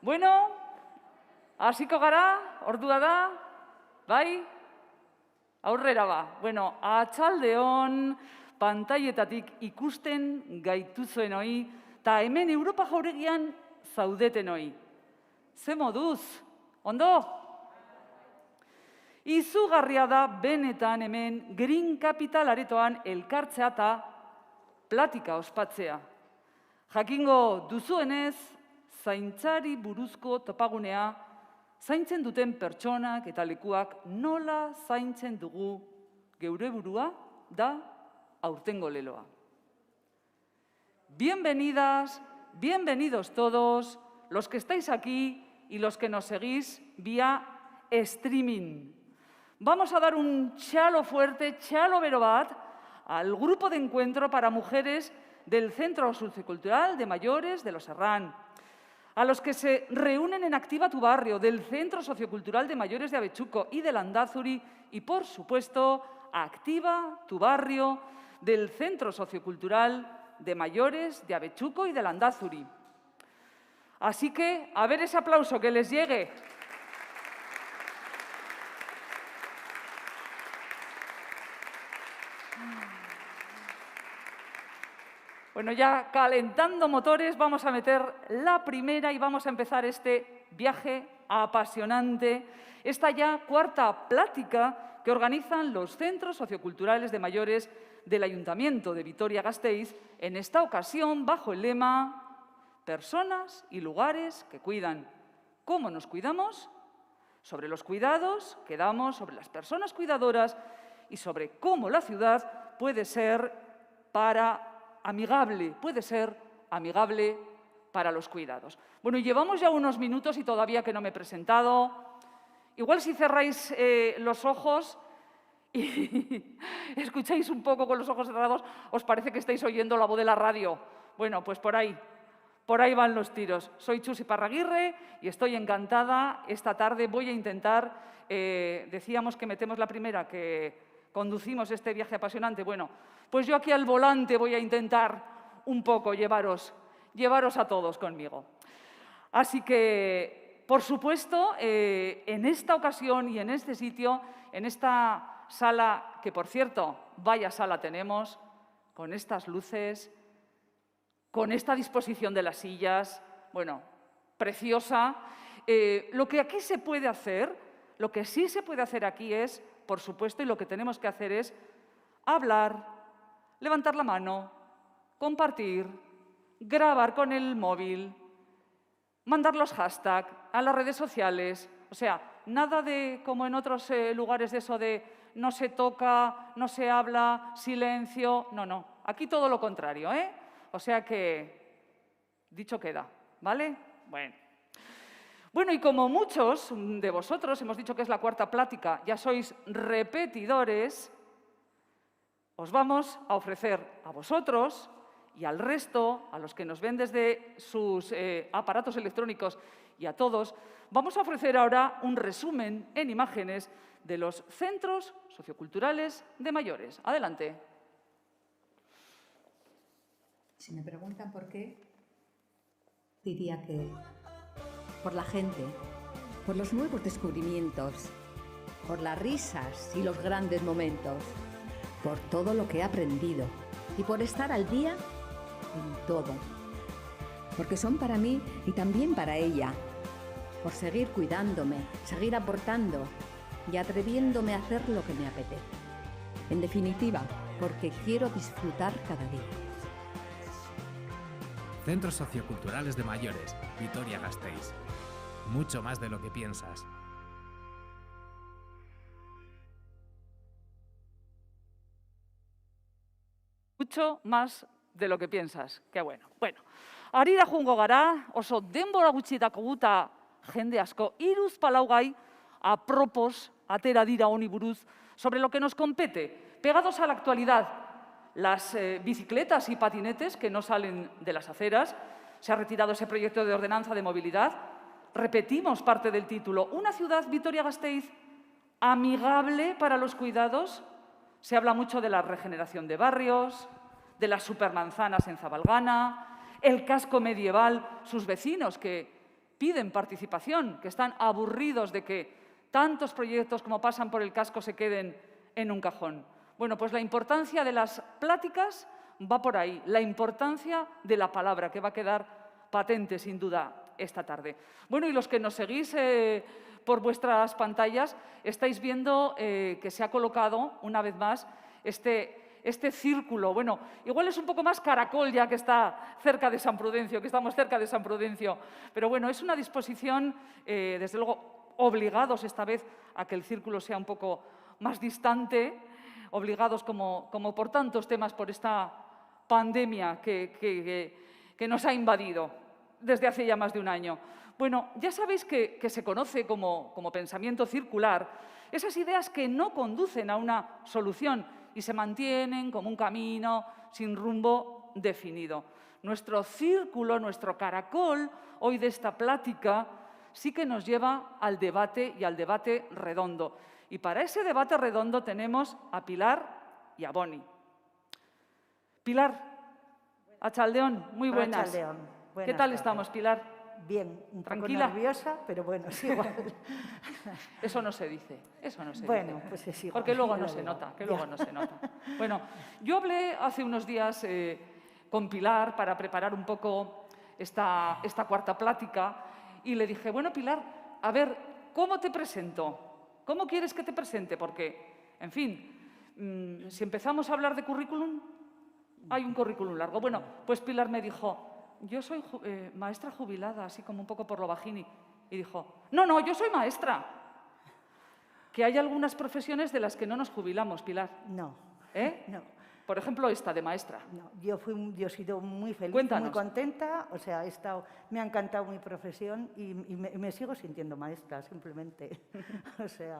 Bueno, hasiko gara, ordua da, bai? Aurrera ba. Bueno, atxaldeon pantailetatik ikusten gaituzuenoi, eta hemen Europa jauregian zaudetenoi. Ze moduz? Ondo? Izugarria da benetan hemen Green Capital aretoan elkartzea eta platika ospatzea. Jakingo duzuenez, zaintzari buruzko topagunea, zaintzen duten pertsonak eta lekuak nola zaintzen dugu geure burua da aurtengo leloa. Bienvenidas, bienvenidos todos, los que estáis aquí y los que nos seguís vía streaming. Vamos a dar un chalo fuerte, chalo bero bat, al grupo de encuentro para mujeres del Centro Sociocultural de Mayores de Los Serrán, a los que se reúnen en Activa tu Barrio, del Centro Sociocultural de Mayores de Avechuco y de Landázuri, y, por supuesto, a Activa tu Barrio, del Centro Sociocultural de Mayores de Avechuco y de Landázuri. Así que, a ver ese aplauso que les llegue. Bueno, ya calentando motores, vamos a meter la primera y vamos a empezar este viaje apasionante, esta ya cuarta plática que organizan los Centros Socioculturales de Mayores del Ayuntamiento de Vitoria-Gasteiz, en esta ocasión bajo el lema Personas y lugares que cuidan. ¿Cómo nos cuidamos? Sobre los cuidados que damos, sobre las personas cuidadoras y sobre cómo la ciudad puede ser amigable para los cuidados. Bueno, llevamos ya unos minutos y todavía que no me he presentado. Igual si cerráis los ojos y escucháis un poco con los ojos cerrados, os parece que estáis oyendo la voz de la radio. Bueno, pues por ahí van los tiros. Soy Chus Iparraguirre y estoy encantada. Esta tarde voy a intentar, decíamos que metemos la primera, que conducimos este viaje apasionante. Bueno, pues yo aquí al volante voy a intentar un poco llevaros a todos conmigo. Así que, por supuesto, en esta ocasión y en este sitio, en esta sala, que por cierto, vaya sala tenemos, con estas luces, con esta disposición de las sillas, bueno, preciosa. Lo que aquí se puede hacer, lo que sí se puede hacer aquí es, por supuesto, y lo que tenemos que hacer es hablar, levantar la mano, compartir, grabar con el móvil, mandar los hashtags a las redes sociales. O sea, nada de, como en otros lugares, de eso de no se toca, no se habla, silencio. No. Aquí todo lo contrario, ¿eh? O sea que, dicho queda, ¿vale? Bueno, y como muchos de vosotros, hemos dicho que es la cuarta plática, ya sois repetidores, os vamos a ofrecer a vosotros y al resto, a los que nos ven desde sus aparatos electrónicos y a todos, vamos a ofrecer ahora un resumen en imágenes de los Centros Socioculturales de Mayores. Adelante. Si me preguntan por qué, diría que por la gente, por los nuevos descubrimientos, por las risas y los grandes momentos, por todo lo que he aprendido y por estar al día en todo. Porque son para mí y también para ella. Por seguir cuidándome, seguir aportando y atreviéndome a hacer lo que me apetece. En definitiva, porque quiero disfrutar cada día. Centros Socioculturales de Mayores, Vitoria-Gasteiz. Mucho más de lo que piensas. Mucho más de lo que piensas. Qué bueno. Bueno, harira joango gara, oso denbora gutxitako guta jende asko, hiruzpalau gai apropos atera dira honi buruz sobre lo que nos compete, pegados a la actualidad. Las bicicletas y patinetes que no salen de las aceras. Se ha retirado ese proyecto de ordenanza de movilidad. Repetimos parte del título. Una ciudad, Vitoria-Gasteiz, amigable para los cuidados. Se habla mucho de la regeneración de barrios, de las supermanzanas en Zabalgana, el casco medieval, sus vecinos que piden participación, que están aburridos de que tantos proyectos como pasan por el casco se queden en un cajón. Bueno, pues la importancia de las pláticas va por ahí, la importancia de la palabra, que va a quedar patente, sin duda, esta tarde. Bueno, y los que nos seguís por vuestras pantallas, estáis viendo que se ha colocado, una vez más, este círculo. Bueno, igual es un poco más caracol ya que está cerca de San Prudencio, que estamos cerca de San Prudencio. Pero bueno, es una disposición, desde luego, obligados esta vez a que el círculo sea un poco más distante, obligados como por tantos temas, por esta pandemia que nos ha invadido desde hace ya más de un año. Bueno, ya sabéis que se conoce como pensamiento circular esas ideas que no conducen a una solución y se mantienen como un camino sin rumbo definido. Nuestro círculo, nuestro caracol, hoy de esta plática, sí que nos lleva al debate y al debate redondo. Y para ese debate redondo tenemos a Pilar y a Boni. Pilar, Achaldeón, muy buenas. Achaldeón. ¿Qué tal estamos, Pilar? Bien, un ¿Tranquila? poco nerviosa, pero bueno, es igual. Eso no se dice, eso no se bueno, dice. pues es igual. Porque luego ya no lo se digo. nota, que Ya. luego no se nota. Bueno, yo hablé hace unos días con Pilar para preparar un poco esta cuarta plática y le dije, bueno, Pilar, a ver, ¿cómo te presento? ¿Cómo quieres que te presente? Porque, en fin, si empezamos a hablar de currículum, hay un currículum largo. Bueno, pues Pilar me dijo, yo soy maestra jubilada, así como un poco por lo bajini. Y dijo, no, yo soy maestra. Que hay algunas profesiones de las que no nos jubilamos, Pilar. No, ¿Eh? no, Por ejemplo, esta de maestra. no. Yo he sido muy feliz, Cuéntanos. muy contenta. O sea, me ha encantado mi profesión y me sigo sintiendo maestra, simplemente. O sea,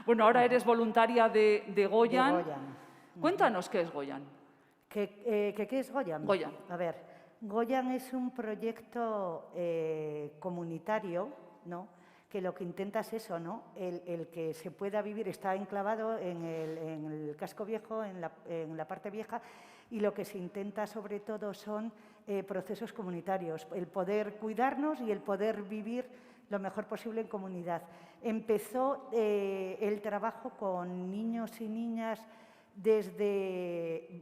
Bueno, ahora eres voluntaria de Goyan. de Goyan. Cuéntanos qué es Goyan. ¿Qué es Goyan? Goyan. A ver, Goyan es un proyecto comunitario, ¿no? Que lo que intenta es eso, ¿no? El que se pueda vivir, está enclavado en el casco viejo, en la parte vieja, y lo que se intenta sobre todo son procesos comunitarios, el poder cuidarnos y el poder vivir lo mejor posible en comunidad. Empezó el trabajo con niños y niñas desde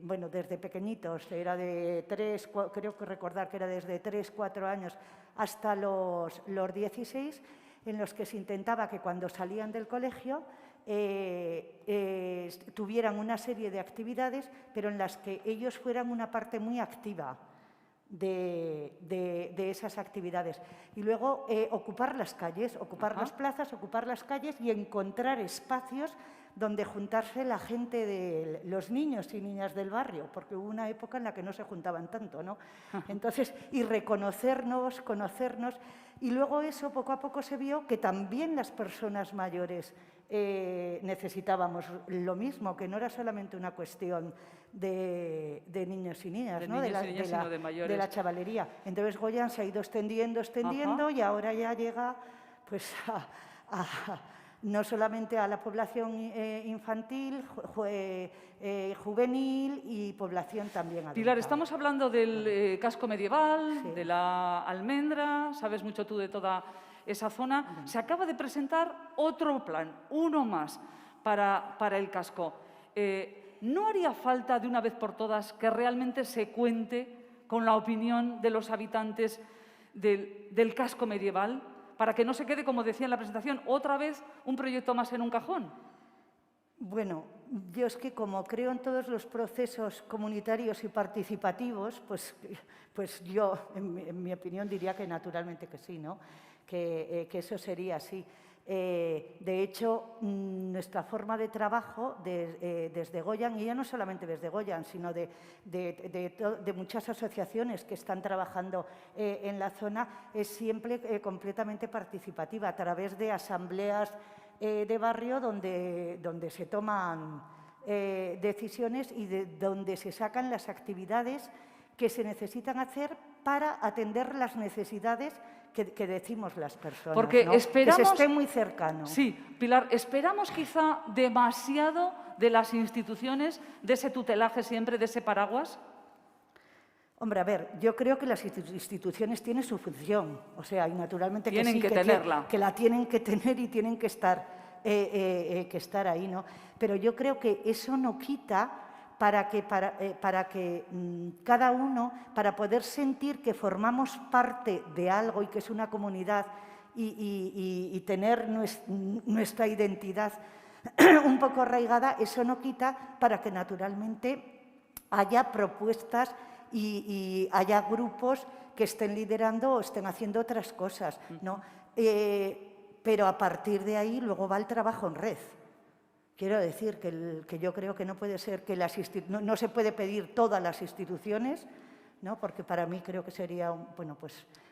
pequeñitos, era de 3, creo que recordar que era desde 3, 4 años hasta los 16, en los que se intentaba que cuando salían del colegio tuvieran una serie de actividades, pero en las que ellos fueran una parte muy activa de esas actividades. Y luego ocupar las calles, ocupar las plazas, ocupar las calles y encontrar espacios donde juntarse la gente de los niños y niñas del barrio, porque hubo una época en la que no se juntaban tanto, ¿no? Entonces, y reconocernos, conocernos, y luego eso poco a poco se vio que también las personas mayores necesitábamos lo mismo, que no era solamente una cuestión de niños y niñas, De ¿no? niños y niñas, sino de mayores. De la chavalería. Entonces Goyan se ha ido extendiendo Ajá. y ahora ya llega pues no solamente a la población infantil, juvenil y población también adulta. Pilar, estamos hablando del casco medieval, Sí. de la almendra, sabes mucho tú de toda esa zona. Se acaba de presentar otro plan, uno más, para el casco. ¿No haría falta de una vez por todas que realmente se cuente con la opinión de los habitantes del casco medieval, para que no se quede, como decía en la presentación, otra vez un proyecto más en un cajón? Bueno, yo es que como creo en todos los procesos comunitarios y participativos, pues yo, en mi opinión, diría que naturalmente que sí, ¿no? Que eso sería así. De hecho, nuestra forma de trabajo desde Goyan, y ya no solamente desde Goyan, sino de muchas asociaciones que están trabajando en la zona, es siempre completamente participativa, a través de asambleas de barrio donde se toman decisiones y donde se sacan las actividades que se necesitan hacer para atender las necesidades que decimos las personas, Porque ¿no? esperamos, que se esté muy cercano. Sí, Pilar, esperamos quizá demasiado de las instituciones, de ese tutelaje siempre, de ese paraguas. Hombre, a ver, yo creo que las instituciones tienen su función, o sea, y naturalmente Tienen sí, que tenerla. que la tienen que tener y tienen que estar ahí, ¿no? Pero yo creo que eso no quita para que cada uno, para poder sentir que formamos parte de algo y que es una comunidad y tener nuestra identidad un poco arraigada, eso no quita para que naturalmente haya propuestas y haya grupos que estén liderando o estén haciendo otras cosas, ¿no? Pero a partir de ahí luego va el trabajo en red. Quiero decir que yo creo que no puede ser que no se puede pedir todas las instituciones, ¿no? Porque para mí creo que sería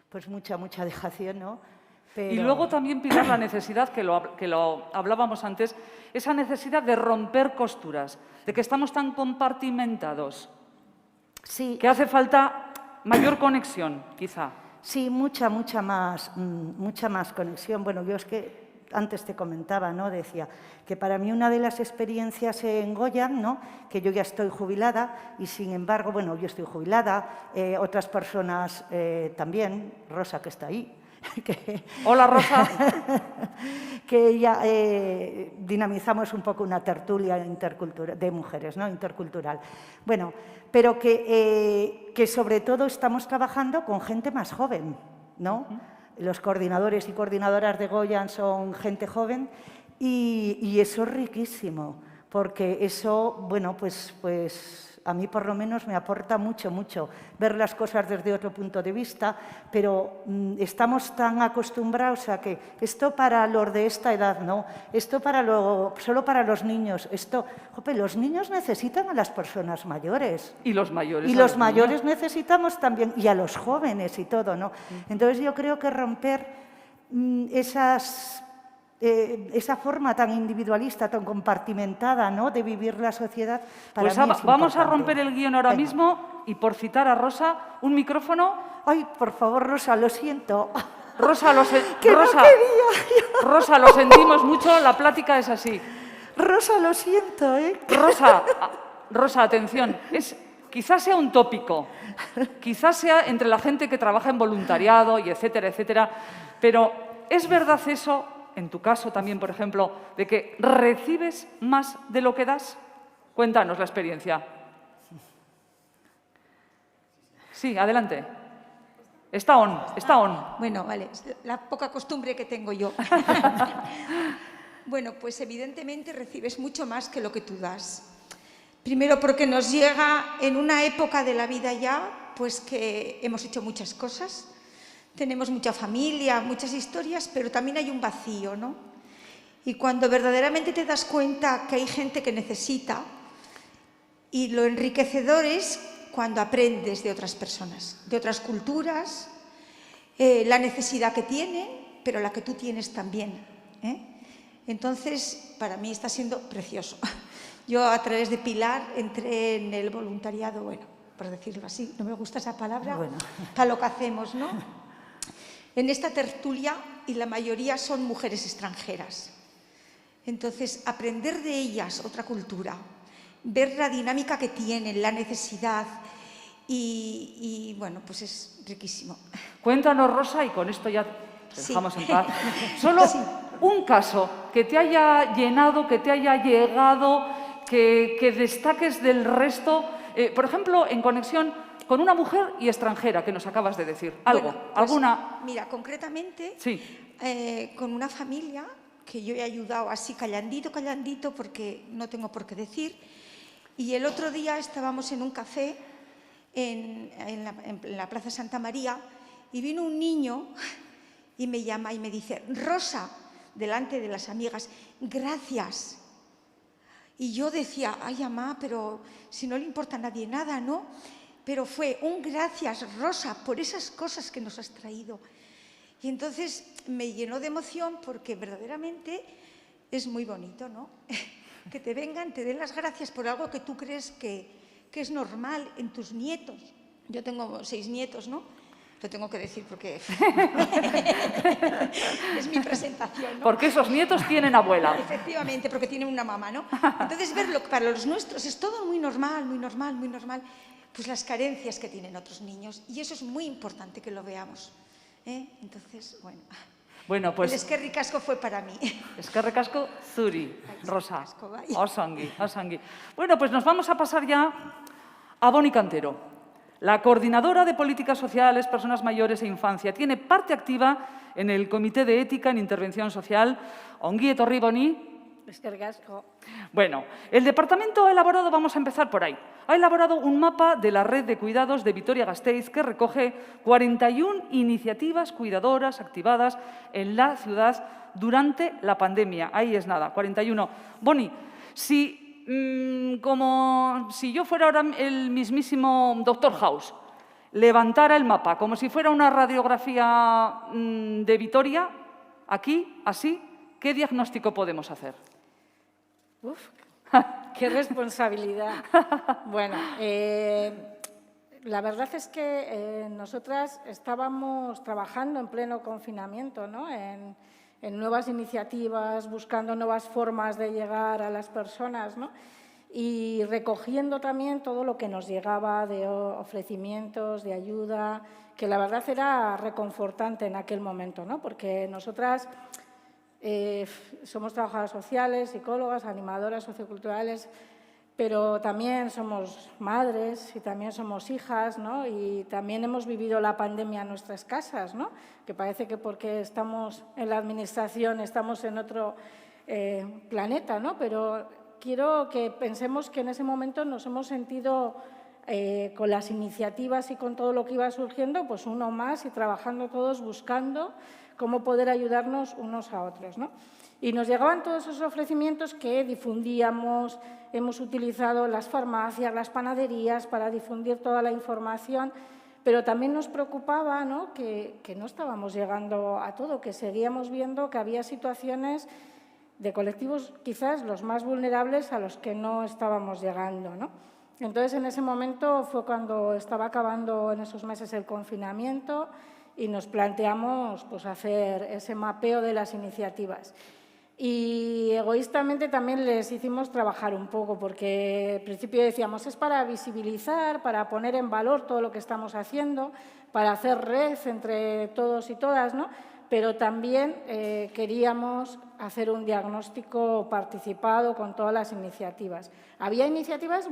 pues mucha dejación, ¿no? Pero... Y luego también, Pilar, la necesidad, que lo hablábamos antes, esa necesidad de romper costuras, de que estamos tan compartimentados, sí, que hace falta mayor conexión, quizá. Sí, mucha más conexión. Bueno, yo es que antes te comentaba, ¿no? Decía que para mí una de las experiencias en Goya, ¿no? Que yo ya estoy jubilada y sin embargo, bueno, yo estoy jubilada, otras personas también, Rosa que está ahí. Hola, Rosa. Que ya dinamizamos un poco una tertulia de mujeres, ¿no? Intercultural. Bueno, pero que sobre todo estamos trabajando con gente más joven, ¿no? Los coordinadores y coordinadoras de Goya son gente joven y eso es riquísimo, porque eso, bueno, pues a mí por lo menos me aporta mucho ver las cosas desde otro punto de vista, pero estamos tan acostumbrados a que esto para los de esta edad, no, esto solo para los niños, los niños necesitan a las personas mayores. Y los mayores. Y los mayores necesitamos también, y a los jóvenes y todo, ¿no? Entonces yo creo que romper esa forma tan individualista, tan compartimentada, ¿no?, de vivir la sociedad, para pues mí es vamos a importante. romper el guión ahora mismo y, por citar a Rosa, un micrófono. Ay, por favor, Rosa, lo siento. Rosa, que no quería. Rosa, lo sentimos mucho, la plática es así. Rosa, lo siento, ¿eh? Rosa, atención, quizás sea un tópico, quizás sea entre la gente que trabaja en voluntariado y etcétera, etcétera, pero ¿es verdad eso, en tu caso también, por ejemplo, de que recibes más de lo que das? Cuéntanos la experiencia. Sí, adelante. Está on. Bueno, vale, la poca costumbre que tengo yo. Bueno, pues evidentemente recibes mucho más que lo que tú das. Primero porque nos llega en una época de la vida ya, pues que hemos hecho muchas cosas, tenemos mucha familia, muchas historias, pero también hay un vacío, ¿no? Y cuando verdaderamente te das cuenta que hay gente que necesita, y lo enriquecedor es cuando aprendes de otras personas, de otras culturas, la necesidad que tienen, pero la que tú tienes también, ¿eh? Entonces, para mí está siendo precioso. Yo, a través de Pilar, entré en el voluntariado, bueno, por decirlo así, no me gusta esa palabra, bueno, para lo que hacemos, ¿no? En esta tertulia, y la mayoría son mujeres extranjeras. Entonces, aprender de ellas otra cultura, ver la dinámica que tienen, la necesidad, y bueno, pues es riquísimo. Cuéntanos, Rosa, y con esto ya te dejamos en paz. Solo un caso que te haya llenado, que te haya llegado, que destaques del resto, por ejemplo, en conexión con una mujer y extranjera, que nos acabas de decir. ¿Algo? Bueno, pues, ¿alguna? Mira, concretamente, sí. Con una familia que yo he ayudado así callandito, porque no tengo por qué decir, y el otro día estábamos en un café en la Plaza Santa María y vino un niño y me llama y me dice: Rosa, delante de las amigas, gracias. Y yo decía: ay, mamá, pero si no le importa a nadie nada, ¿no? Pero fue un gracias, Rosa, por esas cosas que nos has traído. Y entonces me llenó de emoción porque verdaderamente es muy bonito, ¿no? Que te vengan, te den las gracias por algo que tú crees que es normal en tus nietos. Yo tengo 6 nietos, ¿no? Lo tengo que decir porque es mi presentación, ¿no? Porque esos nietos tienen abuela. Efectivamente, porque tienen una mamá, ¿no? Entonces, verlo para los nuestros es todo muy normal, muy normal, muy normal. Pues las carencias que tienen otros niños. Y eso es muy importante que lo veamos. Entonces, bueno. Bueno, pues... El eskerrik asko fue para mí. Eskerrik asko zuri, Rosa. asko, bai. Osangi, osangi. Bueno, pues nos vamos a pasar ya a Boni Cantero. La coordinadora de Políticas Sociales, Personas Mayores e Infancia. Tiene parte activa en el Comité de Ética en Intervención Social. Ongi etorri, Boni. Eskerrik asko. Bueno, el departamento ha elaborado, vamos a empezar por ahí, ha elaborado un mapa de la red de cuidados de Vitoria-Gasteiz que recoge 41 iniciativas cuidadoras activadas en la ciudad durante la pandemia. Ahí es nada, 41. Boni, si yo fuera ahora el mismísimo Dr. House, levantara el mapa como si fuera una radiografía de Vitoria, aquí, así, ¿qué diagnóstico podemos hacer? Uf, qué responsabilidad. Bueno, la verdad es que nosotras estábamos trabajando en pleno confinamiento, ¿no? En nuevas iniciativas, buscando nuevas formas de llegar a las personas, ¿no? Y recogiendo también todo lo que nos llegaba de ofrecimientos, de ayuda, que la verdad era reconfortante en aquel momento, ¿no? Porque nosotras somos trabajadoras sociales, psicólogas, animadoras socioculturales, pero también somos madres y también somos hijas, ¿no? Y también hemos vivido la pandemia en nuestras casas, ¿no? Que parece que porque estamos en la administración estamos en otro planeta, ¿no? Pero quiero que pensemos que en ese momento nos hemos sentido con las iniciativas y con todo lo que iba surgiendo, pues uno más y trabajando todos buscando cómo poder ayudarnos unos a otros, ¿no? Y nos llegaban todos esos ofrecimientos que difundíamos, hemos utilizado las farmacias, las panaderías para difundir toda la información, pero también nos preocupaba, ¿no? que no estábamos llegando a todo, que seguíamos viendo que había situaciones de colectivos quizás los más vulnerables a los que no estábamos llegando, ¿no? Entonces, en ese momento fue cuando estaba acabando en esos meses el confinamiento y nos planteamos pues, hacer ese mapeo de las iniciativas. Y egoístamente también les hicimos trabajar un poco, porque al principio decíamos es para visibilizar, para poner en valor todo lo que estamos haciendo, para hacer red entre todos y todas, ¿no? Pero también queríamos hacer un diagnóstico participado con todas las iniciativas. Había iniciativas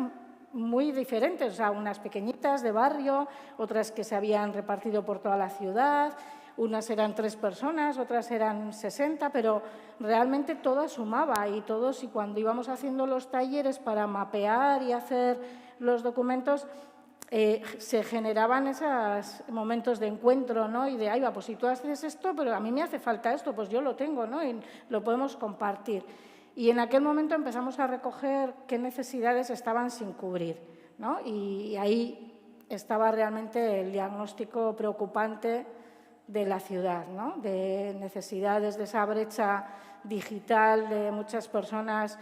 muy diferentes, o sea, unas pequeñitas de barrio, otras que se habían repartido por toda la ciudad, unas eran 3 personas, otras eran 60, pero realmente todas sumaba y todos, y cuando íbamos haciendo los talleres para mapear y hacer los documentos, se generaban esos momentos de encuentro, ¿no? Y de, ahí va, pues si tú haces esto, pero a mí me hace falta esto, pues yo lo tengo, ¿no? Y lo podemos compartir. Y en aquel momento empezamos a recoger qué necesidades estaban sin cubrir, ¿no? Y ahí estaba realmente el diagnóstico preocupante de la ciudad, ¿no? De necesidades, de esa brecha digital, de muchas personas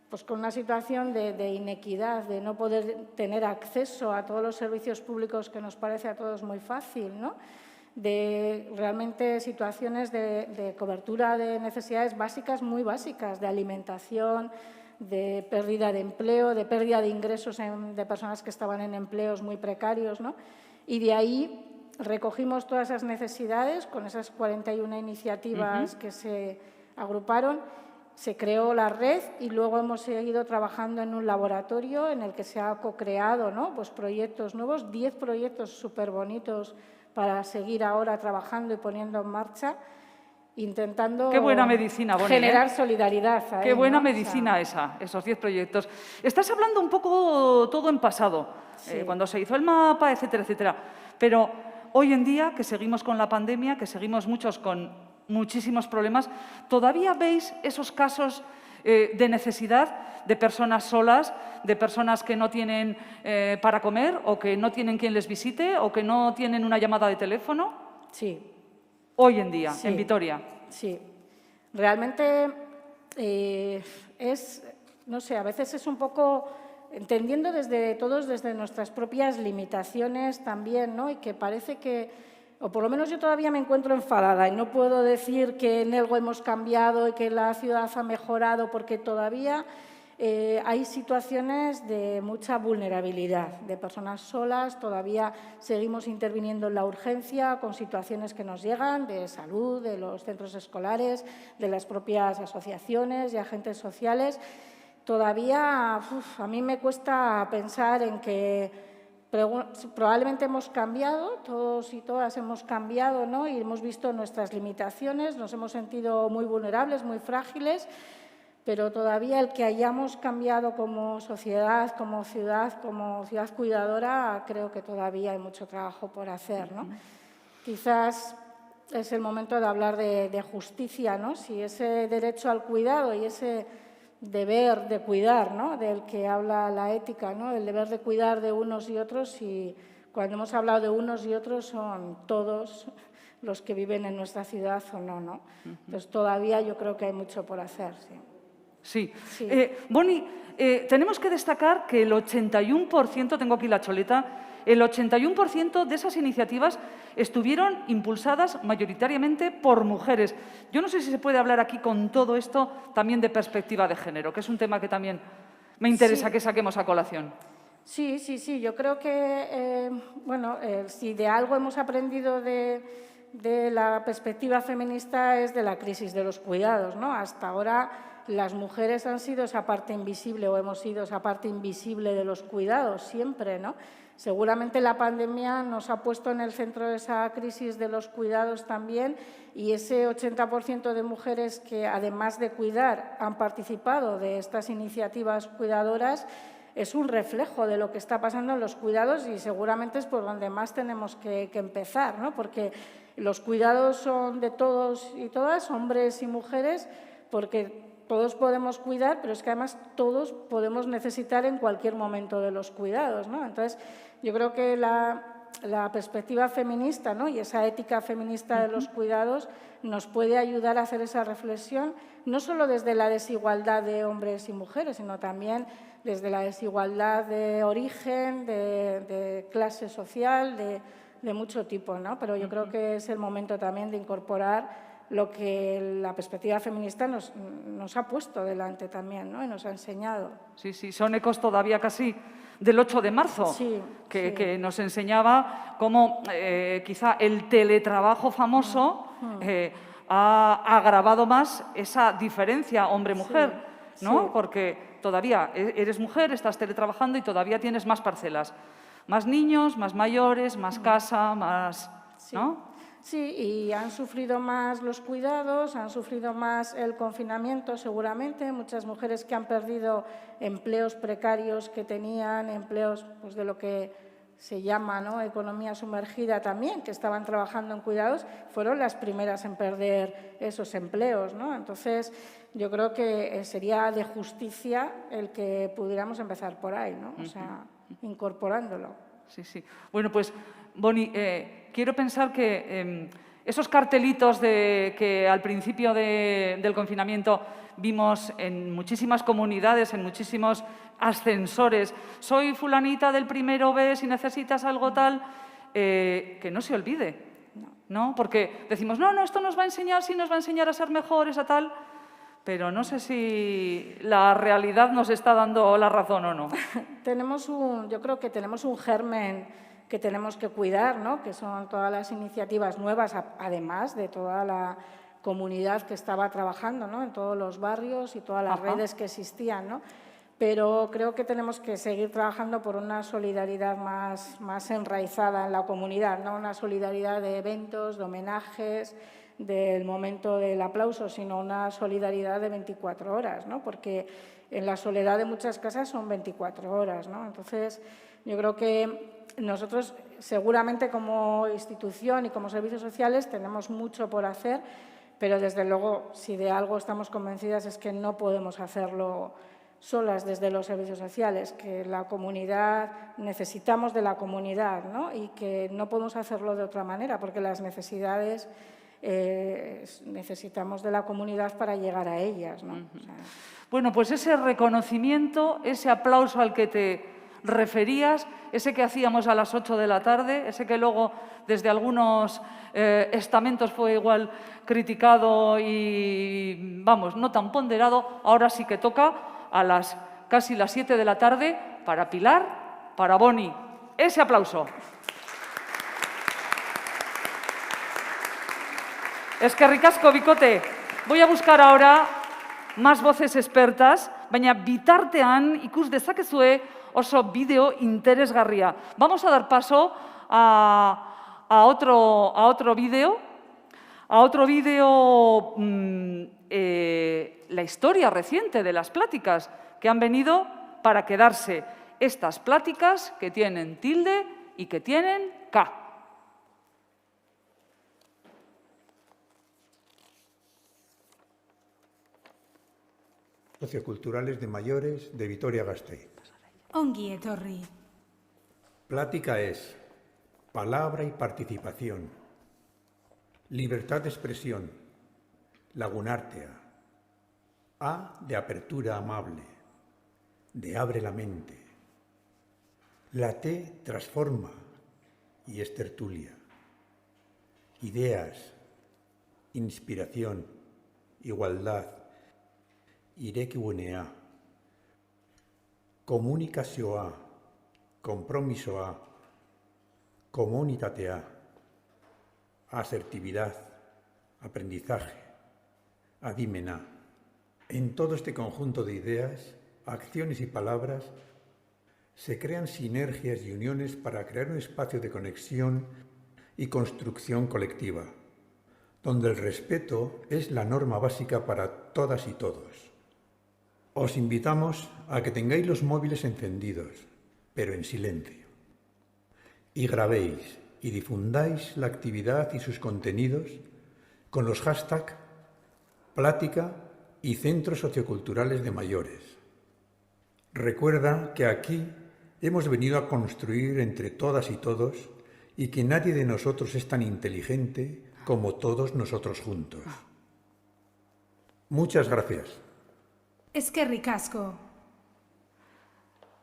pues, con una situación de inequidad, de no poder tener acceso a todos los servicios públicos que nos parece a todos muy fácil, ¿no? De realmente situaciones de cobertura de necesidades básicas, muy básicas, de alimentación, de pérdida de empleo, de pérdida de ingresos de personas que estaban en empleos muy precarios, ¿no? Y de ahí recogimos todas esas necesidades con esas 41 iniciativas que se agruparon, se creó la red y luego hemos seguido trabajando en un laboratorio en el que se ha co-creado, ¿no? Pues proyectos nuevos, 10 proyectos súper bonitos para seguir ahora trabajando y poniendo en marcha, intentando Qué buena medicina, Boni, generar solidaridad. Ahí, Qué buena ¿no? medicina esos 10 proyectos. Estás hablando un poco todo en pasado, Sí. cuando se hizo el mapa, etcétera, etcétera. Pero hoy en día, que seguimos con la pandemia, que seguimos muchos con muchísimos problemas, ¿todavía veis esos casos de necesidad de personas solas, de personas que no tienen para comer o que no tienen quien les visite o que no tienen una llamada de teléfono? Sí. Hoy en día, Sí. en Vitoria. Sí. Realmente no sé, a veces es un poco entendiendo desde todos, desde nuestras propias limitaciones también, ¿no? Y que parece que o por lo menos yo todavía me encuentro enfadada y no puedo decir que en algo hemos cambiado y que la ciudad ha mejorado, porque todavía hay situaciones de mucha vulnerabilidad, de personas solas, todavía seguimos interviniendo en la urgencia con situaciones que nos llegan de salud, de los centros escolares, de las propias asociaciones y agentes sociales. Todavía a mí me cuesta pensar en que probablemente hemos cambiado, todos y todas hemos cambiado, ¿no? Y hemos visto nuestras limitaciones, nos hemos sentido muy vulnerables, muy frágiles, pero todavía el que hayamos cambiado como sociedad, como ciudad cuidadora, creo que todavía hay mucho trabajo por hacer, ¿no? Quizás es el momento de hablar de justicia, ¿no? Si ese derecho al cuidado y ese deber de cuidar, ¿no?, del que habla la ética, ¿no?, el deber de cuidar de unos y otros, y cuando hemos hablado de unos y otros son todos los que viven en nuestra ciudad o no, ¿no? Pues todavía yo creo que hay mucho por hacer, sí. Sí. Boni, tenemos que destacar que el 81%, tengo aquí la choleta, el 81% de esas iniciativas estuvieron impulsadas mayoritariamente por mujeres. Yo no sé si se puede hablar aquí con todo esto también de perspectiva de género, que es un tema que también me interesa que saquemos a colación. Sí, yo creo que, si de algo hemos aprendido de la perspectiva feminista es de la crisis de los cuidados, ¿no? Hasta ahora las mujeres han sido esa parte invisible o hemos sido esa parte invisible de los cuidados siempre, ¿no? Seguramente la pandemia nos ha puesto en el centro de esa crisis de los cuidados también, y ese 80% de mujeres que, además de cuidar, han participado de estas iniciativas cuidadoras, es un reflejo de lo que está pasando en los cuidados, y seguramente es por donde más tenemos que empezar, ¿no? Porque los cuidados son de todos y todas, hombres y mujeres, porque todos podemos cuidar, pero es que además todos podemos necesitar en cualquier momento de los cuidados, ¿no? Entonces, yo creo que la perspectiva feminista, ¿no?, y esa ética feminista de los cuidados nos puede ayudar a hacer esa reflexión, no solo desde la desigualdad de hombres y mujeres, sino también desde la desigualdad de origen, de clase social, de mucho tipo, ¿no? Pero yo creo que es el momento también de incorporar lo que la perspectiva feminista nos ha puesto delante también, ¿no?, y nos ha enseñado. Sí, son ecos todavía casi del 8 de marzo, que nos enseñaba cómo quizá el teletrabajo famoso ha agravado más esa diferencia hombre-mujer, ¿no? Sí. Porque todavía eres mujer, estás teletrabajando y todavía tienes más parcelas, más niños, más mayores, más casa, más, ¿no? Sí, y han sufrido más los cuidados, han sufrido más el confinamiento seguramente, muchas mujeres que han perdido empleos precarios que tenían, empleos pues, de lo que se llama, ¿no?, economía sumergida también, que estaban trabajando en cuidados, fueron las primeras en perder esos empleos, ¿no? Entonces, yo creo que sería de justicia el que pudiéramos empezar por ahí, ¿no? O sea, incorporándolo. Sí. Bueno, pues, Boni, quiero pensar que esos cartelitos que al principio del confinamiento vimos en muchísimas comunidades, en muchísimos ascensores, soy fulanita del primero B, si necesitas algo tal, que no se olvide, ¿no? Porque decimos, no, esto nos va a enseñar, sí nos va a enseñar a ser mejores, a tal, pero no sé si la realidad nos está dando la razón o no. Yo creo que tenemos un germen que tenemos que cuidar, ¿no?, que son todas las iniciativas nuevas, además de toda la comunidad que estaba trabajando, ¿no?, en todos los barrios y todas las redes que existían, ¿no? Pero creo que tenemos que seguir trabajando por una solidaridad más enraizada en la comunidad, no una solidaridad de eventos, de homenajes, del momento del aplauso, sino una solidaridad de 24 horas, ¿no? Porque en la soledad de muchas casas son 24 horas, ¿no? Entonces, yo creo que nosotros seguramente como institución y como servicios sociales tenemos mucho por hacer, pero desde luego, si de algo estamos convencidas es que no podemos hacerlo solas desde los servicios sociales, que la comunidad, necesitamos de la comunidad, ¿no?, y que no podemos hacerlo de otra manera, porque las necesidades necesitamos de la comunidad para llegar a ellas, ¿no? O sea, bueno, pues ese reconocimiento, ese aplauso al que te referías, ese que hacíamos a las 8 de la tarde, ese que luego desde algunos estamentos fue igual criticado y, vamos, no tan ponderado, ahora sí que toca a casi las 7 de la tarde para Pilar, para Boni. Ese aplauso. Eskerrik asko, bikote. Voy a buscar ahora más voces expertas, baina bitartean ikus dezakezue oso bideo interesgarria. Vamos a dar paso a otro vídeo, la historia reciente de las pláticas que han venido para quedarse. Estas pláticas que tienen tilde y que tienen K. Socioculturales de mayores de Vitoria-Gasteiz. Ongi etorri. Plática es palabra y participación, libertad de expresión, lagunartea, A de apertura amable, de abre la mente. La T transforma y es tertulia. Ideas, inspiración, igualdad, irekigunea, komunikazioa, compromisoa, komunitatea, asertividad, aprendizaje, adimena. En todo este conjunto de ideas, acciones y palabras se crean sinergias y uniones para crear un espacio de conexión y construcción colectiva, donde el respeto es la norma básica para todas y todos. Os invitamos a que tengáis los móviles encendidos, pero en silencio, y grabéis y difundáis la actividad y sus contenidos con los hashtags Plática y Centros Socioculturales de Mayores. Recuerda que aquí hemos venido a construir entre todas y todos y que nadie de nosotros es tan inteligente como todos nosotros juntos. Muchas gracias. Eskerrik asko.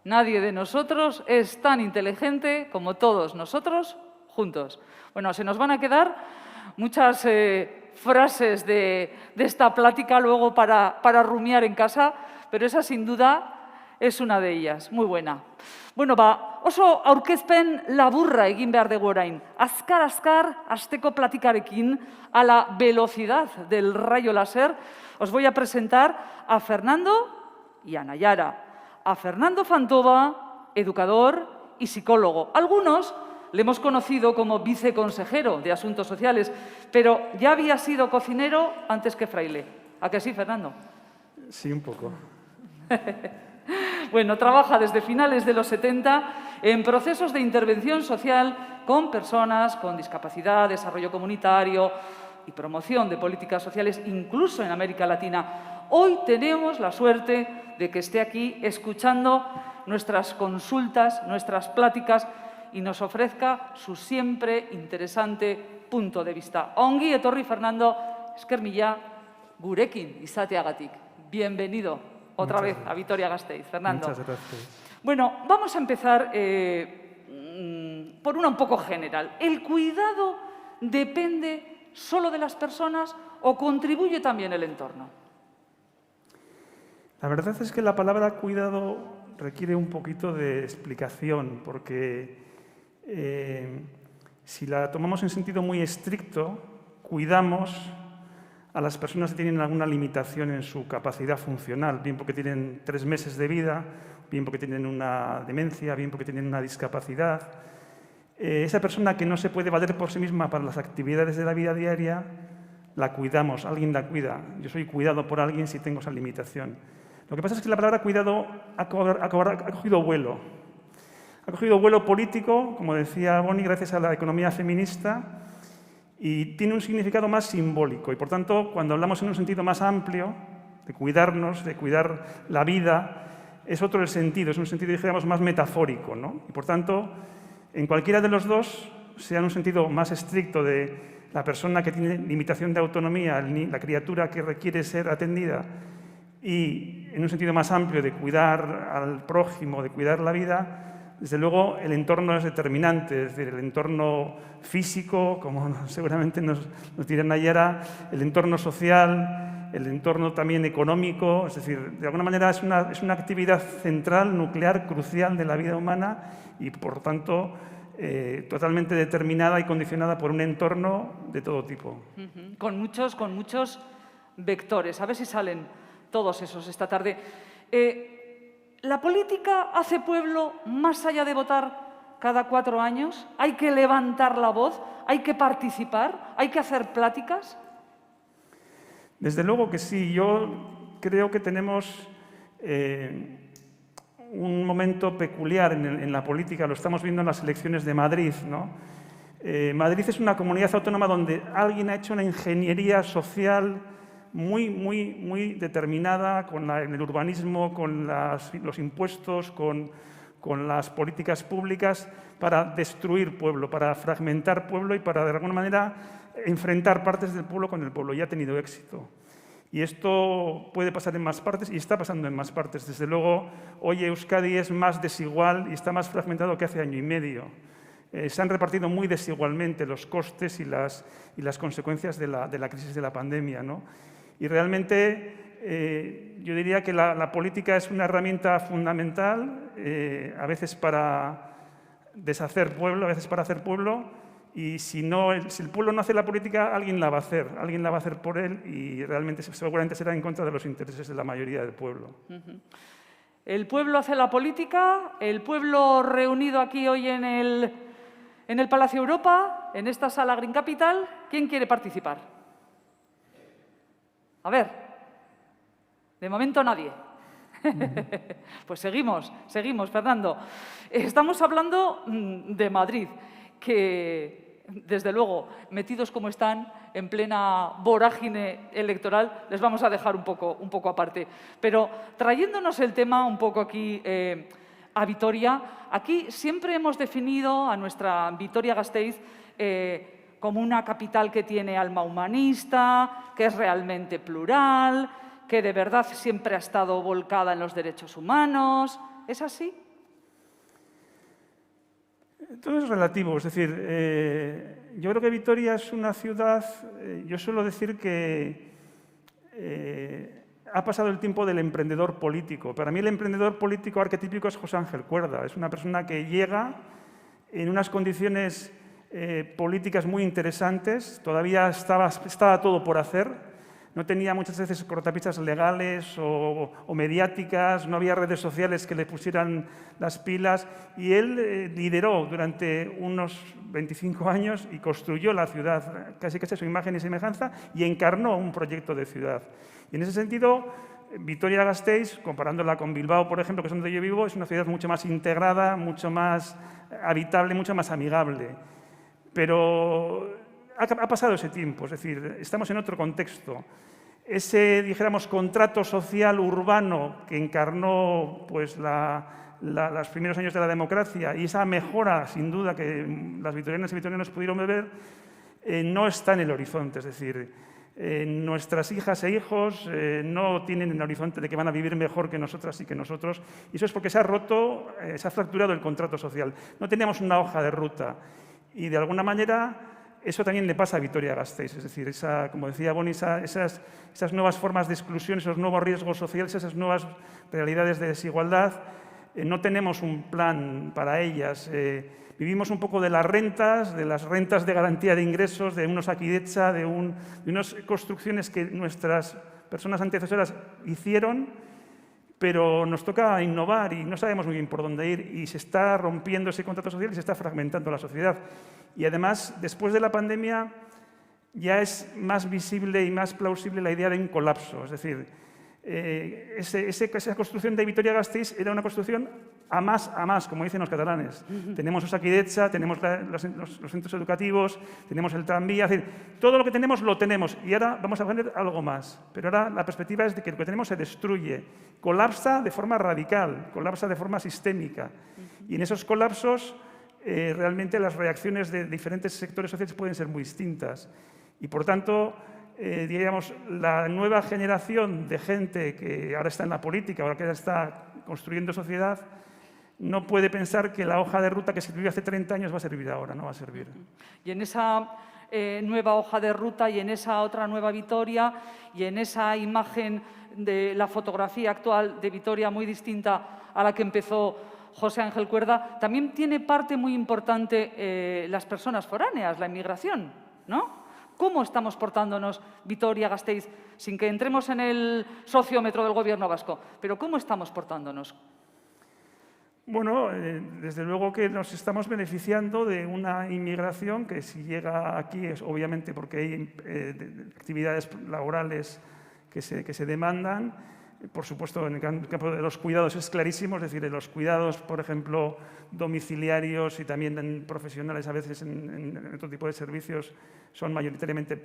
Nadie de nosotros es tan inteligente como todos nosotros juntos. Bueno, se nos van a quedar muchas frases de esta plática luego para rumiar en casa, pero esa sin duda es una de ellas, muy buena. Bueno, oso aurkezpen laburra egin behar dugu orain. Azkar, hasteko platikarekin, a la velocidad del rayo láser, os voy a presentar a Fernando y a Nayara. A Fernando Fantova, educador y psicólogo. Algunos le hemos conocido como viceconsejero de Asuntos Sociales, pero ya había sido cocinero antes que fraile. ¿A que sí, Fernando? Sí, un poco. Bueno, trabaja desde finales de los 70 en procesos de intervención social con personas con discapacidad, desarrollo comunitario y promoción de políticas sociales, incluso en América Latina. Hoy tenemos la suerte de que esté aquí escuchando nuestras consultas, nuestras pláticas y nos ofrezca su siempre interesante punto de vista. Ongi etorri, Fernando, esker mila gurekin izateagatik. Bienvenido otra vez a Vitoria-Gasteiz, Fernando. Muchas gracias. Bueno, vamos a empezar por una un poco general. ¿El cuidado depende solo de las personas o contribuye también el entorno? La verdad es que la palabra cuidado requiere un poquito de explicación, porque si la tomamos en sentido muy estricto, cuidamos a las personas que tienen alguna limitación en su capacidad funcional, bien porque tienen 3 meses de vida, bien porque tienen una demencia, bien porque tienen una discapacidad. Esa persona que no se puede valer por sí misma para las actividades de la vida diaria, la cuidamos, alguien la cuida. Yo soy cuidado por alguien si tengo esa limitación. Lo que pasa es que la palabra cuidado ha cogido vuelo. Ha cogido vuelo político, como decía Boni, gracias a la economía feminista, y tiene un significado más simbólico. Y, por tanto, cuando hablamos en un sentido más amplio, de cuidarnos, de cuidar la vida, es otro el sentido, es un sentido, digamos, más metafórico, ¿no? Y, por tanto, en cualquiera de los dos, sea en un sentido más estricto de la persona que tiene limitación de autonomía, la criatura que requiere ser atendida, y en un sentido más amplio de cuidar al prójimo, de cuidar la vida, desde luego el entorno es determinante, es decir, el entorno físico, como seguramente nos dirán ayer, el entorno social, el entorno también económico, es decir, de alguna manera es una actividad central, nuclear, crucial de la vida humana y, por tanto, totalmente determinada y condicionada por un entorno de todo tipo. Con muchos vectores. A ver si salen todos esos esta tarde. ¿La política hace pueblo más allá de votar cada 4 años? ¿Hay que levantar la voz? ¿Hay que participar? ¿Hay que hacer pláticas? Desde luego que sí. Yo creo que tenemos un momento peculiar en la política. Lo estamos viendo en las elecciones de Madrid, ¿no? Madrid es una comunidad autónoma donde alguien ha hecho una ingeniería social muy determinada con el urbanismo, con los impuestos, con las políticas públicas para destruir pueblo, para fragmentar pueblo y para, de alguna manera, enfrentar partes del pueblo con el pueblo. Y ha tenido éxito. Y esto puede pasar en más partes y está pasando en más partes. Desde luego, hoy Euskadi es más desigual y está más fragmentado que hace año y medio. Se han repartido muy desigualmente los costes y las consecuencias de la crisis de la pandemia, ¿no? Y realmente yo diría que la política es una herramienta fundamental, a veces para deshacer pueblo, a veces para hacer pueblo, y si el pueblo no hace la política, alguien la va a hacer por él y realmente seguramente será en contra de los intereses de la mayoría del pueblo. El pueblo hace la política, el pueblo reunido aquí hoy en el Palacio Europa, en esta sala Green Capital, ¿quién quiere participar? A ver, de momento nadie. Pues seguimos, Fernando. Estamos hablando de Madrid, que desde luego, metidos como están en plena vorágine electoral, les vamos a dejar un poco aparte. Pero trayéndonos el tema un poco aquí a Vitoria, aquí siempre hemos definido a nuestra Vitoria-Gasteiz como una capital que tiene alma humanista, que es realmente plural, que de verdad siempre ha estado volcada en los derechos humanos. ¿Es así? Todo es relativo, es decir, yo creo que Vitoria es una ciudad, yo suelo decir que ha pasado el tiempo del emprendedor político. Para mí el emprendedor político arquetípico es José Ángel Cuerda, es una persona que llega en unas condiciones políticas muy interesantes, todavía estaba todo por hacer. No tenía muchas veces cortapisas legales o mediáticas, no había redes sociales que le pusieran las pilas y él lideró durante unos 25 años y construyó la ciudad, casi que su imagen y semejanza, y encarnó un proyecto de ciudad. Y en ese sentido, Vitoria-Gasteiz, comparándola con Bilbao, por ejemplo, que es donde yo vivo, es una ciudad mucho más integrada, mucho más habitable, mucho más amigable. Pero ha pasado ese tiempo, es decir, estamos en otro contexto. Ese, dijéramos, contrato social urbano que encarnó pues, los primeros años de la democracia y esa mejora, sin duda, que las vitorianas y vitorianos pudieron ver, no está en el horizonte. Es decir, nuestras hijas e hijos no tienen en el horizonte de que van a vivir mejor que nosotras y que nosotros. Y eso es porque se ha roto, se ha fracturado el contrato social. No teníamos una hoja de ruta. Y, de alguna manera, eso también le pasa a Vitoria-Gasteiz, es decir, como decía Boni, esas nuevas formas de exclusión, esos nuevos riesgos sociales, esas nuevas realidades de desigualdad, no tenemos un plan para ellas. Vivimos un poco de las rentas de garantía de ingresos, de unos Akidetza, de unas construcciones que nuestras personas antecesoras hicieron, pero nos toca innovar y no sabemos muy bien por dónde ir y se está rompiendo ese contrato social y se está fragmentando la sociedad. Y además, después de la pandemia, ya es más visible y más plausible la idea de un colapso. Es decir, esa construcción de Vitoria-Gasteiz era una construcción a más, como dicen los catalanes. Tenemos Osakidetza, tenemos los centros educativos, tenemos el tranvía, es decir, todo lo que tenemos lo tenemos y ahora vamos a poner algo más. Pero ahora la perspectiva es de que lo que tenemos se destruye, colapsa de forma radical, colapsa de forma sistémica. Y en esos colapsos realmente las reacciones de diferentes sectores sociales pueden ser muy distintas. Y por tanto, diríamos, la nueva generación de gente que ahora está en la política, ahora que ya está construyendo sociedad, no puede pensar que la hoja de ruta que sirvió hace 30 años va a servir ahora, no va a servir. Y en esa nueva hoja de ruta y en esa otra nueva Vitoria y en esa imagen de la fotografía actual de Vitoria muy distinta a la que empezó José Ángel Cuerda, también tiene parte muy importante las personas foráneas, la inmigración, ¿no? ¿Cómo estamos portándonos Vitoria-Gasteiz, sin que entremos en el sociómetro del Gobierno vasco? Pero ¿cómo estamos portándonos? Bueno, desde luego que nos estamos beneficiando de una inmigración que si llega aquí es obviamente porque hay actividades laborales que se demandan. Por supuesto, en el campo de los cuidados es clarísimo, es decir, en los cuidados, por ejemplo, domiciliarios y también en profesionales, a veces en otro tipo de servicios, son mayoritariamente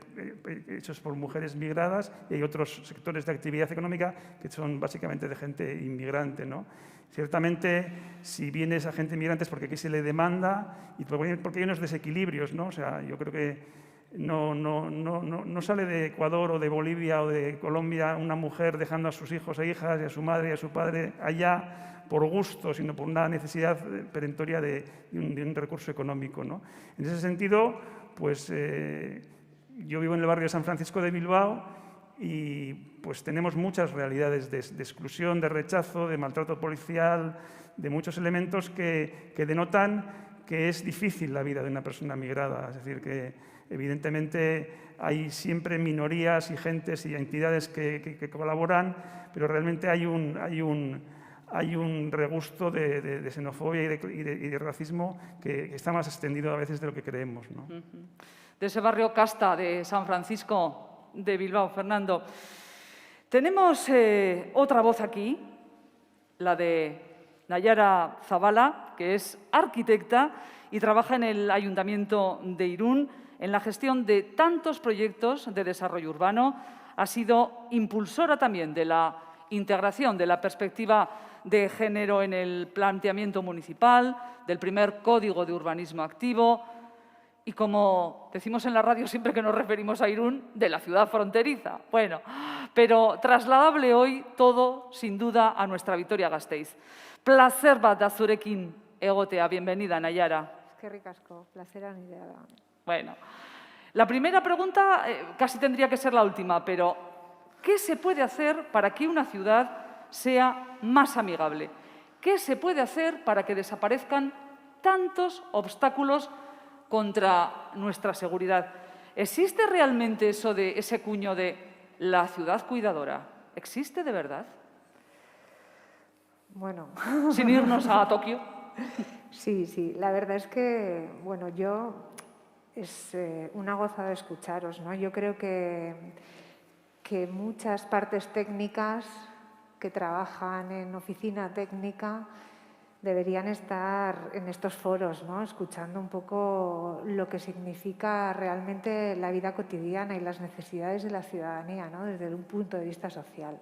hechos por mujeres migradas, y hay otros sectores de actividad económica que son básicamente de gente inmigrante, ¿no? Ciertamente, si viene esa gente inmigrante es porque aquí se le demanda y porque hay unos desequilibrios, ¿no? O sea, yo creo que no sale de Ecuador o de Bolivia o de Colombia una mujer dejando a sus hijos e hijas y a su madre y a su padre allá por gusto, sino por una necesidad perentoria de un recurso económico, ¿no? En ese sentido, pues yo vivo en el barrio de San Francisco de Bilbao y pues tenemos muchas realidades de exclusión, de rechazo, de maltrato policial, de muchos elementos que denotan que es difícil la vida de una persona migrada. Es decir, que evidentemente hay siempre minorías y gentes y entidades que colaboran, pero realmente hay un regusto de xenofobia y de racismo que está más extendido a veces de lo que creemos, ¿no? De ese barrio casta de San Francisco de Bilbao, Fernando. Tenemos otra voz aquí, la de Nayara Zabala, que es arquitecta y trabaja en el Ayuntamiento de Irún en la gestión de tantos proyectos de desarrollo urbano. Ha sido impulsora también de la integración de la perspectiva de género en el planteamiento municipal, del primer Código de Urbanismo Activo y, como decimos en la radio siempre que nos referimos a Irún, de la ciudad fronteriza. Bueno, pero trasladable hoy todo, sin duda, a nuestra Vitoria-Gasteiz. Placer bat da zurekin egotea. Bienvenida, Nayara. Eskerrik asko, plazera nirea da. Bueno, la primera pregunta casi tendría que ser la última, pero ¿qué se puede hacer para que una ciudad sea más amigable? ¿Qué se puede hacer para que desaparezcan tantos obstáculos contra nuestra seguridad? ¿Existe realmente eso de ese cuño de la ciudad cuidadora? ¿Existe de verdad? Bueno. Sin irnos a Tokio. Sí, la verdad es que, bueno, es una gozada escucharos, ¿no? Yo creo que muchas partes técnicas que trabajan en oficina técnica deberían estar en estos foros, ¿no? Escuchando un poco lo que significa realmente la vida cotidiana y las necesidades de la ciudadanía, ¿no? Desde un punto de vista social.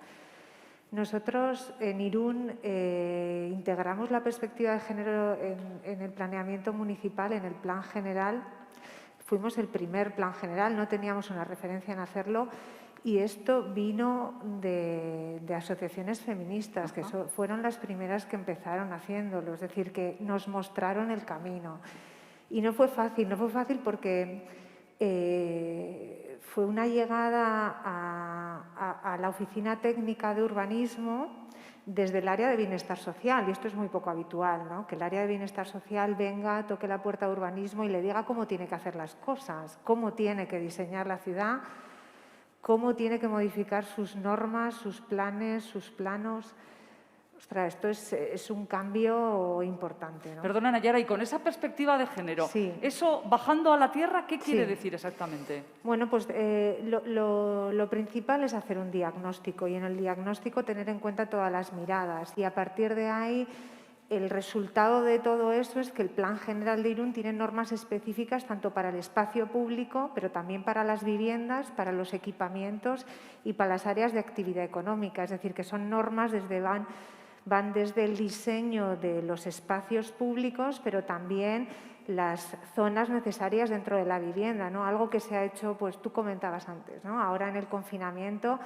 Nosotros en Irún integramos la perspectiva de género en el planeamiento municipal, en el plan general. Fuimos el primer plan general, no teníamos una referencia en hacerlo, y esto vino de asociaciones feministas, que fueron las primeras que empezaron haciéndolo, es decir, que nos mostraron el camino. Y no fue fácil porque fue una llegada a la Oficina Técnica de Urbanismo desde el área de bienestar social, y esto es muy poco habitual, ¿no? Que el área de bienestar social venga, toque la puerta de urbanismo y le diga cómo tiene que hacer las cosas, cómo tiene que diseñar la ciudad, cómo tiene que modificar sus normas, sus planes, sus planos. Ostras, esto es un cambio importante, ¿no? Perdona, Nayara, y con esa perspectiva de género, sí. Eso, bajando a la tierra, ¿qué quiere decir exactamente? Bueno, pues lo principal es hacer un diagnóstico y en el diagnóstico tener en cuenta todas las miradas, y a partir de ahí el resultado de todo eso es que el Plan General de Irún tiene normas específicas tanto para el espacio público, pero también para las viviendas, para los equipamientos y para las áreas de actividad económica. Es decir, que son normas van desde el diseño de los espacios públicos, pero también las zonas necesarias dentro de la vivienda, ¿no? Algo que se ha hecho, pues tú comentabas antes, ¿no? Ahora en el confinamiento,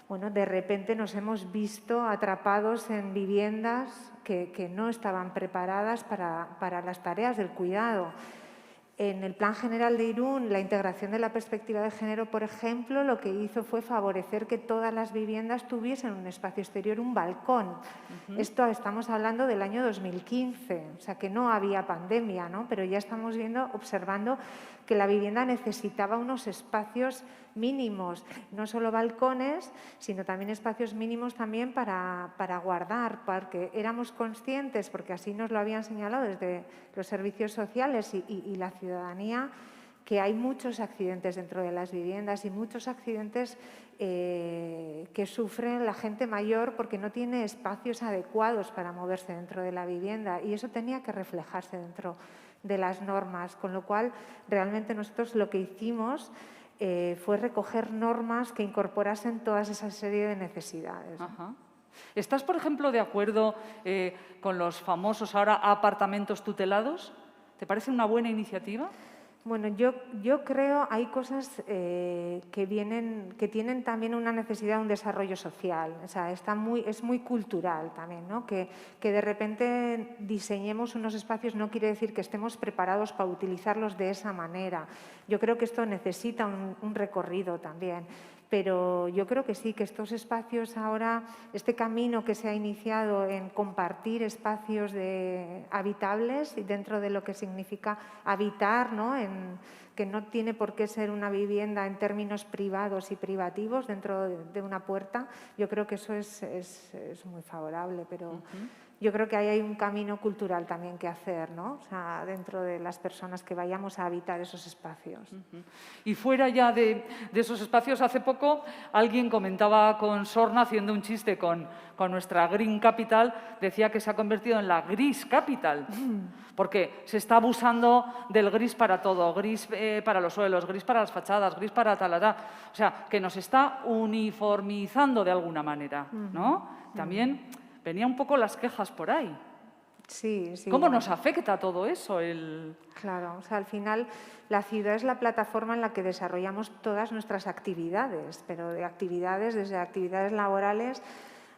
bueno, de repente nos hemos visto atrapados en viviendas que no estaban preparadas para las tareas del cuidado. En el Plan General de Irún, la integración de la perspectiva de género, por ejemplo, lo que hizo fue favorecer que todas las viviendas tuviesen un espacio exterior, un balcón. Esto estamos hablando del año 2015, o sea que no había pandemia, ¿no? Pero ya estamos observando que la vivienda necesitaba unos espacios mínimos, no solo balcones, sino también espacios mínimos también para guardar, porque éramos conscientes, porque así nos lo habían señalado desde los servicios sociales y la ciudadanía, que hay muchos accidentes dentro de las viviendas y muchos accidentes que sufren la gente mayor porque no tiene espacios adecuados para moverse dentro de la vivienda, y eso tenía que reflejarse dentro de las normas, con lo cual realmente nosotros lo que hicimos fue recoger normas que incorporasen toda esa serie de necesidades. Ajá. ¿Estás, por ejemplo, de acuerdo con los famosos ahora apartamentos tutelados? ¿Te parece una buena iniciativa? Bueno, yo creo hay cosas que tienen también una necesidad de un desarrollo social. O sea, es muy cultural también, ¿no? Que de repente diseñemos unos espacios no quiere decir que estemos preparados para utilizarlos de esa manera. Yo creo que esto necesita un recorrido también. Pero yo creo que sí, que estos espacios ahora, este camino que se ha iniciado en compartir espacios habitables y dentro de lo que significa habitar, ¿no? Que no tiene por qué ser una vivienda en términos privados y privativos dentro de una puerta, yo creo que eso es muy favorable, pero yo creo que ahí hay un camino cultural también que hacer, ¿no? O sea, dentro de las personas que vayamos a habitar esos espacios. Y fuera ya de esos espacios, hace poco alguien comentaba con sorna, haciendo un chiste con nuestra Green Capital, decía que se ha convertido en la Gris Capital, porque se está abusando del gris para todo, gris para los suelos, gris para las fachadas, gris para talará. O sea, que nos está uniformizando de alguna manera, ¿no? También venía un poco las quejas por ahí. Sí, sí. ¿Cómo nos afecta todo eso? Claro, o sea, al final la ciudad es la plataforma en la que desarrollamos todas nuestras actividades, pero de actividades, desde actividades laborales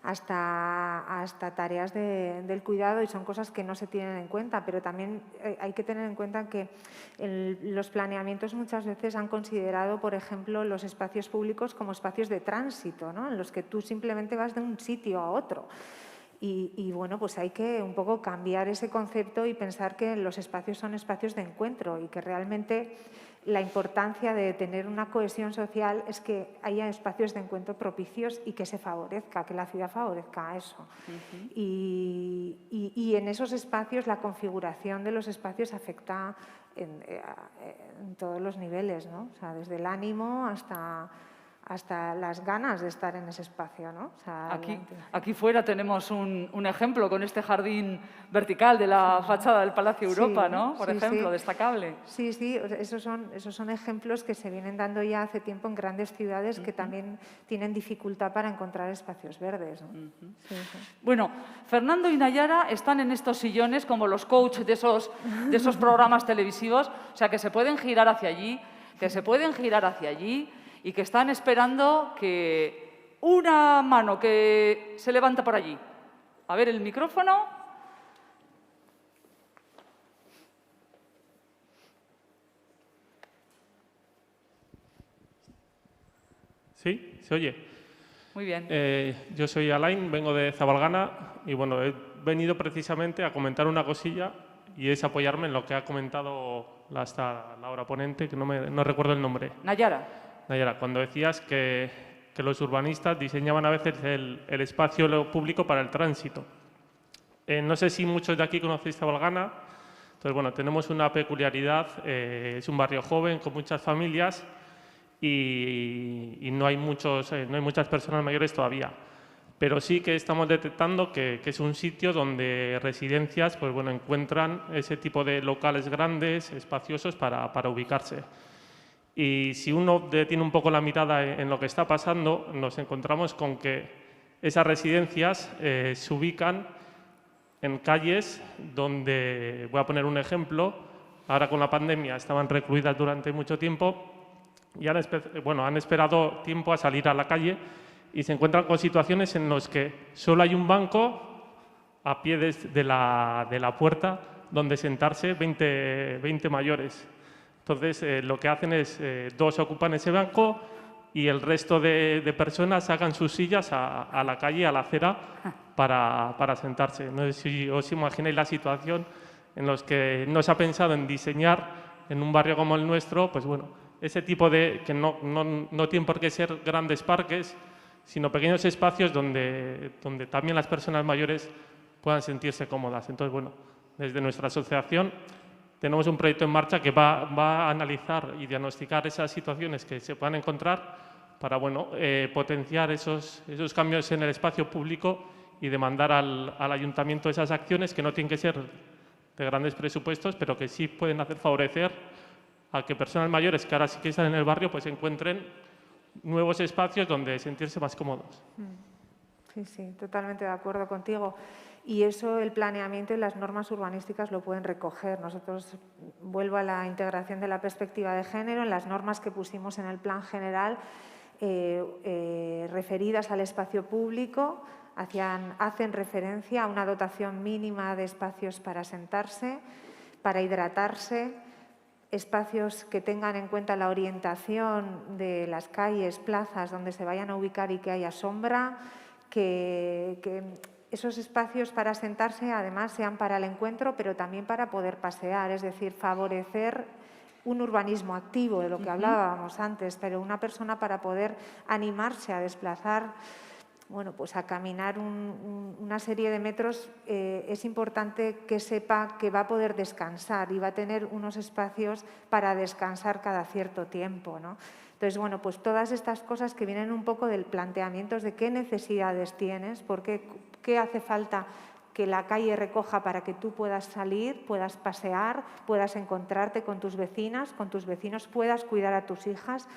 hasta tareas del cuidado, y son cosas que no se tienen en cuenta, pero también hay que tener en cuenta que los planeamientos muchas veces han considerado, por ejemplo, los espacios públicos como espacios de tránsito, ¿no? En los que tú simplemente vas de un sitio a otro. Y bueno, pues hay que un poco cambiar ese concepto y pensar que los espacios son espacios de encuentro y que realmente la importancia de tener una cohesión social es que haya espacios de encuentro propicios y que se favorezca, que la ciudad favorezca eso. Y en esos espacios la configuración de los espacios afecta en todos los niveles, ¿no? O sea, desde el ánimo hasta las ganas de estar en ese espacio, ¿no? O sea, aquí fuera tenemos un ejemplo con este jardín vertical de la fachada del Palacio Europa, ¿no? Por ejemplo, destacable. Sí, sí, esos son ejemplos que se vienen dando ya hace tiempo en grandes ciudades que también tienen dificultad para encontrar espacios verdes, ¿no? Bueno, Fernando y Nayara están en estos sillones como los coaches de esos programas televisivos, o sea, que se pueden girar hacia allí, y que están esperando que una mano que se levanta por allí. A ver, el micrófono. Sí, se oye. Muy bien. Yo soy Alain, vengo de Zabalgana y bueno, he venido precisamente a comentar una cosilla y es apoyarme en lo que ha comentado hasta la hora ponente, que no recuerdo el nombre. Nayara, cuando decías que los urbanistas diseñaban a veces el espacio público para el tránsito. No sé si muchos de aquí conocéis Zabalgana. Entonces, bueno, tenemos una peculiaridad. Es un barrio joven con muchas familias y no hay muchas personas mayores todavía. Pero sí que estamos detectando que es un sitio donde residencias pues, bueno, encuentran ese tipo de locales grandes, espaciosos para ubicarse. Y si uno detiene un poco la mirada en lo que está pasando, nos encontramos con que esas residencias se ubican en calles donde, voy a poner un ejemplo, ahora con la pandemia estaban recluidas durante mucho tiempo y han esperado tiempo a salir a la calle y se encuentran con situaciones en las que solo hay un banco a pie de la puerta donde sentarse 20 mayores. Entonces, lo que hacen es, 2 ocupan ese banco y el resto de personas sacan sus sillas a la calle, a la acera, para sentarse. No sé si os imagináis la situación en la que no se ha pensado en diseñar en un barrio como el nuestro, pues bueno, ese tipo de, que no tienen por qué ser grandes parques, sino pequeños espacios donde también las personas mayores puedan sentirse cómodas. Entonces, bueno, desde nuestra asociación tenemos un proyecto en marcha que va a analizar y diagnosticar esas situaciones que se puedan encontrar para, bueno, potenciar esos cambios en el espacio público y demandar al ayuntamiento esas acciones que no tienen que ser de grandes presupuestos, pero que sí pueden hacer favorecer a que personas mayores que ahora sí que están en el barrio pues encuentren nuevos espacios donde sentirse más cómodos. Sí, sí, totalmente de acuerdo contigo. Y eso el planeamiento y las normas urbanísticas lo pueden recoger. Nosotros, vuelvo a la integración de la perspectiva de género, en las normas que pusimos en el plan general referidas al espacio público, hacen referencia a una dotación mínima de espacios para sentarse, para hidratarse, espacios que tengan en cuenta la orientación de las calles, plazas donde se vayan a ubicar y que haya sombra, que esos espacios para sentarse además sean para el encuentro, pero también para poder pasear, es decir, favorecer un urbanismo activo, de lo que hablábamos antes, pero una persona para poder animarse a desplazar, bueno, pues a caminar una serie de metros, es importante que sepa que va a poder descansar y va a tener unos espacios para descansar cada cierto tiempo, ¿no? Entonces, bueno, pues todas estas cosas que vienen un poco del planteamiento de qué necesidades tienes, qué hace falta que la calle recoja para que tú puedas salir, puedas pasear, puedas encontrarte con tus vecinas, con tus vecinos, puedas cuidar a tus hijas.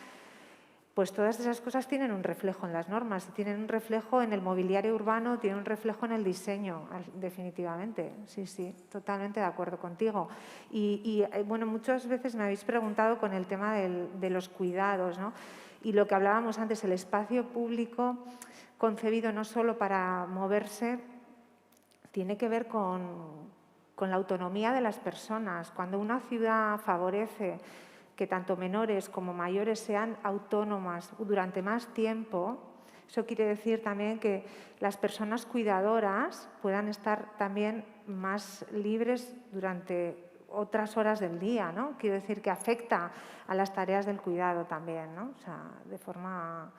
Pues todas esas cosas tienen un reflejo en las normas, tienen un reflejo en el mobiliario urbano, tienen un reflejo en el diseño, definitivamente. Sí, sí, totalmente de acuerdo contigo. Y bueno, muchas veces me habéis preguntado con el tema de los cuidados, ¿no? Y lo que hablábamos antes, el espacio público concebido no solo para moverse, tiene que ver con la autonomía de las personas. Cuando una ciudad favorece que tanto menores como mayores sean autónomas durante más tiempo, eso quiere decir también que las personas cuidadoras puedan estar también más libres durante otras horas del día, ¿no? Quiere decir que afecta a las tareas del cuidado también, ¿no? O sea, de forma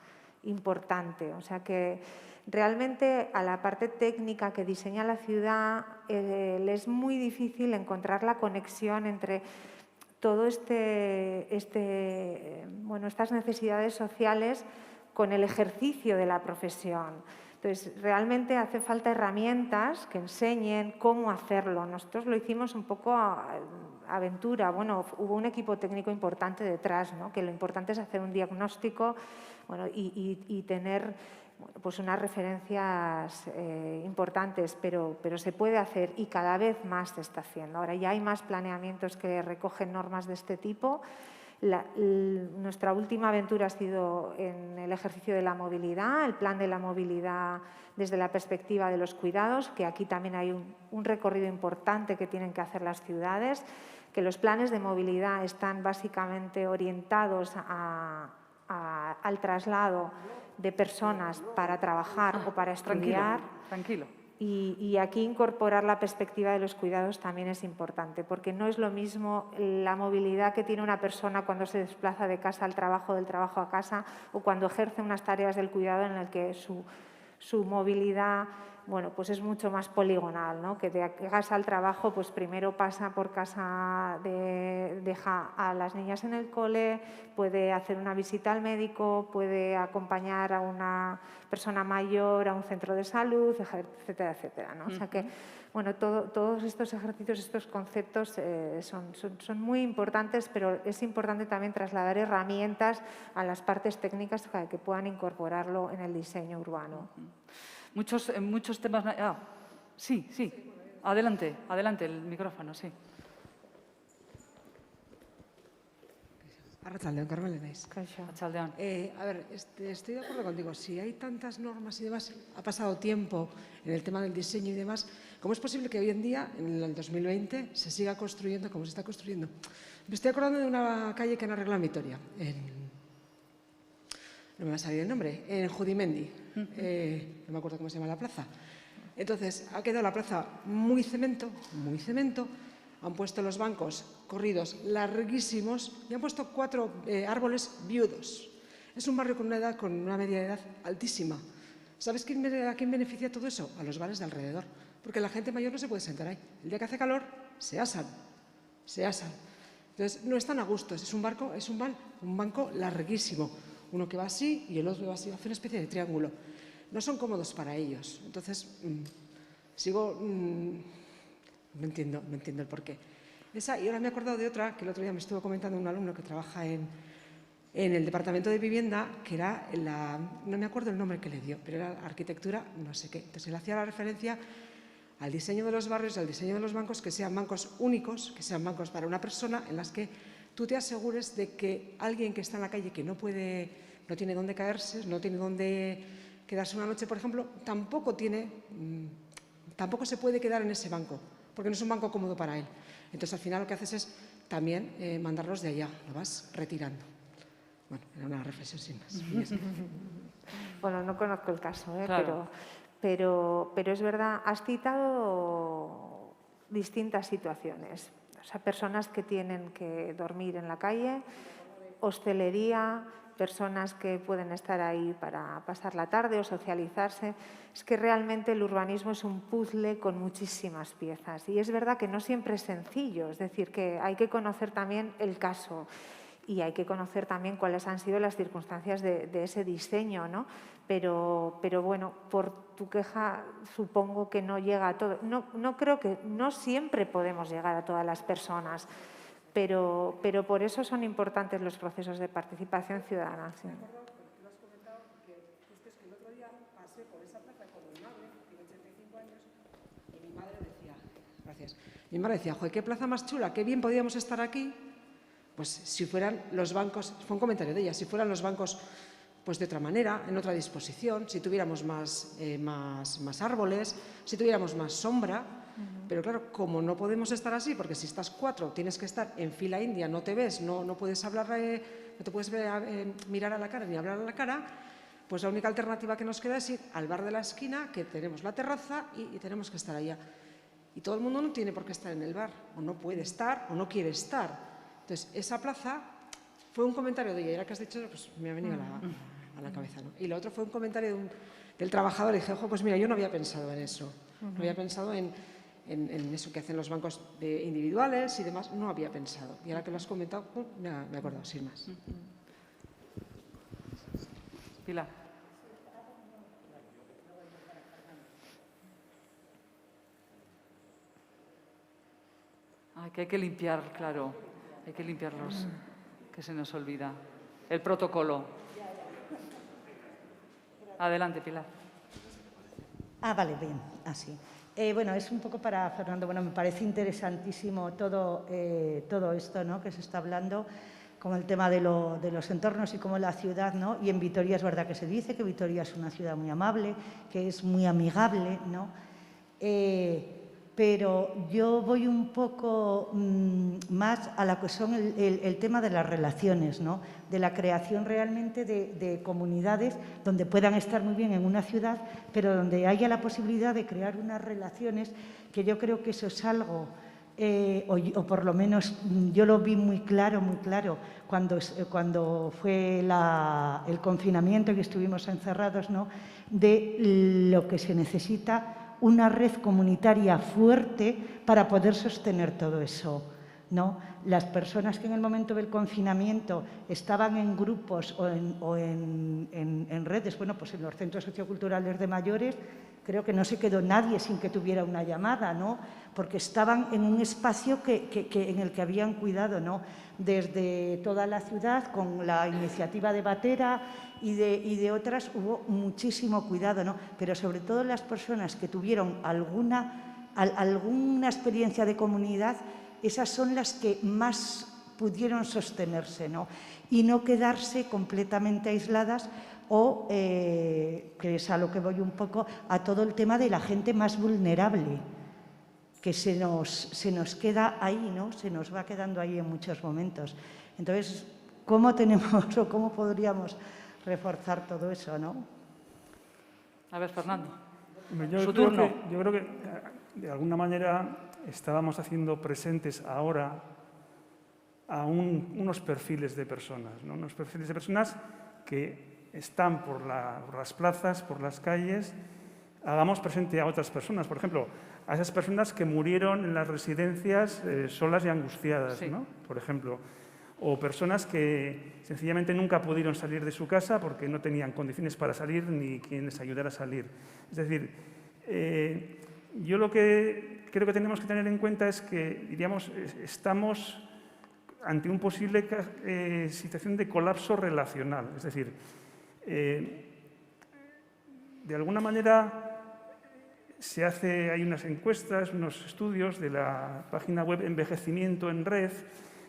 importante. O sea que realmente a la parte técnica que diseña la ciudad le es muy difícil encontrar la conexión entre todo estas necesidades sociales con el ejercicio de la profesión. Entonces, realmente hace falta herramientas que enseñen cómo hacerlo. Nosotros lo hicimos un poco a aventura. Bueno, hubo un equipo técnico importante detrás, ¿no? Que lo importante es hacer un diagnóstico, bueno, y tener, bueno, pues unas referencias importantes, pero se puede hacer y cada vez más se está haciendo. Ahora ya hay más planeamientos que recogen normas de este tipo. Nuestra última aventura ha sido en el ejercicio de la movilidad, el plan de la movilidad desde la perspectiva de los cuidados, que aquí también hay un recorrido importante que tienen que hacer las ciudades, que los planes de movilidad están básicamente orientados al traslado de personas para trabajar o para estudiar. Tranquilo. Y aquí incorporar la perspectiva de los cuidados también es importante, porque no es lo mismo la movilidad que tiene una persona cuando se desplaza de casa al trabajo, del trabajo a casa, o cuando ejerce unas tareas del cuidado en el que su movilidad, bueno, pues es mucho más poligonal, ¿no? Que de casa al trabajo, pues primero pasa por casa, deja a las niñas en el cole, puede hacer una visita al médico, puede acompañar a una persona mayor a un centro de salud, etcétera, etcétera, ¿no? O sea que, bueno, todos estos ejercicios, estos conceptos son muy importantes, pero es importante también trasladar herramientas a las partes técnicas para que puedan incorporarlo en el diseño urbano. Muchos temas... sí. Adelante, el micrófono, sí. Arratsaldeon, Carmele naiz. Arratsaldeon. A ver, estoy de acuerdo contigo. Si hay tantas normas y demás, ha pasado tiempo en el tema del diseño y demás, ¿cómo es posible que hoy en día, en el 2020, se siga construyendo como se está construyendo? Me estoy acordando de una calle que han arreglado en Vitoria, no me va a salir el nombre, en Judimendi. No me acuerdo cómo se llama la plaza. Entonces, ha quedado la plaza muy cemento, han puesto los bancos corridos larguísimos y han puesto 4 árboles viudos. Es un barrio con una edad, con una media de edad altísima. ¿Sabes a quién beneficia todo eso? A los bares de alrededor. Porque la gente mayor no se puede sentar ahí. El día que hace calor, se asan. Entonces, no están a gusto. Es un banco larguísimo. Uno que va así y el otro va así. Hace una especie de triángulo. No son cómodos para ellos. Entonces, no entiendo el porqué. Esa, y ahora me he acordado de otra que el otro día me estuvo comentando un alumno que trabaja en el departamento de vivienda, que era no me acuerdo el nombre que le dio, pero era arquitectura no sé qué. Entonces él hacía la referencia al diseño de los barrios, al diseño de los bancos, que sean bancos únicos, que sean bancos para una persona, en las que tú te asegures de que alguien que está en la calle, que no tiene dónde caerse, no tiene dónde quedarse una noche, por ejemplo, tampoco se puede quedar en ese banco, porque no es un banco cómodo para él. Entonces, al final lo que haces es también mandarlos de allá, lo vas retirando. Bueno, era una reflexión sin más. Bueno, no conozco el caso, Claro. pero es verdad, has citado distintas situaciones. O sea, personas que tienen que dormir en la calle, hostelería, personas que pueden estar ahí para pasar la tarde o socializarse. Es que realmente el urbanismo es un puzzle con muchísimas piezas y es verdad que no siempre es sencillo, es decir, que hay que conocer también el caso y hay que conocer también cuáles han sido las circunstancias de ese diseño, ¿no? Pero bueno, por tu queja supongo que no llega a todo. No creo que, no siempre podemos llegar a todas las personas, pero por eso son importantes los procesos de participación ciudadana. Sí. Mi madre decía, joder, qué plaza más chula, qué bien podíamos estar aquí. Pues si fueran los bancos, fue un comentario de ella, si fueran los bancos pues de otra manera, en otra disposición, si tuviéramos más árboles, si tuviéramos más sombra. Pero claro, como no podemos estar así, porque si estás 4 tienes que estar en fila india, no te ves, no puedes hablar, no te puedes mirar a la cara ni hablar a la cara, pues la única alternativa que nos queda es ir al bar de la esquina, que tenemos la terraza y tenemos que estar allá. Y todo el mundo no tiene por qué estar en el bar, o no puede estar, o no quiere estar. Entonces, esa plaza fue un comentario de ella, y ahora que has dicho, pues me ha venido a la cabeza, ¿no? Y lo otro fue un comentario del trabajador, y dije, ojo, pues mira, yo no había pensado en eso, no había pensado en eso que hacen los bancos individuales y demás, no había pensado. Y ahora que lo has comentado, me he acordado, sin más. Pilar. Ay, que hay que limpiar, claro, hay que limpiarlos, que se nos olvida. El protocolo. Adelante, Pilar. Vale, bien, así. Bueno, es un poco para Fernando. Bueno, me parece interesantísimo todo esto, ¿no?, que se está hablando, como el tema de los entornos y como la ciudad, ¿no? Y en Vitoria es verdad que se dice que Vitoria es una ciudad muy amable, que es muy amigable, ¿no? Pero yo voy un poco más a la cuestión, el tema de las relaciones, ¿no? De la creación realmente de comunidades donde puedan estar muy bien en una ciudad, pero donde haya la posibilidad de crear unas relaciones, que yo creo que eso es algo, o por lo menos yo lo vi muy claro cuando fue el confinamiento y estuvimos encerrados, ¿no? De lo que se necesita una red comunitaria fuerte para poder sostener todo eso, ¿no? Las personas que en el momento del confinamiento estaban en grupos o en redes, bueno, pues en los centros socioculturales de mayores, creo que no se quedó nadie sin que tuviera una llamada, ¿no? Porque estaban en un espacio en el que habían cuidado, ¿no? Desde toda la ciudad, con la iniciativa de Batera y de otras, hubo muchísimo cuidado, ¿no? Pero sobre todo las personas que tuvieron alguna experiencia de comunidad, esas son las que más pudieron sostenerse, ¿no? Y no quedarse completamente aisladas o, que es a lo que voy un poco, a todo el tema de la gente más vulnerable, que se nos queda ahí, ¿no? Se nos va quedando ahí en muchos momentos. Entonces, ¿cómo tenemos o cómo podríamos reforzar todo eso, no? A ver, Fernando. Yo creo que de alguna manera estábamos haciendo presentes ahora a unos perfiles de personas, ¿no? Unos perfiles de personas que están por las plazas, por las calles. Hagamos presente a otras personas, por ejemplo, a esas personas que murieron en las residencias solas y angustiadas, sí, ¿no? Por ejemplo, o personas que sencillamente nunca pudieron salir de su casa porque no tenían condiciones para salir ni quien les ayudara a salir. Es decir, yo lo que creo que tenemos que tener en cuenta es que, diríamos, estamos ante una posible situación de colapso relacional. Es decir, de alguna manera hay unas encuestas, unos estudios de la página web Envejecimiento en Red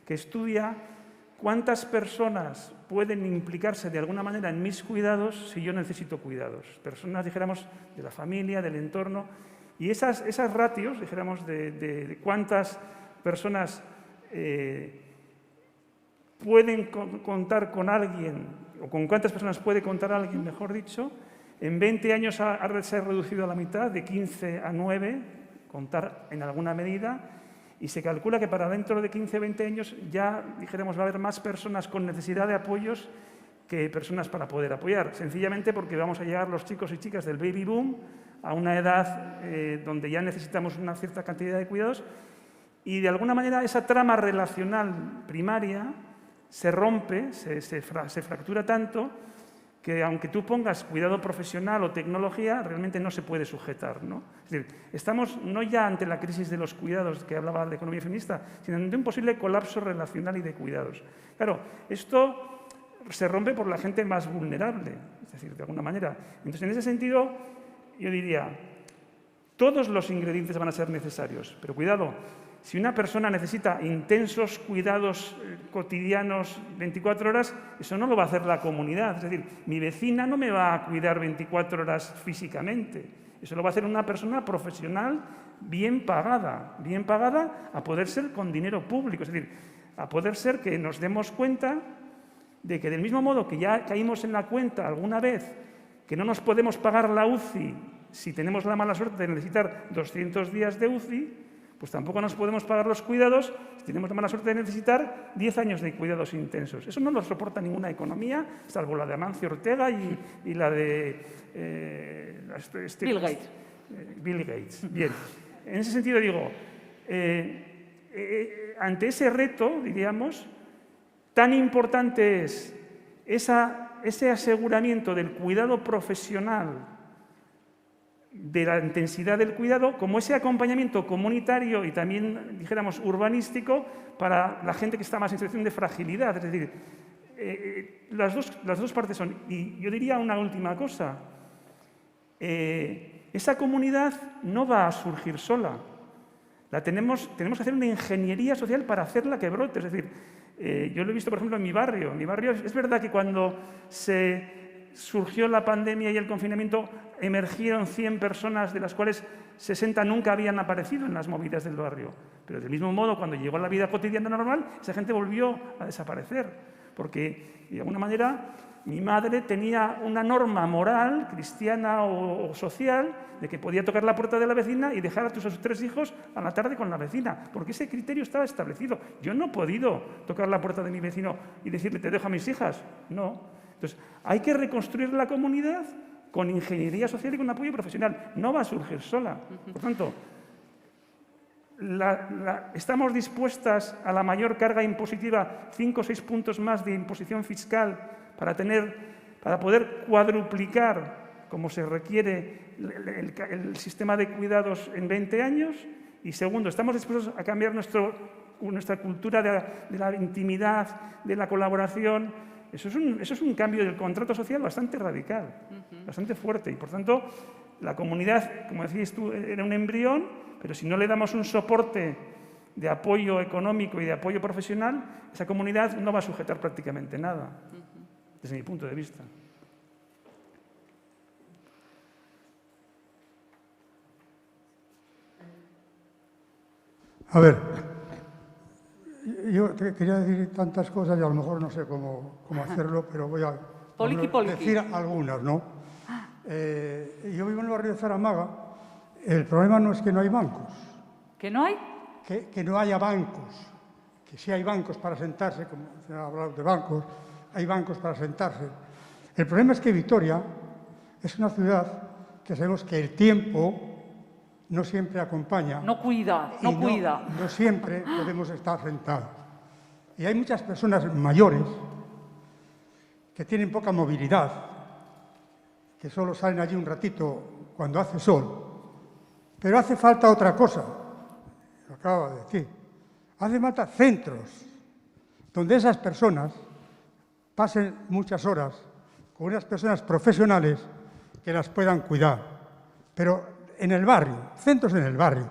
que estudia cuántas personas pueden implicarse de alguna manera en mis cuidados si yo necesito cuidados. Personas, dijéramos, de la familia, del entorno. Y esas ratios, dijéramos, de cuántas personas pueden contar con alguien, o con cuántas personas puede contar alguien, mejor dicho, en 20 años se ha reducido a la mitad, de 15 a 9, contar en alguna medida, y se calcula que para dentro de 15 o 20 años ya, dijéramos, va a haber más personas con necesidad de apoyos que personas para poder apoyar. Sencillamente porque vamos a llegar los chicos y chicas del baby boom a una edad donde ya necesitamos una cierta cantidad de cuidados y de alguna manera esa trama relacional primaria se rompe, se fractura tanto que aunque tú pongas cuidado profesional o tecnología, realmente no se puede sujetar, ¿no? Es decir, estamos no ya ante la crisis de los cuidados que hablaba la economía feminista, sino ante un posible colapso relacional y de cuidados. Claro, esto se rompe por la gente más vulnerable, es decir, de alguna manera. Entonces, en ese sentido, yo diría, todos los ingredientes van a ser necesarios, pero cuidado, si una persona necesita intensos cuidados cotidianos 24 horas, eso no lo va a hacer la comunidad. Es decir, mi vecina no me va a cuidar 24 horas físicamente. Eso lo va a hacer una persona profesional bien pagada a poder ser con dinero público. Es decir, a poder ser que nos demos cuenta de que del mismo modo que ya caímos en la cuenta alguna vez que no nos podemos pagar la UCI si tenemos la mala suerte de necesitar 200 días de UCI, pues tampoco nos podemos pagar los cuidados si tenemos la mala suerte de necesitar 10 años de cuidados intensos. Eso no lo soporta ninguna economía, salvo la de Amancio Ortega y la de Bill Gates. Bill Gates. Bien, en ese sentido digo, ante ese reto, diríamos, tan importante es ese aseguramiento del cuidado profesional, de la intensidad del cuidado, como ese acompañamiento comunitario y también, dijéramos, urbanístico para la gente que está más en situación de fragilidad. Es decir, las dos partes son. Y yo diría una última cosa. Esa comunidad no va a surgir sola. Tenemos que hacer una ingeniería social para hacerla que brote. Es decir, yo lo he visto, por ejemplo, en mi barrio. En mi barrio es verdad que cuando surgió la pandemia y el confinamiento, emergieron 100 personas, de las cuales 60 nunca habían aparecido en las movidas del barrio. Pero del mismo modo, cuando llegó la vida cotidiana normal, esa gente volvió a desaparecer. Porque, de alguna manera, mi madre tenía una norma moral, cristiana o social, de que podía tocar la puerta de la vecina y dejar a sus 3 hijos a la tarde con la vecina, porque ese criterio estaba establecido. Yo no he podido tocar la puerta de mi vecino y decirle, te dejo a mis hijas. No. Entonces, hay que reconstruir la comunidad con ingeniería social y con apoyo profesional. No va a surgir sola. Por tanto, estamos dispuestas a la mayor carga impositiva, 5 o 6 puntos más de imposición fiscal para poder cuadruplicar, como se requiere, el sistema de cuidados en 20 años. Y segundo, estamos dispuestos a cambiar nuestra cultura de la intimidad, de la colaboración. Eso es un cambio del contrato social bastante radical, bastante fuerte. Y, por tanto, la comunidad, como decías tú, era un embrión, pero si no le damos un soporte de apoyo económico y de apoyo profesional, esa comunidad no va a sujetar prácticamente nada, desde mi punto de vista. A ver, yo te quería decir tantas cosas y a lo mejor no sé cómo hacerlo, pero voy a decir algunas, ¿no? Yo vivo en el barrio de Zaramaga. El problema no es que no hay bancos. ¿Que no hay? Que no haya bancos. Que sí hay bancos para sentarse, como se ha hablado de bancos, hay bancos para sentarse. El problema es que Vitoria es una ciudad que sabemos que el tiempo no siempre acompaña. No cuida, no cuida. No siempre podemos estar sentados. Y hay muchas personas mayores que tienen poca movilidad, que solo salen allí un ratito cuando hace sol. Pero hace falta otra cosa, lo acabo de decir. Hace falta centros donde esas personas pasen muchas horas con unas personas profesionales que las puedan cuidar. Pero en el barrio, centros en el barrio.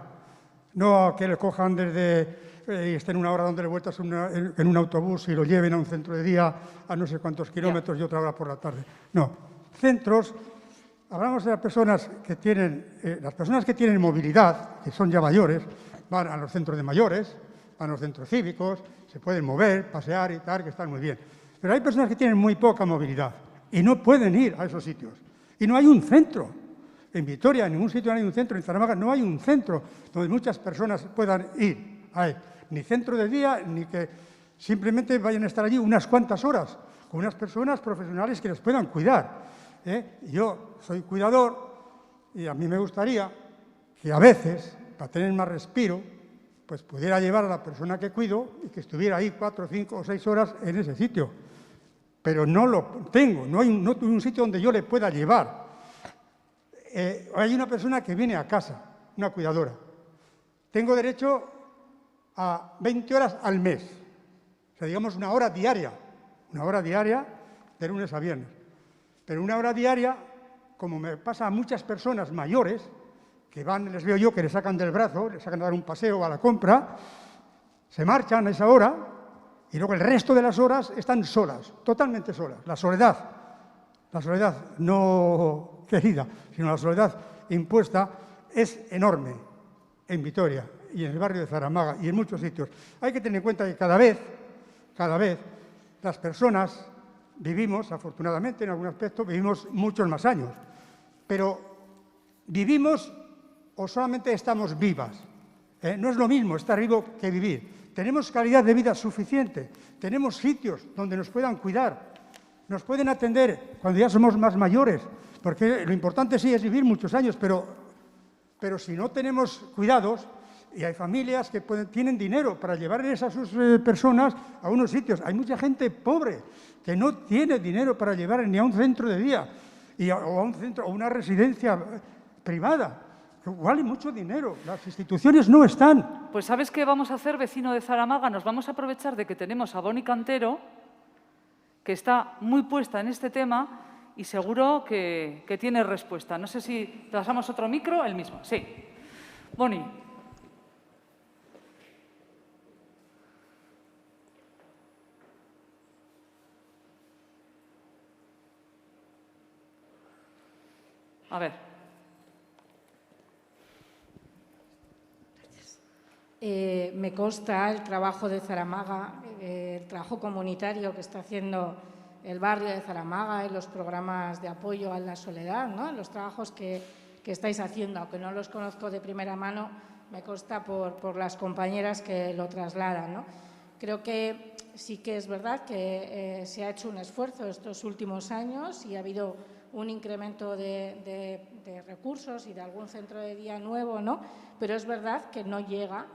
No que le cojan y estén una hora dándole vueltas en un autobús y lo lleven a un centro de día a no sé cuántos kilómetros y otra hora por la tarde. No, centros. Hablamos de las personas que tienen movilidad, que son ya mayores, van a los centros de mayores, van a los centros cívicos, se pueden mover, pasear y tal, que están muy bien. Pero hay personas que tienen muy poca movilidad y no pueden ir a esos sitios. Y no hay un centro. En Vitoria, en ningún sitio no hay un centro. En Zaramaga no hay un centro donde muchas personas puedan ir. Ni centro de día, ni que simplemente vayan a estar allí unas cuantas horas con unas personas profesionales que les puedan cuidar. Yo soy cuidador y a mí me gustaría que a veces, para tener más respiro, pues pudiera llevar a la persona que cuido y que estuviera ahí 4, 5 o 6 horas en ese sitio. Pero no lo tengo, no hay un sitio donde yo le pueda llevar. Hay una persona que viene a casa, una cuidadora. Tengo derecho a 20 horas al mes, o sea, digamos una hora diaria de lunes a viernes. Pero una hora diaria, como me pasa a muchas personas mayores, que van, les veo yo que le sacan del brazo, le sacan a dar un paseo o a la compra, se marchan a esa hora y luego el resto de las horas están solas, totalmente solas. La soledad no querida, sino la soledad impuesta es enorme en Vitoria y en el barrio de Zaramaga y en muchos sitios. Hay que tener en cuenta que cada vez las personas vivimos, afortunadamente, en algún aspecto, vivimos muchos más años. Pero vivimos o solamente estamos vivas. No es lo mismo estar vivo que vivir. Tenemos calidad de vida suficiente. Tenemos sitios donde nos puedan cuidar. Nos pueden atender cuando ya somos más mayores. Porque lo importante sí es vivir muchos años, pero si no tenemos cuidados, y hay familias que tienen dinero para llevarles a sus personas a unos sitios. Hay mucha gente pobre que no tiene dinero para llevar ni a un centro de día o a un centro o una residencia privada. Vale mucho dinero. Las instituciones no están. Pues ¿sabes qué vamos a hacer, vecino de Zaramaga? Nos vamos a aprovechar de que tenemos a Boni Cantero, que está muy puesta en este tema y seguro que tiene respuesta. No sé si te pasamos otro micro, el mismo. Sí. Boni. A ver. Me consta el trabajo de Zaramaga, el trabajo comunitario que está haciendo el barrio de Zaramaga en los programas de apoyo a la soledad, ¿no? Los trabajos que estáis haciendo, aunque no los conozco de primera mano, me consta por las compañeras que lo trasladan, ¿no? Creo que sí que es verdad que se ha hecho un esfuerzo estos últimos años y ha habido un incremento de recursos y de algún centro de día nuevo, ¿no? Pero es verdad que no llega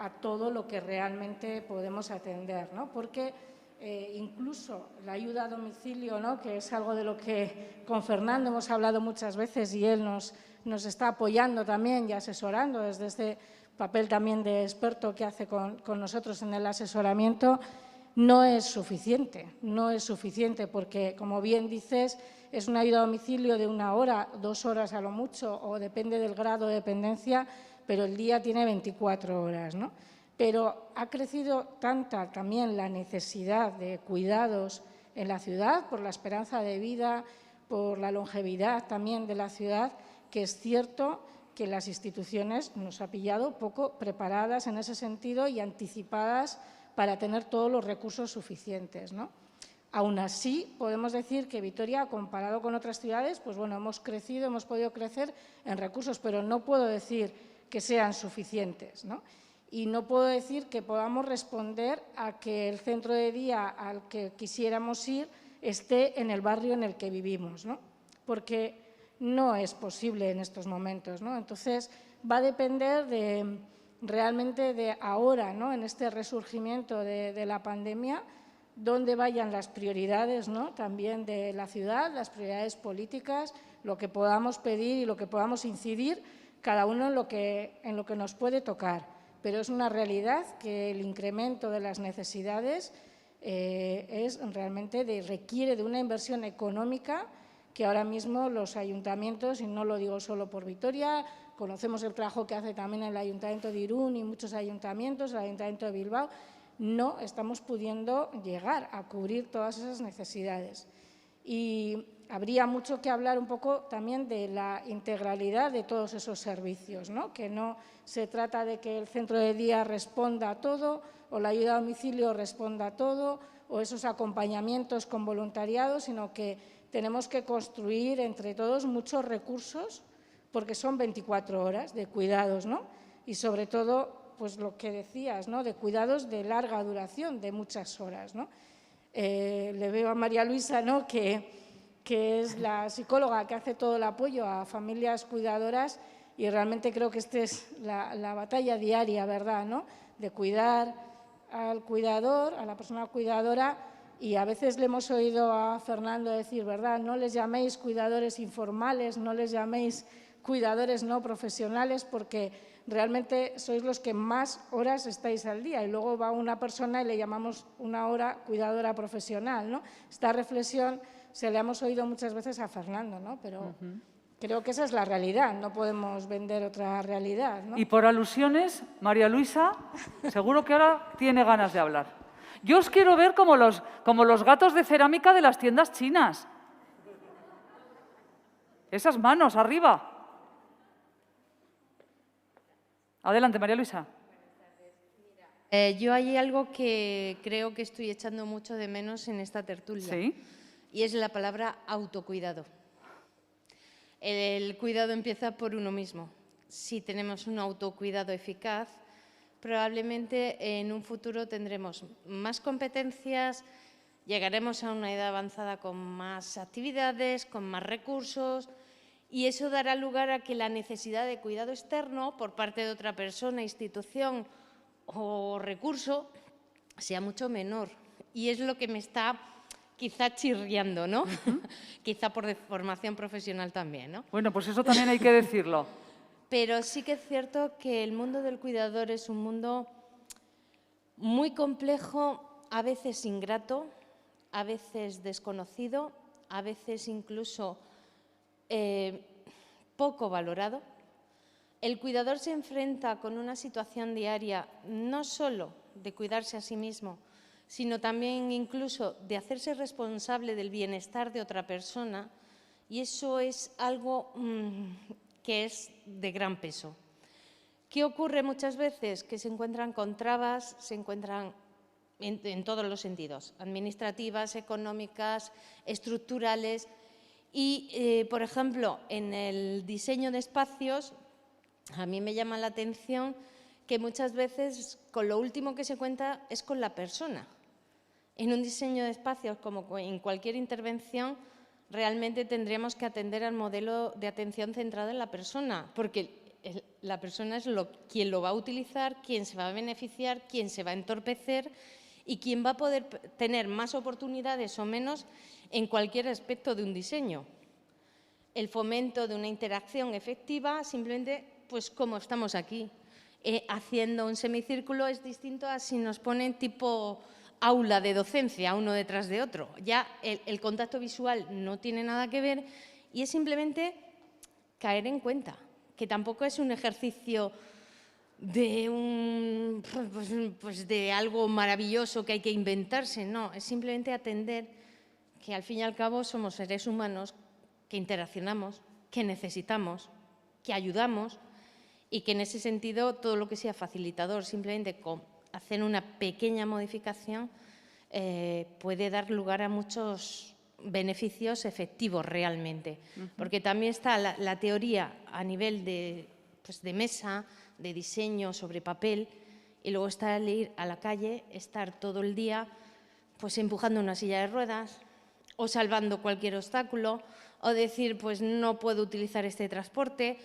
a todo lo que realmente podemos atender, ¿no? Porque incluso la ayuda a domicilio, ¿no? Que es algo de lo que con Fernando hemos hablado muchas veces y él nos está apoyando también y asesorando desde este papel también de experto que hace con nosotros en el asesoramiento, no es suficiente porque, como bien dices, es una ayuda a domicilio de 1 hora, 2 horas a lo mucho, o depende del grado de dependencia, pero el día tiene 24 horas, ¿no? pero ha crecido tanta también la necesidad de cuidados en la ciudad, por la esperanza de vida, por la longevidad también de la ciudad, que es cierto que las instituciones nos ha pillado poco preparadas en ese sentido y anticipadas para tener todos los recursos suficientes, ¿no? Aún así, podemos decir que Vitoria, comparado con otras ciudades, pues bueno, hemos crecido, hemos podido crecer en recursos, pero no puedo decir que sean suficientes, ¿no? Y no puedo decir que podamos responder a que el centro de día al que quisiéramos ir esté en el barrio en el que vivimos, ¿no? Porque no es posible en estos momentos, ¿no? Entonces, va a depender realmente de ahora, ¿no? En este resurgimiento de la pandemia, dónde vayan las prioridades, ¿no? También de la ciudad, las prioridades políticas, lo que podamos pedir y lo que podamos incidir, cada uno en lo que nos puede tocar. Pero es una realidad que el incremento de las necesidades requiere de una inversión económica que ahora mismo los ayuntamientos, y no lo digo solo por Vitoria, conocemos el trabajo que hace también el Ayuntamiento de Irún y muchos ayuntamientos, el Ayuntamiento de Bilbao, no estamos pudiendo llegar a cubrir todas esas necesidades. Y habría mucho que hablar un poco también de la integralidad de todos esos servicios, ¿no? Que no se trata de que el centro de día responda a todo o la ayuda a domicilio responda a todo o esos acompañamientos con voluntariado, sino que tenemos que construir entre todos muchos recursos porque son 24 horas de cuidados, ¿no? Y sobre todo, pues lo que decías, ¿no? De cuidados de larga duración, de muchas horas, ¿no? Le veo a María Luisa, ¿no? que es la psicóloga que hace todo el apoyo a familias cuidadoras y realmente creo que esta es la batalla diaria, ¿verdad?, ¿no? De cuidar al cuidador, a la persona cuidadora, y a veces le hemos oído a Fernando decir, ¿verdad?, no les llaméis cuidadores informales, no les llaméis cuidadores no profesionales porque realmente sois los que más horas estáis al día y luego va una persona y le llamamos una hora cuidadora profesional, ¿no? Esta reflexión se la hemos oído muchas veces a Fernando, ¿no? Pero creo que esa es la realidad, no podemos vender otra realidad, ¿no? Y por alusiones, María Luisa, seguro que ahora tiene ganas de hablar. Yo os quiero ver como los gatos de cerámica de las tiendas chinas. Esas manos arriba. Adelante, María Luisa. Yo hay algo que creo que estoy echando mucho de menos en esta tertulia. ¿Sí? Y es la palabra autocuidado. El cuidado empieza por uno mismo. Si tenemos un autocuidado eficaz, probablemente en un futuro tendremos más competencias, llegaremos a una edad avanzada con más actividades, con más recursos, y eso dará lugar a que la necesidad de cuidado externo por parte de otra persona, institución o recurso sea mucho menor. Y es lo que me está quizá chirriando, ¿no? Quizá por formación profesional también, ¿no? Bueno, pues eso también hay que decirlo. Pero sí que es cierto que el mundo del cuidador es un mundo muy complejo, a veces ingrato, a veces desconocido, a veces incluso poco valorado. El cuidador se enfrenta con una situación diaria no solo de cuidarse a sí mismo, sino también incluso de hacerse responsable del bienestar de otra persona, y eso es algo que es de gran peso. ¿Qué ocurre muchas veces? Que se encuentran con trabas, se encuentran en todos los sentidos, administrativas, económicas, estructurales, y, por ejemplo, en el diseño de espacios, a mí me llama la atención que muchas veces con lo último que se cuenta es con la persona. En un diseño de espacios, como en cualquier intervención, realmente tendríamos que atender al modelo de atención centrada en la persona, porque la persona es quien lo va a utilizar, quien se va a beneficiar, quien se va a entorpecer y quien va a poder tener más oportunidades o menos en cualquier aspecto de un diseño. El fomento de una interacción efectiva, simplemente, pues como estamos aquí, haciendo un semicírculo, es distinto a si nos ponen tipo aula de docencia, uno detrás de otro. Ya el contacto visual no tiene nada que ver y es simplemente caer en cuenta que tampoco es un ejercicio de algo maravilloso que hay que inventarse, no, es simplemente atender que al fin y al cabo somos seres humanos que interaccionamos, que necesitamos, que ayudamos y que en ese sentido todo lo que sea facilitador, simplemente con hacer una pequeña modificación puede dar lugar a muchos beneficios efectivos realmente. Porque también está la teoría a nivel de mesa, de diseño sobre papel, y luego está el ir a la calle, estar todo el día pues empujando una silla de ruedas o salvando cualquier obstáculo, o decir pues no puedo utilizar este transporte,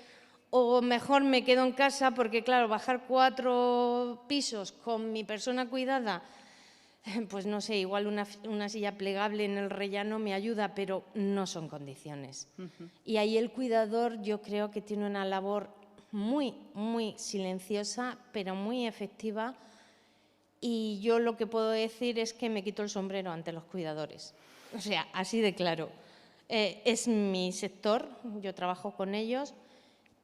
o mejor me quedo en casa porque claro, bajar 4 pisos con mi persona cuidada, pues no sé, igual una silla plegable en el rellano me ayuda, pero no son condiciones. Y ahí el cuidador yo creo que tiene una labor muy, muy silenciosa, pero muy efectiva. Y yo lo que puedo decir es que me quito el sombrero ante los cuidadores. O sea, así de claro. Es mi sector, yo trabajo con ellos,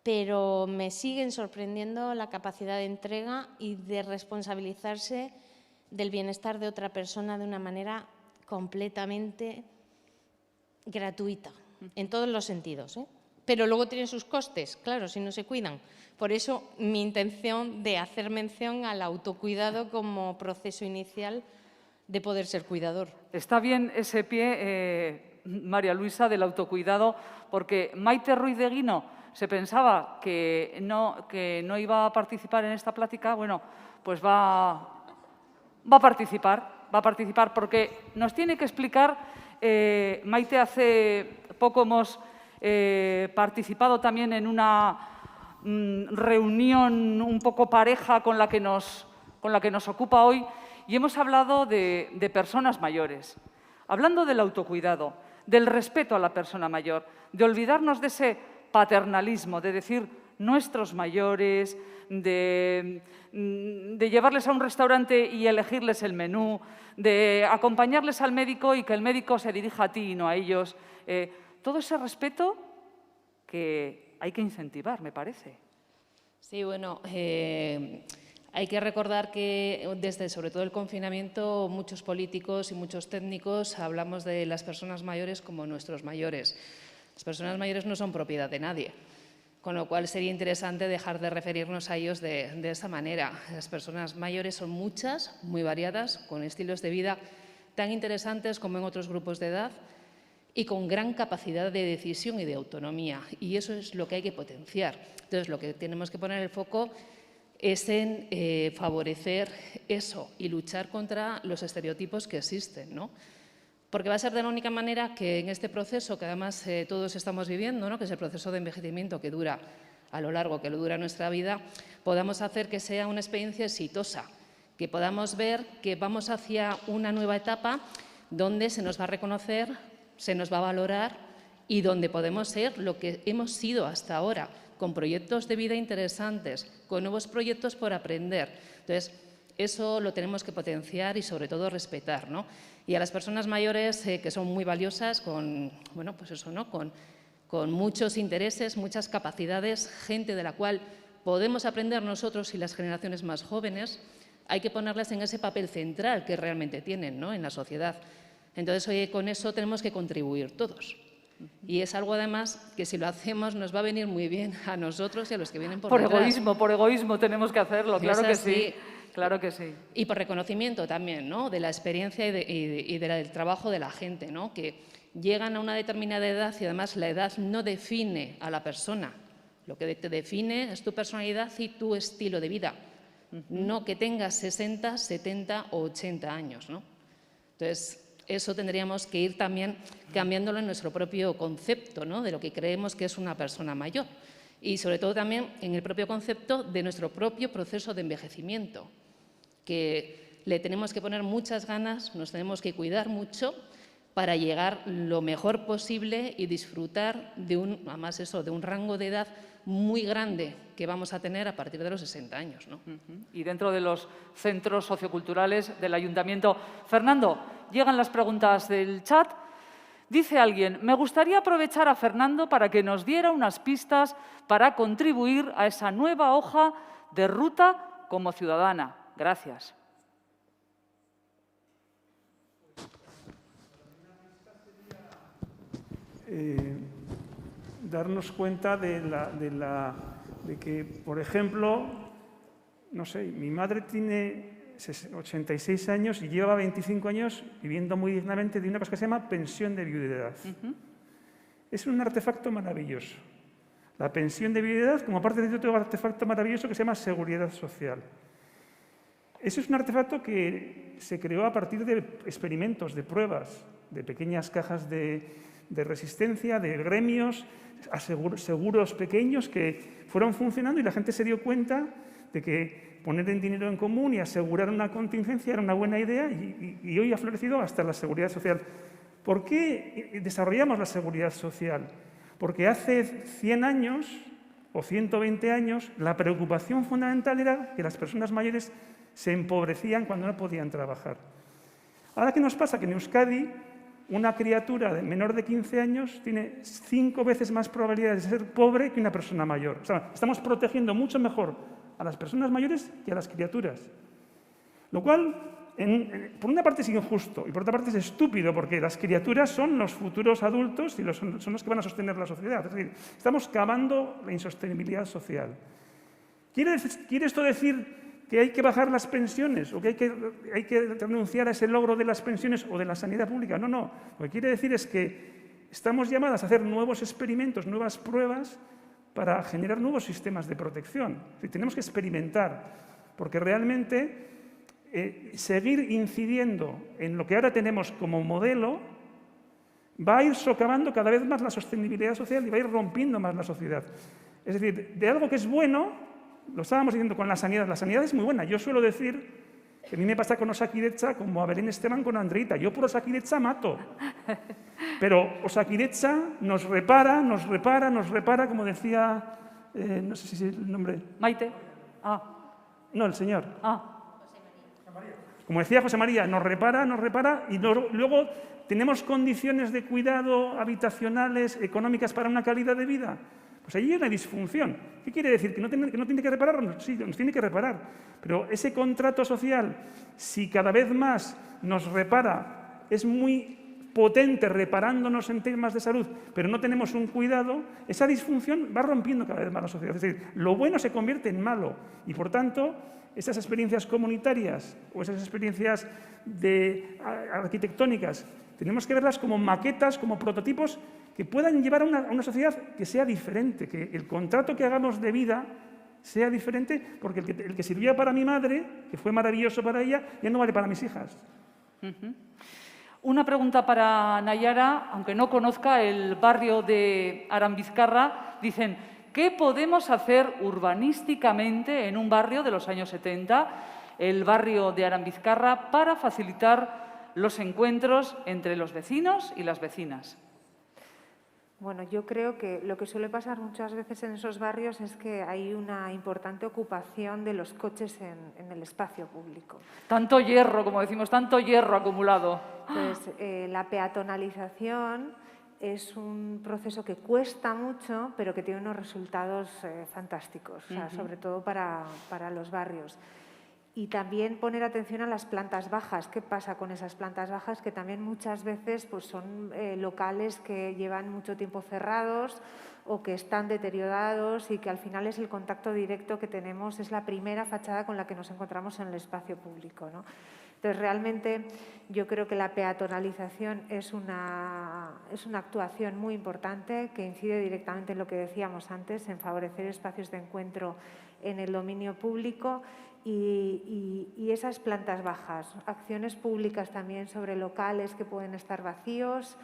pero me siguen sorprendiendo la capacidad de entrega y de responsabilizarse del bienestar de otra persona de una manera completamente gratuita, en todos los sentidos, ¿eh? Pero luego tienen sus costes, claro, si no se cuidan. Por eso mi intención de hacer mención al autocuidado como proceso inicial de poder ser cuidador. Está bien ese pie, María Luisa, del autocuidado, porque Maite Ruiz de Guino se pensaba que no iba a participar en esta plática. Bueno, pues va a participar porque nos tiene que explicar, Maite, hace poco hemos participado también en una reunión un poco pareja con la que nos ocupa hoy, y hemos hablado de personas mayores, hablando del autocuidado, del respeto a la persona mayor, de olvidarnos de ese paternalismo, de decir nuestros mayores, de llevarles a un restaurante y elegirles el menú, de acompañarles al médico y que el médico se dirija a ti y no a ellos. Todo ese respeto que hay que incentivar, me parece. Sí, bueno, hay que recordar que desde sobre todo el confinamiento muchos políticos y muchos técnicos hablamos de las personas mayores como nuestros mayores. Las personas mayores no son propiedad de nadie, con lo cual sería interesante dejar de referirnos a ellos de esa manera. Las personas mayores son muchas, muy variadas, con estilos de vida tan interesantes como en otros grupos de edad y con gran capacidad de decisión y de autonomía. Y eso es lo que hay que potenciar. Entonces, lo que tenemos que poner el foco es en favorecer eso y luchar contra los estereotipos que existen, ¿no? Porque va a ser de la única manera que en este proceso, que además todos estamos viviendo, ¿no?, que es el proceso de envejecimiento que dura a lo largo, que lo dura nuestra vida, podamos hacer que sea una experiencia exitosa, que podamos ver que vamos hacia una nueva etapa donde se nos va a reconocer, se nos va a valorar y donde podemos ser lo que hemos sido hasta ahora, con proyectos de vida interesantes, con nuevos proyectos por aprender. Entonces, eso lo tenemos que potenciar y sobre todo respetar, ¿no? Y a las personas mayores que son muy valiosas, con muchos intereses, muchas capacidades, gente de la cual podemos aprender nosotros y las generaciones más jóvenes, hay que ponerlas en ese papel central que realmente tienen, ¿no?, en la sociedad. Entonces, hoy con eso tenemos que contribuir todos. Y es algo, además, que si lo hacemos nos va a venir muy bien a nosotros y a los que vienen por detrás. Por egoísmo tenemos que hacerlo, claro que sí. Claro que sí. Y por reconocimiento también, ¿no?, de la experiencia y del trabajo de la gente, ¿no?, que llegan a una determinada edad y además la edad no define a la persona. Lo que te define es tu personalidad y tu estilo de vida, no que tengas 60, 70 o 80 años, ¿no? Entonces, eso tendríamos que ir también cambiándolo en nuestro propio concepto, ¿no?, de lo que creemos que es una persona mayor. Y sobre todo también en el propio concepto de nuestro propio proceso de envejecimiento, que le tenemos que poner muchas ganas, nos tenemos que cuidar mucho para llegar lo mejor posible y disfrutar de un rango de edad muy grande que vamos a tener a partir de los 60 años, ¿no? Y dentro de los centros socioculturales del Ayuntamiento. Fernando, llegan las preguntas del chat. Dice alguien, me gustaría aprovechar a Fernando para que nos diera unas pistas para contribuir a esa nueva hoja de ruta como ciudadana. Gracias. Darnos cuenta de que, por ejemplo, no sé, mi madre tiene 86 años y lleva 25 años viviendo muy dignamente de una cosa que se llama pensión de viudedad. Es un artefacto maravilloso. La pensión de viudedad, como parte de otro artefacto maravilloso que se llama seguridad social. Eso es un artefacto que se creó a partir de experimentos, de pruebas, de pequeñas cajas de resistencia, de gremios, seguros pequeños que fueron funcionando y la gente se dio cuenta de que poner el dinero en común y asegurar una contingencia era una buena idea y hoy ha florecido hasta la seguridad social. ¿Por qué desarrollamos la seguridad social? Porque hace 100 años o 120 años la preocupación fundamental era que las personas mayores se empobrecían cuando no podían trabajar. Ahora, ¿qué nos pasa? Que en Euskadi una criatura menor de 15 años tiene 5 veces más probabilidades de ser pobre que una persona mayor. O sea, estamos protegiendo mucho mejor a las personas mayores que a las criaturas. Lo cual, por una parte es injusto y por otra parte es estúpido, porque las criaturas son los futuros adultos y son los que van a sostener la sociedad. Es decir, estamos cavando la insostenibilidad social. ¿Quiere esto decir que hay que bajar las pensiones o que hay que renunciar a ese logro de las pensiones o de la sanidad pública? No, no. Lo que quiere decir es que estamos llamadas a hacer nuevos experimentos, nuevas pruebas para generar nuevos sistemas de protección. Es decir, tenemos que experimentar, porque realmente seguir incidiendo en lo que ahora tenemos como modelo va a ir socavando cada vez más la sostenibilidad social y va a ir rompiendo más la sociedad. Es decir, de algo que es bueno, lo estábamos diciendo con la sanidad es muy buena. Yo suelo decir que a mí me pasa con Osakidetza como a Belén Esteban con Andreita. Yo por Osakidetza mato. Pero Osakidetza nos repara, como decía, no sé si es el nombre. Maite. No, el señor. Como decía José María, nos repara y luego tenemos condiciones de cuidado habitacionales, económicas para una calidad de vida. Pues ahí hay una disfunción. ¿Qué quiere decir? ¿Que no tiene que repararnos? Sí, nos tiene que reparar. Pero ese contrato social, si cada vez más nos repara, es muy potente reparándonos en temas de salud, pero no tenemos un cuidado, esa disfunción va rompiendo cada vez más la sociedad. Es decir, lo bueno se convierte en malo y, por tanto, esas experiencias comunitarias o esas experiencias arquitectónicas, tenemos que verlas como maquetas, como prototipos que puedan llevar a una sociedad que sea diferente, que el contrato que hagamos de vida sea diferente, porque el que sirvió para mi madre, que fue maravilloso para ella, ya no vale para mis hijas. Una pregunta para Nayara, aunque no conozca el barrio de Arambizkarra, dicen, ¿qué podemos hacer urbanísticamente en un barrio de los años 70, el barrio de Arambizkarra, para facilitar los encuentros entre los vecinos y las vecinas? Bueno, yo creo que lo que suele pasar muchas veces en esos barrios es que hay una importante ocupación de los coches en el espacio público. Tanto hierro, como decimos, tanto hierro acumulado. Entonces, la peatonalización es un proceso que cuesta mucho, pero que tiene unos resultados fantásticos, o sea, sobre todo para los barrios. Y también poner atención a las plantas bajas. ¿Qué pasa con esas plantas bajas? Que también muchas veces pues, son locales que llevan mucho tiempo cerrados o que están deteriorados y que al final es el contacto directo que tenemos, es la primera fachada con la que nos encontramos en el espacio público, ¿no? Entonces, realmente yo creo que la peatonalización es una actuación muy importante que incide directamente en lo que decíamos antes, en favorecer espacios de encuentro en el dominio público y esas plantas bajas, acciones públicas también sobre locales que pueden estar vacíos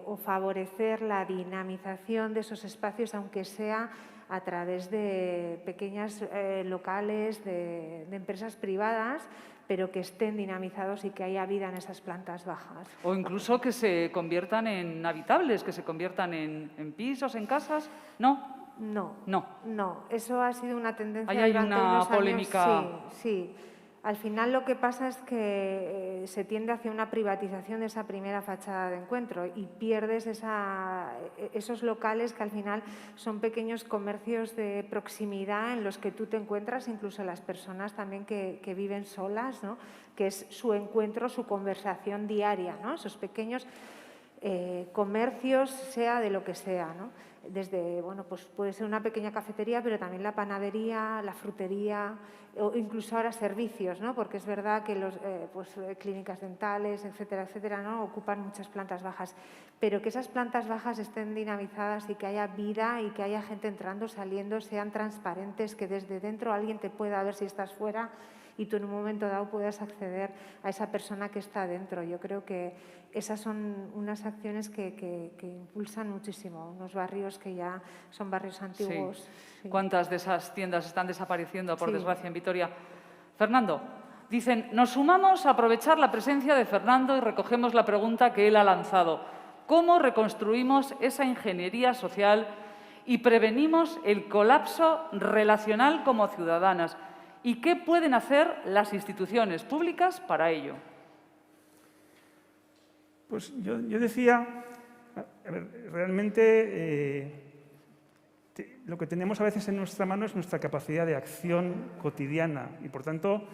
o favorecer la dinamización de esos espacios, aunque sea a través de pequeños locales de empresas privadas, pero que estén dinamizados y que haya vida en esas plantas bajas. O incluso que se conviertan en habitables, que se conviertan en pisos, en casas, ¿no? No, eso ha sido una tendencia Ahí hay durante una unos polémica. años. Sí. al final lo que pasa es que se tiende hacia una privatización de esa primera fachada de encuentro y pierdes esos locales que al final son pequeños comercios de proximidad en los que tú te encuentras, incluso las personas también que viven solas, ¿no? Que es su encuentro, su conversación diaria, ¿no? Esos pequeños comercios, sea de lo que sea, ¿no? Desde, bueno, pues puede ser una pequeña cafetería, pero también la panadería, la frutería, o incluso ahora servicios, ¿no? Porque es verdad que clínicas dentales, etcétera, etcétera, ¿no? Ocupan muchas plantas bajas, pero que esas plantas bajas estén dinamizadas y que haya vida y que haya gente entrando, saliendo, sean transparentes, que desde dentro alguien te pueda ver si estás fuera y tú en un momento dado puedas acceder a esa persona que está dentro. Yo creo que esas son unas acciones que impulsan muchísimo unos barrios que ya son barrios antiguos. Sí. Sí. ¿Cuántas de esas tiendas están desapareciendo, por Sí. desgracia, en Vitoria? Fernando, dicen, nos sumamos a aprovechar la presencia de Fernando y recogemos la pregunta que él ha lanzado. ¿Cómo reconstruimos esa ingeniería social y prevenimos el colapso relacional como ciudadanas? ¿Y qué pueden hacer las instituciones públicas para ello? Pues yo decía, a ver, realmente lo que tenemos a veces en nuestra mano es nuestra capacidad de acción cotidiana y, por tanto,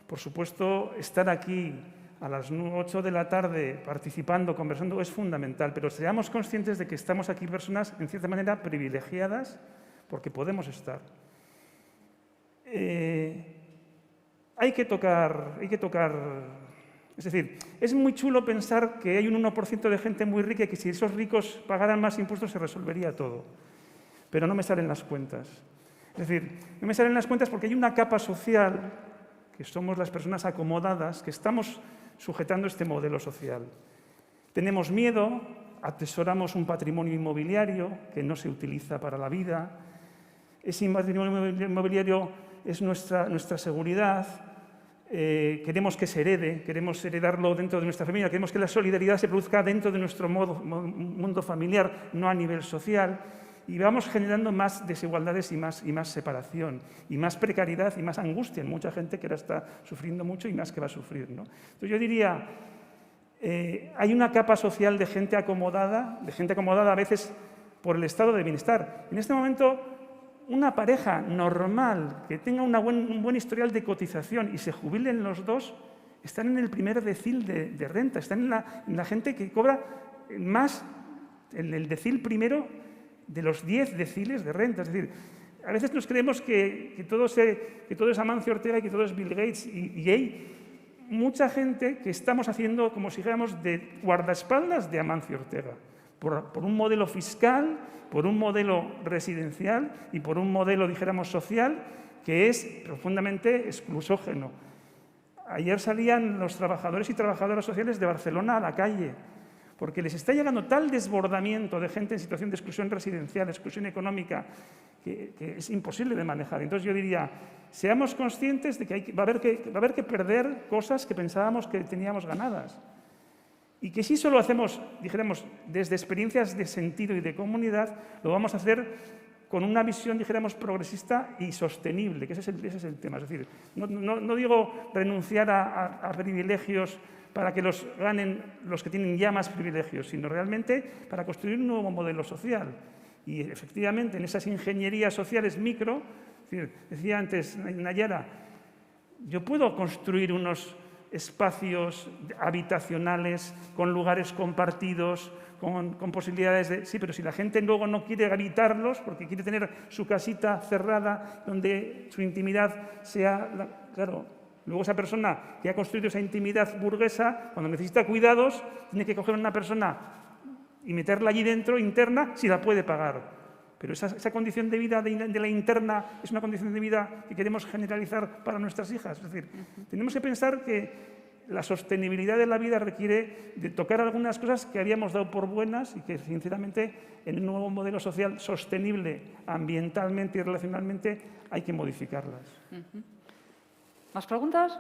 por supuesto, estar aquí a las 8 de la tarde participando, conversando, es fundamental, pero seamos conscientes de que estamos aquí personas, en cierta manera, privilegiadas porque podemos estar. Hay que tocar, es decir, es muy chulo pensar que hay un 1% de gente muy rica y que si esos ricos pagaran más impuestos se resolvería todo, pero no me salen las cuentas. Es decir, no me salen las cuentas porque hay una capa social, que somos las personas acomodadas, que estamos sujetando este modelo social. Tenemos miedo, atesoramos un patrimonio inmobiliario que no se utiliza para la vida. Ese patrimonio inmobiliario es nuestra seguridad. Queremos que se herede, queremos heredarlo dentro de nuestra familia, queremos que la solidaridad se produzca dentro de nuestro mundo familiar, no a nivel social. Y vamos generando más desigualdades y más separación, y más precariedad y más angustia en mucha gente que ahora está sufriendo mucho y más que va a sufrir, ¿no? Entonces yo diría, hay una capa social de gente acomodada a veces por el estado de bienestar. En este momento, una pareja normal que tenga un buen historial de cotización y se jubilen los dos, están en el primer decil de renta, están en la gente que cobra más, en el decil primero de los 10 deciles de renta. Es decir, a veces nos creemos que todo es Amancio Ortega y que todo es Bill Gates y hay mucha gente que estamos haciendo como si dijéramos de guardaespaldas de Amancio Ortega, por un modelo fiscal, por un modelo residencial y por un modelo, dijéramos, social que es profundamente exclusógeno. Ayer salían los trabajadores y trabajadoras sociales de Barcelona a la calle porque les está llegando tal desbordamiento de gente en situación de exclusión residencial, exclusión económica, que es imposible de manejar. Entonces yo diría, seamos conscientes de que va a haber que perder cosas que pensábamos que teníamos ganadas. Y que si solo hacemos, dijéramos, desde experiencias de sentido y de comunidad, lo vamos a hacer con una visión, dijéramos, progresista y sostenible, que ese es el tema. Es decir, no digo renunciar a privilegios para que los ganen los que tienen ya más privilegios, sino realmente para construir un nuevo modelo social. Y efectivamente, en esas ingenierías sociales micro, es decir, decía antes Nayara, yo puedo construir unos espacios habitacionales con lugares compartidos, con posibilidades de... Sí, pero si la gente luego no quiere habitarlos porque quiere tener su casita cerrada donde su intimidad sea... Claro, luego esa persona que ha construido esa intimidad burguesa, cuando necesita cuidados, tiene que coger a una persona y meterla allí dentro, interna, si la puede pagar. Pero esa condición de vida de la interna es una condición de vida que queremos generalizar para nuestras hijas. Es decir, tenemos que pensar que la sostenibilidad de la vida requiere de tocar algunas cosas que habíamos dado por buenas y que, sinceramente, en un nuevo modelo social sostenible ambientalmente y relacionalmente hay que modificarlas. ¿Más preguntas?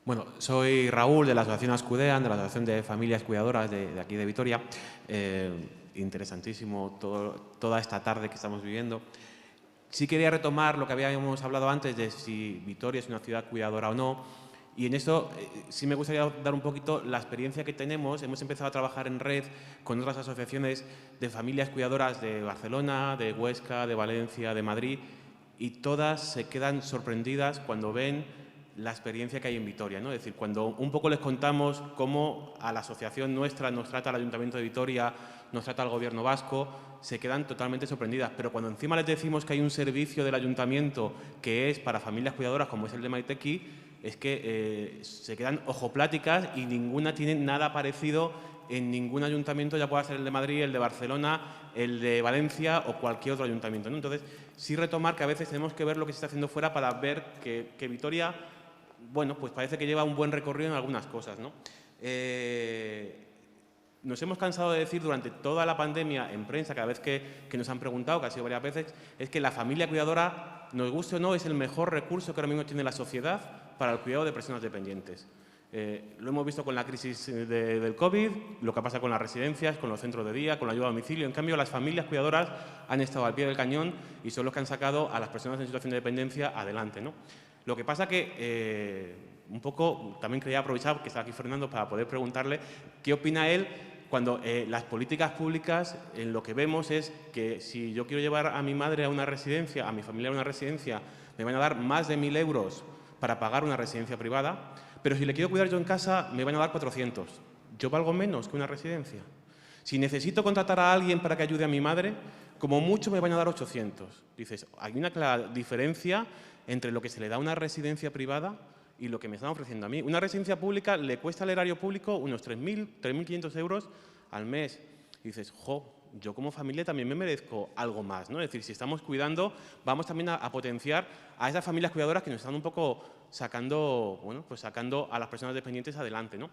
Bueno, soy Raúl de la Asociación Ascudean, de la Asociación de Familias Cuidadoras de aquí de Vitoria. Interesantísimo toda esta tarde que estamos viviendo. Sí quería retomar lo que habíamos hablado antes de si Vitoria es una ciudad cuidadora o no. Y en eso sí me gustaría dar un poquito la experiencia que tenemos. Hemos empezado a trabajar en red con otras asociaciones de familias cuidadoras de Barcelona, de Huesca, de Valencia, de Madrid, y todas se quedan sorprendidas cuando ven la experiencia que hay en Vitoria, ¿no? Es decir, cuando un poco les contamos cómo a la asociación nuestra nos trata el Ayuntamiento de Vitoria, nos trata el Gobierno vasco, se quedan totalmente sorprendidas. Pero cuando encima les decimos que hay un servicio del Ayuntamiento que es para familias cuidadoras, como es el de Maitequi, es que se quedan ojopláticas y ninguna tiene nada parecido en ningún ayuntamiento, ya pueda ser el de Madrid, el de Barcelona, el de Valencia o cualquier otro ayuntamiento, ¿no? Entonces, sí retomar que a veces tenemos que ver lo que se está haciendo fuera para ver que Vitoria, bueno, pues parece que lleva un buen recorrido en algunas cosas, ¿no? Nos hemos cansado de decir durante toda la pandemia en prensa, cada vez que nos han preguntado, que ha sido varias veces, es que la familia cuidadora, nos guste o no, es el mejor recurso que ahora mismo tiene la sociedad para el cuidado de personas dependientes. Lo hemos visto con la crisis del COVID, lo que pasa con las residencias, con los centros de día, con la ayuda a domicilio. En cambio, las familias cuidadoras han estado al pie del cañón y son los que han sacado a las personas en situación de dependencia adelante, ¿no? Lo que pasa que, un poco, también quería aprovechar que está aquí Fernando para poder preguntarle qué opina él cuando las políticas públicas, en lo que vemos es que si yo quiero llevar a mi madre a una residencia, a mi familia a una residencia, me van a dar más de 1.000 euros para pagar una residencia privada, pero si le quiero cuidar yo en casa, me van a dar 400. ¿Yo valgo menos que una residencia? Si necesito contratar a alguien para que ayude a mi madre, como mucho me van a dar 800. Dices, hay una clara diferencia entre lo que se le da a una residencia privada y lo que me están ofreciendo a mí. Una residencia pública le cuesta al erario público unos 3.500 euros al mes. Y dices, jo, yo como familia también me merezco algo más, ¿no? Es decir, si estamos cuidando, vamos también a potenciar a esas familias cuidadoras que nos están un poco sacando, bueno, pues sacando a las personas dependientes adelante, ¿no?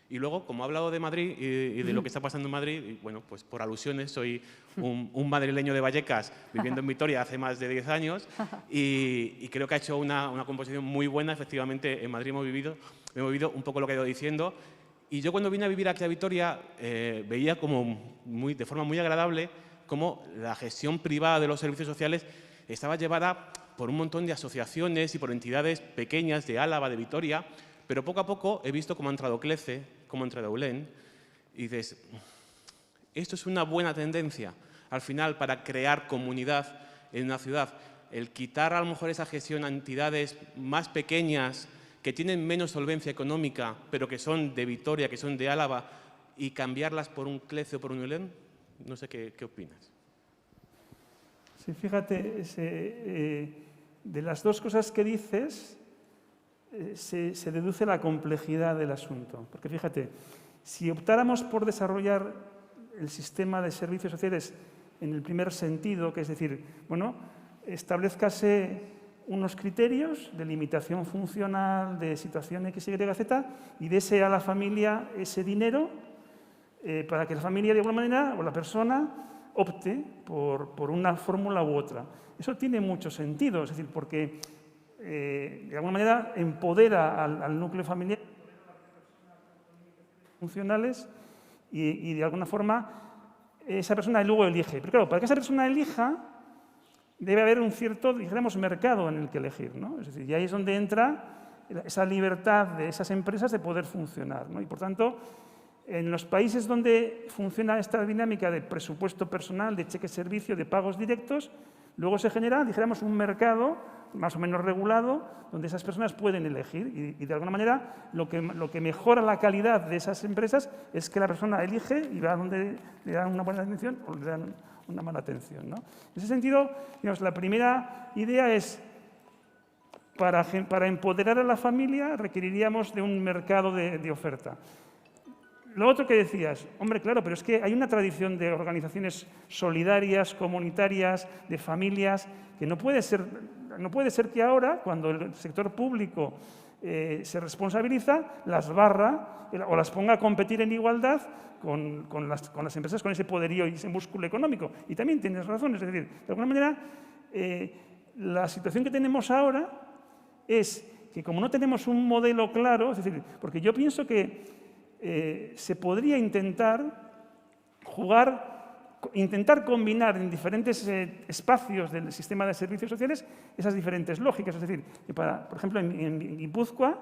Y luego, como he hablado de Madrid y de lo que está pasando en Madrid, y bueno, pues por alusiones, soy un madrileño de Vallecas viviendo en Vitoria hace más de 10 años y creo que ha hecho una composición muy buena. Efectivamente, en Madrid hemos vivido un poco lo que he ido diciendo. Y yo cuando vine a vivir aquí a Vitoria veía como de forma muy agradable cómo la gestión privada de los servicios sociales estaba llevada por un montón de asociaciones y por entidades pequeñas de Álava, de Vitoria, pero poco a poco he visto cómo ha entrado Clece, cómo ha entrado Eulén, y dices, esto es una buena tendencia, al final, para crear comunidad en una ciudad. El quitar a lo mejor esa gestión a entidades más pequeñas, que tienen menos solvencia económica, pero que son de Vitoria, que son de Álava, y cambiarlas por un Clece o por un Eulén, no sé qué opinas. Sí, fíjate, de las dos cosas que dices, se deduce la complejidad del asunto. Porque fíjate, si optáramos por desarrollar el sistema de servicios sociales en el primer sentido, que es decir, bueno, establezcase unos criterios de limitación funcional, de situación X, Y, Z, y dese a la familia ese dinero para que la familia, de alguna manera, o la persona, opte por una fórmula u otra. Eso tiene mucho sentido, es decir, porque de alguna manera empodera al núcleo familiar funcionales y de alguna forma esa persona luego elige. Pero claro, para que esa persona elija debe haber un cierto, dijéramos, mercado en el que elegir, ¿no? Es decir, y ahí es donde entra esa libertad de esas empresas de poder funcionar, ¿no? Y por tanto, en los países donde funciona esta dinámica de presupuesto personal, de cheque servicio, de pagos directos, luego se genera, dijéramos, un mercado más o menos regulado, donde esas personas pueden elegir y de alguna manera lo que mejora la calidad de esas empresas es que la persona elige y va a donde le dan una buena atención o le dan una mala atención, ¿no? En ese sentido, digamos, la primera idea es, para empoderar a la familia requeriríamos de un mercado de oferta. Lo otro que decías, hombre, claro, pero es que hay una tradición de organizaciones solidarias, comunitarias, de familias, que no puede ser que ahora, cuando el sector público se responsabiliza, las barra o las ponga a competir en igualdad con las empresas con ese poderío y ese músculo económico. Y también tienes razón, es decir, de alguna manera, la situación que tenemos ahora es que como no tenemos un modelo claro, es decir, porque yo pienso que se podría intentar jugar intentar combinar en diferentes espacios del sistema de servicios sociales esas diferentes lógicas. Es decir, que por ejemplo, en Guipúzcoa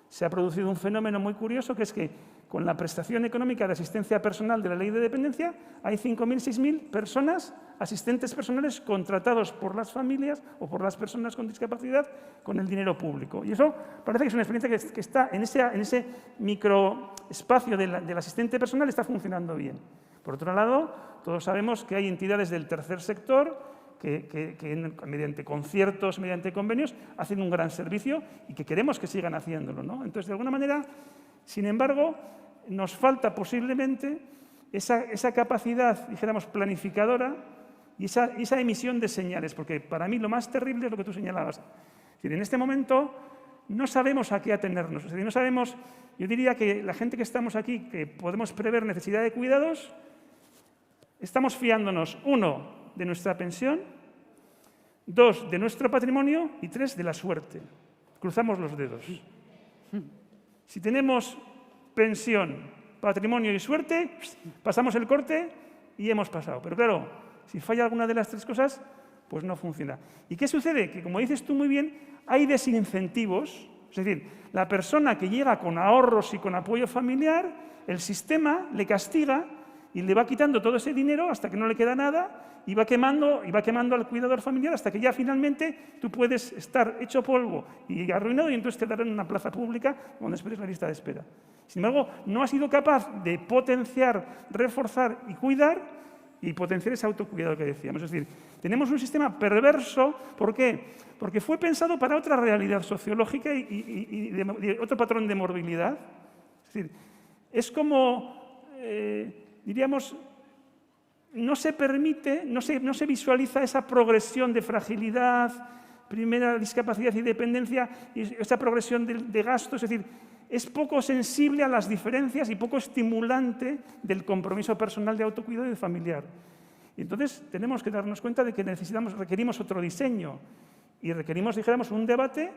se ha producido un fenómeno muy curioso, que es que con la prestación económica de asistencia personal de la Ley de Dependencia hay 5.000, 6.000 personas, asistentes personales contratados por las familias o por las personas con discapacidad con el dinero público. Y eso parece que es una experiencia que está en ese microespacio del asistente personal, está funcionando bien. Por otro lado, todos sabemos que hay entidades del tercer sector que mediante conciertos, mediante convenios, hacen un gran servicio y que queremos que sigan haciéndolo, ¿no? Entonces, de alguna manera, sin embargo, nos falta posiblemente esa capacidad, dijéramos, planificadora y esa emisión de señales, porque para mí lo más terrible es lo que tú señalabas. Es decir, en este momento no sabemos a qué atenernos. Es decir, no sabemos, yo diría que la gente que estamos aquí, que podemos prever necesidad de cuidados, estamos fiándonos, 1, de nuestra pensión, 2, de nuestro patrimonio y 3, de la suerte. Cruzamos los dedos. Si tenemos pensión, patrimonio y suerte, pasamos el corte y hemos pasado. Pero claro, si falla alguna de las 3 cosas, pues no funciona. ¿Y qué sucede? Que, como dices tú muy bien, hay desincentivos. Es decir, la persona que llega con ahorros y con apoyo familiar, el sistema le castiga y le va quitando todo ese dinero hasta que no le queda nada y va quemando al cuidador familiar hasta que ya finalmente tú puedes estar hecho polvo y arruinado y entonces te darán una plaza pública donde esperes la lista de espera. Sin embargo, no ha sido capaz de potenciar, reforzar y cuidar y potenciar ese autocuidado que decíamos. Es decir, tenemos un sistema perverso. ¿Por qué? Porque fue pensado para otra realidad sociológica y de otro patrón de morbilidad. Es decir, es como, diríamos, no se permite, no se visualiza esa progresión de fragilidad, primera discapacidad y dependencia, y esa progresión de gasto. Es decir, es poco sensible a las diferencias y poco estimulante del compromiso personal de autocuidado y de familiar. Y entonces tenemos que darnos cuenta de que requerimos otro diseño y requerimos, dijéramos, un debate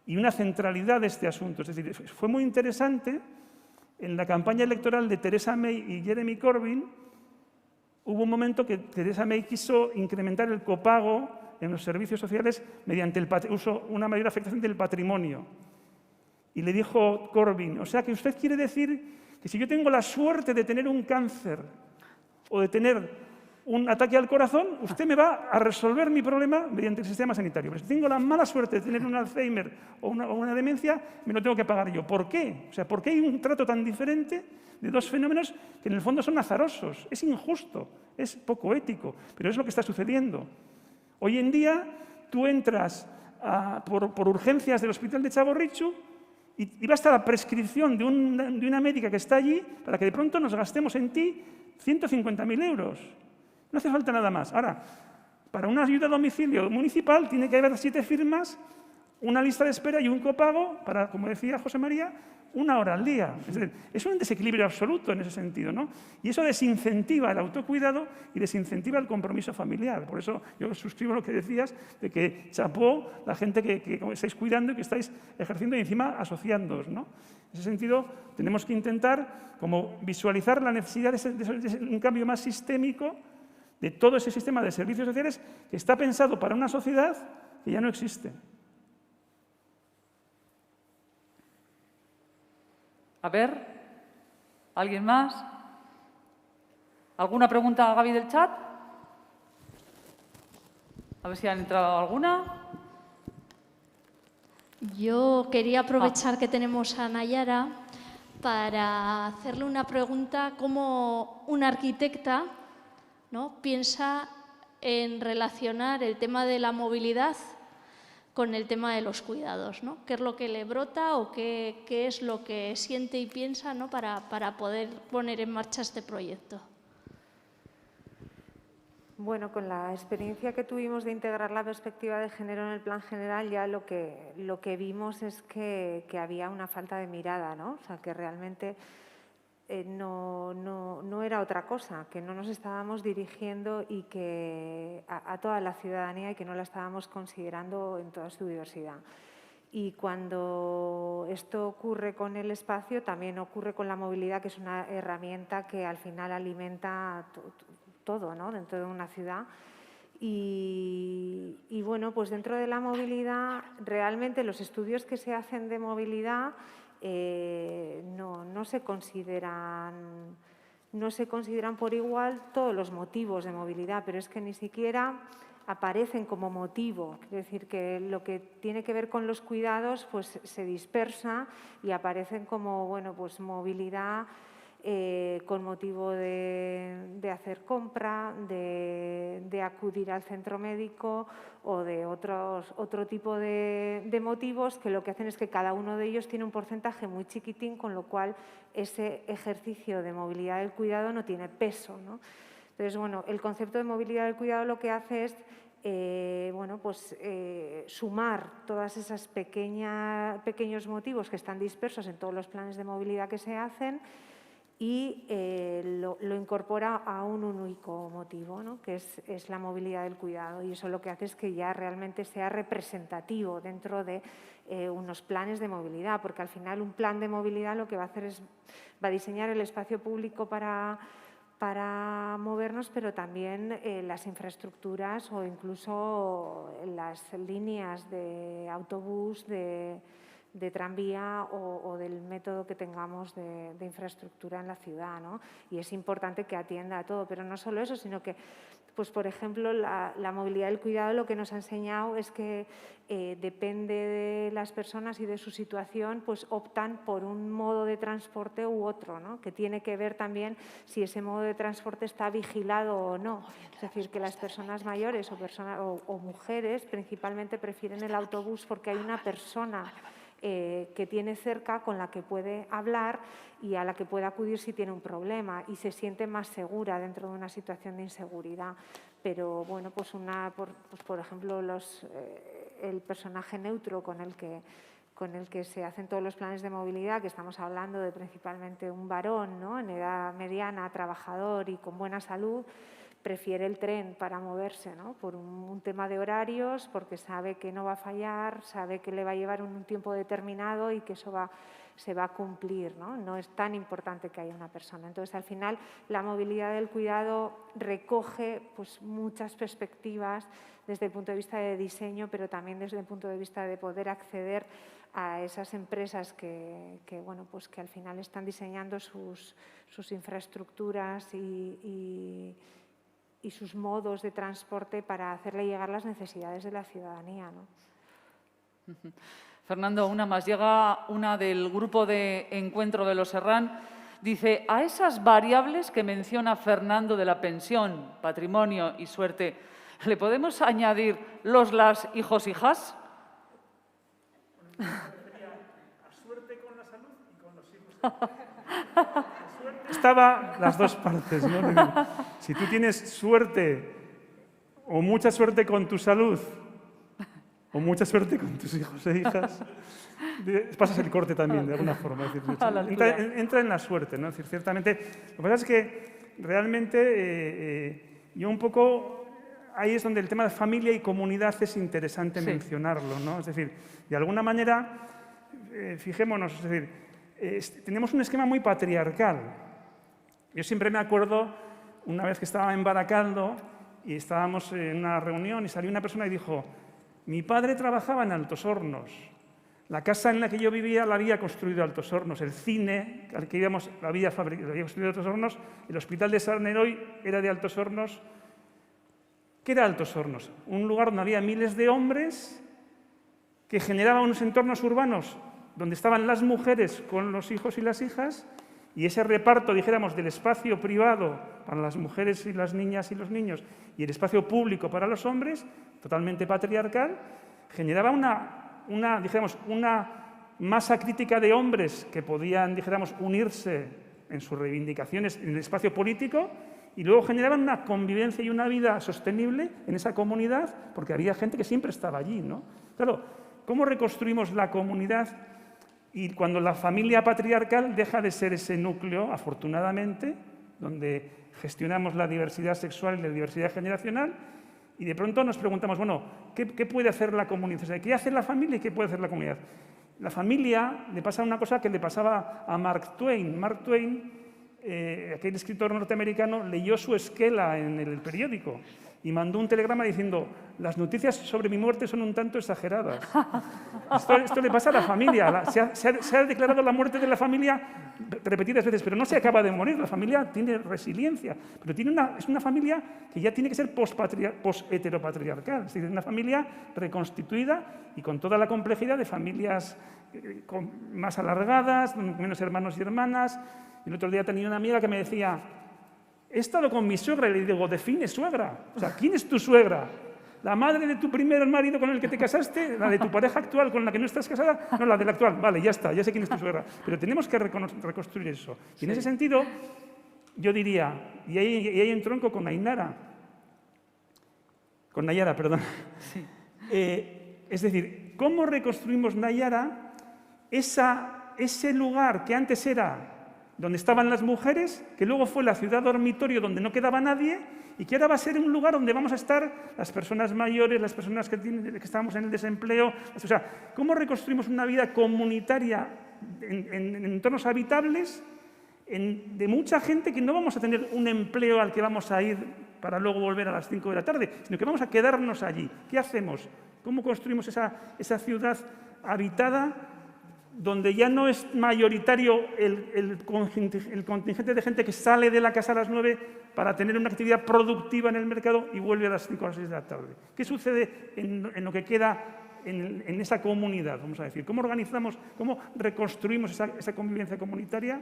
y una centralidad de este asunto. Es decir, fue muy interesante, en la campaña electoral de Theresa May y Jeremy Corbyn, hubo un momento que Theresa May quiso incrementar el copago en los servicios sociales mediante una mayor afectación del patrimonio. Y le dijo Corbyn, o sea que usted quiere decir que si yo tengo la suerte de tener un cáncer o de tener un ataque al corazón, usted me va a resolver mi problema mediante el sistema sanitario. Pero si tengo la mala suerte de tener un Alzheimer o una demencia, me lo tengo que pagar yo. ¿Por qué? O sea, ¿por qué hay un trato tan diferente de dos fenómenos que en el fondo son azarosos? Es injusto, es poco ético, pero es lo que está sucediendo. Hoy en día tú entras por urgencias del hospital de Txagorritxu y basta la prescripción de una médica que está allí para que de pronto nos gastemos en ti 150.000 euros. No hace falta nada más. Ahora, para una ayuda a domicilio municipal tiene que haber 7 firmas, una lista de espera y un copago para, como decía José María, 1 hora al día. Es decir, es un desequilibrio absoluto en ese sentido, ¿no? Y eso desincentiva el autocuidado y desincentiva el compromiso familiar. Por eso yo suscribo lo que decías de que chapó la gente que estáis cuidando y que estáis ejerciendo y encima asociándoos, ¿no? En ese sentido, tenemos que intentar como visualizar la necesidad de un cambio más sistémico de todo ese sistema de servicios sociales que está pensado para una sociedad que ya no existe. A ver, ¿alguien más? ¿Alguna pregunta a Gaby del chat? A ver si han entrado alguna. Yo quería aprovechar que tenemos a Nayara para hacerle una pregunta como una arquitecta, ¿no?, piensa en relacionar el tema de la movilidad con el tema de los cuidados, ¿no? ¿Qué es lo que le brota o qué es lo que siente y piensa, ¿no?, para poder poner en marcha este proyecto? Bueno, con la experiencia que tuvimos de integrar la perspectiva de género en el plan general, ya lo que vimos es que había una falta de mirada, ¿no? O sea, que realmente no era otra cosa, que no nos estábamos dirigiendo y que a toda la ciudadanía y que no la estábamos considerando en toda su diversidad. Y cuando esto ocurre con el espacio, también ocurre con la movilidad, que es una herramienta que al final alimenta todo, ¿no? Dentro de una ciudad. Y bueno, pues dentro de la movilidad, realmente los estudios que se hacen de movilidad no se consideran por igual todos los motivos de movilidad, pero es que ni siquiera aparecen como motivo. Quiero decir que lo que tiene que ver con los cuidados pues se dispersa y aparecen como, bueno, pues movilidad con motivo de hacer compra, de acudir al centro médico o de otro tipo de motivos que lo que hacen es que cada uno de ellos tiene un porcentaje muy chiquitín, con lo cual ese ejercicio de movilidad del cuidado no tiene peso, ¿no? Entonces, bueno, el concepto de movilidad del cuidado lo que hace es sumar todas esas pequeños motivos que están dispersos en todos los planes de movilidad que se hacen y lo incorpora a un único motivo, ¿no? Que es la movilidad del cuidado, y eso lo que hace es que ya realmente sea representativo dentro de unos planes de movilidad, porque al final un plan de movilidad lo que va a hacer va a diseñar el espacio público para movernos, pero también las infraestructuras o incluso las líneas de autobús, de tranvía o del método que tengamos de infraestructura en la ciudad, ¿no? Y es importante que atienda a todo, pero no solo eso, sino que, pues, por ejemplo, la movilidad del cuidado lo que nos ha enseñado es que depende de las personas y de su situación, pues optan por un modo de transporte u otro, ¿no? Que tiene que ver también si ese modo de transporte está vigilado o no. Es decir, que las personas mayores o mujeres principalmente prefieren el autobús porque hay una persona que tiene cerca, con la que puede hablar y a la que puede acudir si tiene un problema, y se siente más segura dentro de una situación de inseguridad. Pero bueno, pues por ejemplo, el personaje neutro con el que se hacen todos los planes de movilidad, que estamos hablando de principalmente un varón, ¿no? En edad mediana, trabajador y con buena salud, prefiere el tren para moverse, ¿no? Por un tema de horarios, porque sabe que no va a fallar, sabe que le va a llevar un tiempo determinado y que eso se va a cumplir, ¿no? No es tan importante que haya una persona. Entonces, al final, la movilidad del cuidado recoge, pues, muchas perspectivas desde el punto de vista de diseño, pero también desde el punto de vista de poder acceder a esas empresas que bueno, pues que al final están diseñando sus infraestructuras y sus modos de transporte para hacerle llegar las necesidades de la ciudadanía, ¿no? Fernando, una más. Llega una del grupo de encuentro de los Serrán. Dice, a esas variables que menciona Fernando de la pensión, patrimonio y suerte, ¿le podemos añadir las hijos, hijas? Suerte con la salud y con los hijos. Estaba las dos partes, ¿no? Si tú tienes suerte o mucha suerte con tu salud o mucha suerte con tus hijos e hijas, pasas el corte también, de alguna forma. Es decir, entra en la suerte, ¿no? Es decir, ciertamente, lo que pasa es que realmente yo un poco, ahí es donde el tema de familia y comunidad es interesante mencionarlo, ¿no? Es decir, de alguna manera, fijémonos, es decir, tenemos un esquema muy patriarcal. Yo siempre me acuerdo una vez que estaba en Baracaldo y estábamos en una reunión y salió una persona y dijo, mi padre trabajaba en Altos Hornos, la casa en la que yo vivía la había construido Altos Hornos, el cine al que íbamos lo había construido Altos Hornos, el hospital de San Eloy era de Altos Hornos. ¿Qué era Altos Hornos? Un lugar donde había miles de hombres que generaban unos entornos urbanos donde estaban las mujeres con los hijos y las hijas, y ese reparto, dijéramos, del espacio privado para las mujeres y las niñas y los niños y el espacio público para los hombres, totalmente patriarcal, generaba una masa crítica de hombres que podían, dijéramos, unirse en sus reivindicaciones en el espacio político, y luego generaban una convivencia y una vida sostenible en esa comunidad, porque había gente que siempre estaba allí, ¿no? Claro, ¿cómo reconstruimos la comunidad? Y cuando la familia patriarcal deja de ser ese núcleo, afortunadamente, donde gestionamos la diversidad sexual y la diversidad generacional, y de pronto nos preguntamos, bueno, ¿qué puede hacer la comunidad? O sea, ¿qué hace la familia y qué puede hacer la comunidad? La familia le pasa una cosa que le pasaba a Mark Twain. Mark Twain aquel escritor norteamericano leyó su esquela en el periódico y mandó un telegrama diciendo: las noticias sobre mi muerte son un tanto exageradas. Esto le pasa a la familia. Se ha declarado la muerte de la familia repetidas veces, pero no se acaba de morir. La familia tiene resiliencia, pero es una familia que ya tiene que ser post-heteropatriarcal, es decir, una familia reconstituida y con toda la complejidad de familias más alargadas, menos hermanos y hermanas. El otro día tenía una amiga que me decía: he estado con mi suegra, y le digo: define suegra. O sea, ¿quién es tu suegra? ¿La madre de tu primer marido con el que te casaste? ¿La de tu pareja actual con la que no estás casada? No, la del actual. Vale, ya está, ya sé quién es tu suegra. Pero tenemos que reconstruir eso. Y en ese sentido, yo diría, y ahí entronco con Nayara, perdón. Sí. Es decir, ¿cómo reconstruimos, Nayara, ese lugar que antes era donde estaban las mujeres, que luego fue la ciudad dormitorio donde no quedaba nadie, y que ahora va a ser un lugar donde vamos a estar las personas mayores, las personas que estamos en el desempleo? O sea, ¿cómo reconstruimos una vida comunitaria en entornos habitables de mucha gente que no vamos a tener un empleo al que vamos a ir para luego volver a las 5 de la tarde, sino que vamos a quedarnos allí? ¿Qué hacemos? ¿Cómo construimos esa ciudad habitada donde ya no es mayoritario el contingente de gente que sale de la casa a las 9 para tener una actividad productiva en el mercado y vuelve a las 5 o las 6 de la tarde? ¿Qué sucede en lo que queda en esa comunidad, vamos a decir? ¿Cómo organizamos, cómo reconstruimos esa convivencia comunitaria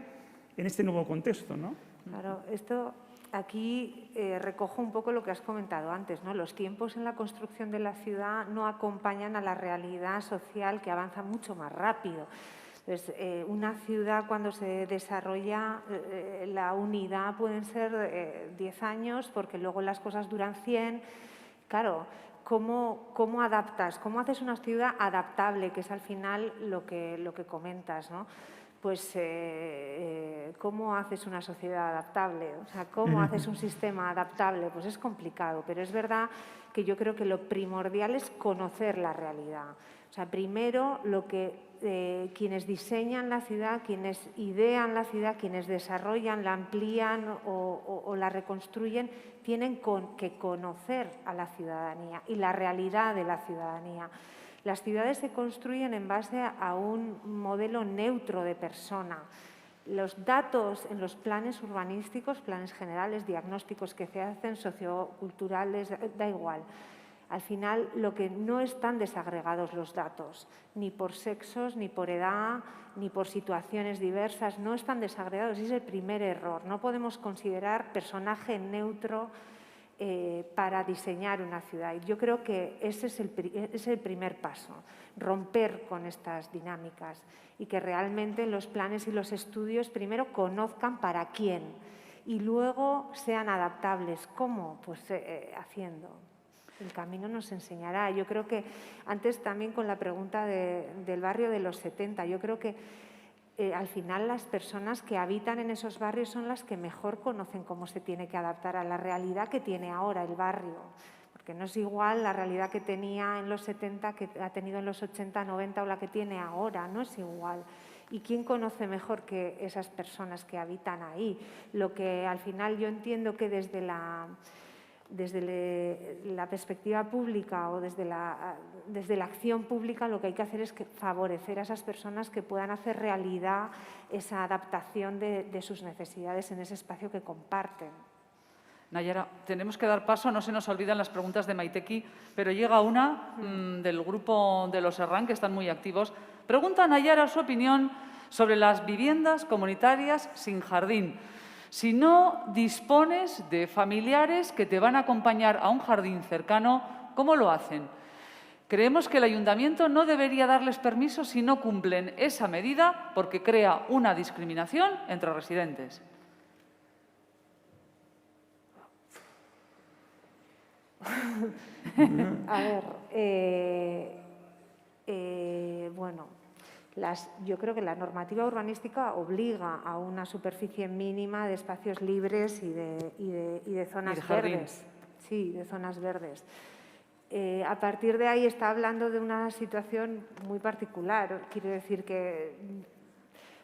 en este nuevo contexto, ¿no? Claro, esto aquí recojo un poco lo que has comentado antes, ¿no? Los tiempos en la construcción de la ciudad no acompañan a la realidad social, que avanza mucho más rápido. Entonces, una ciudad, cuando se desarrolla, la unidad pueden ser 10 años, porque luego las cosas duran 100. Claro, ¿cómo adaptas? ¿Cómo haces una ciudad adaptable? Que es al final lo que comentas, ¿no? Pues, ¿cómo haces una sociedad adaptable? O sea, ¿cómo haces un sistema adaptable? Pues es complicado, pero es verdad que yo creo que lo primordial es conocer la realidad. O sea, primero, quienes diseñan la ciudad, quienes idean la ciudad, quienes desarrollan, la amplían o la reconstruyen, tienen que conocer a la ciudadanía y la realidad de la ciudadanía. Las ciudades se construyen en base a un modelo neutro de persona. Los datos en los planes urbanísticos, planes generales, diagnósticos que se hacen, socioculturales, da igual. Al final, lo que no están desagregados los datos, ni por sexos, ni por edad, ni por situaciones diversas, no están desagregados. Ese es el primer error. No podemos considerar personaje neutro para diseñar una ciudad. Y yo creo que ese es el primer paso, romper con estas dinámicas y que realmente los planes y los estudios primero conozcan para quién y luego sean adaptables. ¿Cómo? Pues haciendo. El camino nos enseñará. Yo creo que antes también con la pregunta del barrio de los 70, yo creo que al final las personas que habitan en esos barrios son las que mejor conocen cómo se tiene que adaptar a la realidad que tiene ahora el barrio. Porque no es igual la realidad que tenía en los 70 que ha tenido en los 80, 90 o la que tiene ahora, no es igual. ¿Y quién conoce mejor que esas personas que habitan ahí? Lo que al final yo entiendo que desde la perspectiva pública o desde la acción pública, lo que hay que hacer es favorecer a esas personas que puedan hacer realidad esa adaptación de sus necesidades en ese espacio que comparten. Nayara, tenemos que dar paso, no se nos olvidan las preguntas de Maiteki, pero llega una del grupo de los Herrán, que están muy activos. Pregunta a Nayara su opinión sobre las viviendas comunitarias sin jardín. Si no dispones de familiares que te van a acompañar a un jardín cercano, ¿cómo lo hacen? Creemos que el ayuntamiento no debería darles permiso si no cumplen esa medida porque crea una discriminación entre residentes. A ver, bueno, yo creo que la normativa urbanística obliga a una superficie mínima de espacios libres y de zonas verdes. Sí, de zonas verdes. A partir de ahí está hablando de una situación muy particular. Quiero decir que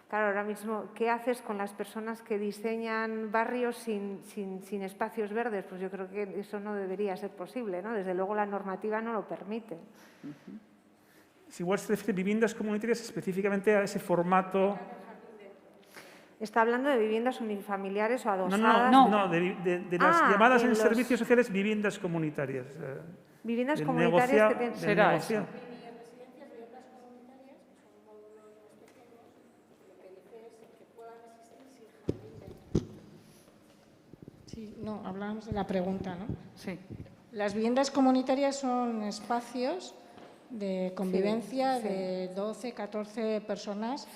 Claro, ahora mismo, ¿qué haces con las personas que diseñan barrios sin espacios verdes? Pues yo creo que eso no debería ser posible, ¿no? Desde luego la normativa no lo permite. Si igual se refiere a viviendas comunitarias específicamente a ese formato. ¿Está hablando de viviendas unifamiliares o adosadas? No, de las llamadas en servicios sociales viviendas comunitarias. Viviendas comunitarias que tienen... Será eso. Sí, no, hablábamos de la pregunta, ¿no? Sí. Las viviendas comunitarias son espacios de convivencia Sí, sí. de 12, 14 personas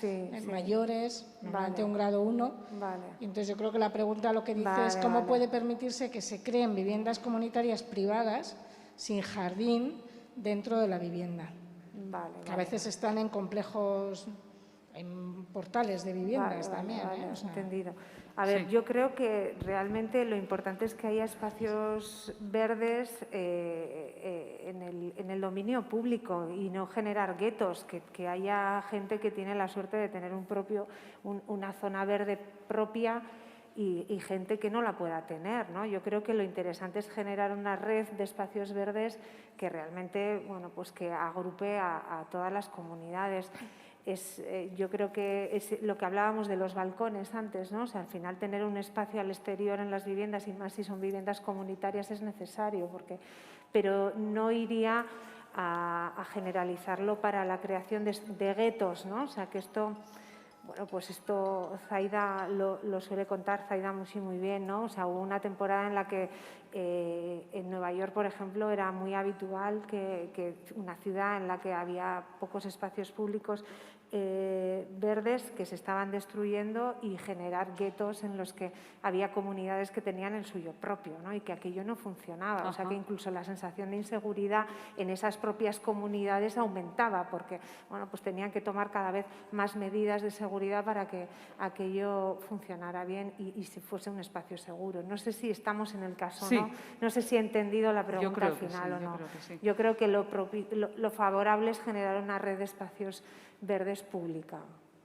mayores, normalmente Vale. un grado 1. Vale. Y entonces yo creo que la pregunta lo que dice Vale, es cómo vale. puede permitirse que se creen viviendas comunitarias privadas sin jardín dentro de la vivienda. Vale, Que a veces están en complejos, en portales de viviendas también. Vale, O sea, entendido. A ver, yo creo que realmente lo importante es que haya espacios verdes en el dominio público y no generar guetos, que haya gente que tiene la suerte de tener una zona verde propia y gente que no la pueda tener, ¿no? Yo creo que lo interesante es generar una red de espacios verdes que realmente, bueno, pues que agrupe a todas las comunidades. Yo creo que es lo que hablábamos de los balcones antes, ¿no? O sea, al final tener un espacio al exterior en las viviendas, y más si son viviendas comunitarias, es necesario, pero no iría a generalizarlo para la creación de guetos, ¿no? O sea, que esto... Bueno, pues esto Zaida lo suele contar, Zaida Musi, muy bien, ¿no? O sea, hubo una temporada en la que en Nueva York, por ejemplo, era muy habitual que una ciudad en la que había pocos espacios públicos verdes que se estaban destruyendo y generar guetos en los que había comunidades que tenían el suyo propio, ¿no? Y que aquello no funcionaba. Ajá. O sea, que incluso la sensación de inseguridad en esas propias comunidades aumentaba porque, bueno, pues tenían que tomar cada vez más medidas de seguridad para que aquello funcionara bien y si fuese un espacio seguro. No sé si estamos en el caso, Sí. ¿no? No sé si he entendido la pregunta Yo creo al que final sí, o yo no. creo que sí. Yo creo que lo favorable es generar una red de espacios verdes pública.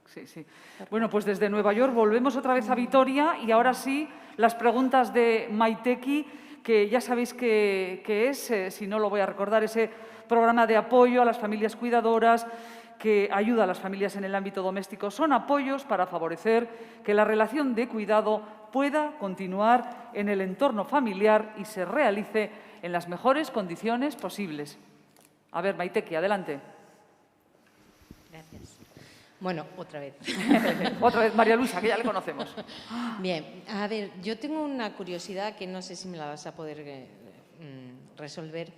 Sí, sí. Bueno, pues desde Nueva York volvemos otra vez a Vitoria y ahora sí, las preguntas de Maiteki, que ya sabéis que es, si no lo voy a recordar, ese programa de apoyo a las familias cuidadoras que ayuda a las familias en el ámbito doméstico. Son apoyos para favorecer que la relación de cuidado pueda continuar en el entorno familiar y se realice en las mejores condiciones posibles. A ver, Maiteki, adelante. Gracias. Bueno, otra vez. Otra vez, María Luisa, que ya le conocemos. Bien, a ver, yo tengo una curiosidad que no sé si me la vas a poder resolver,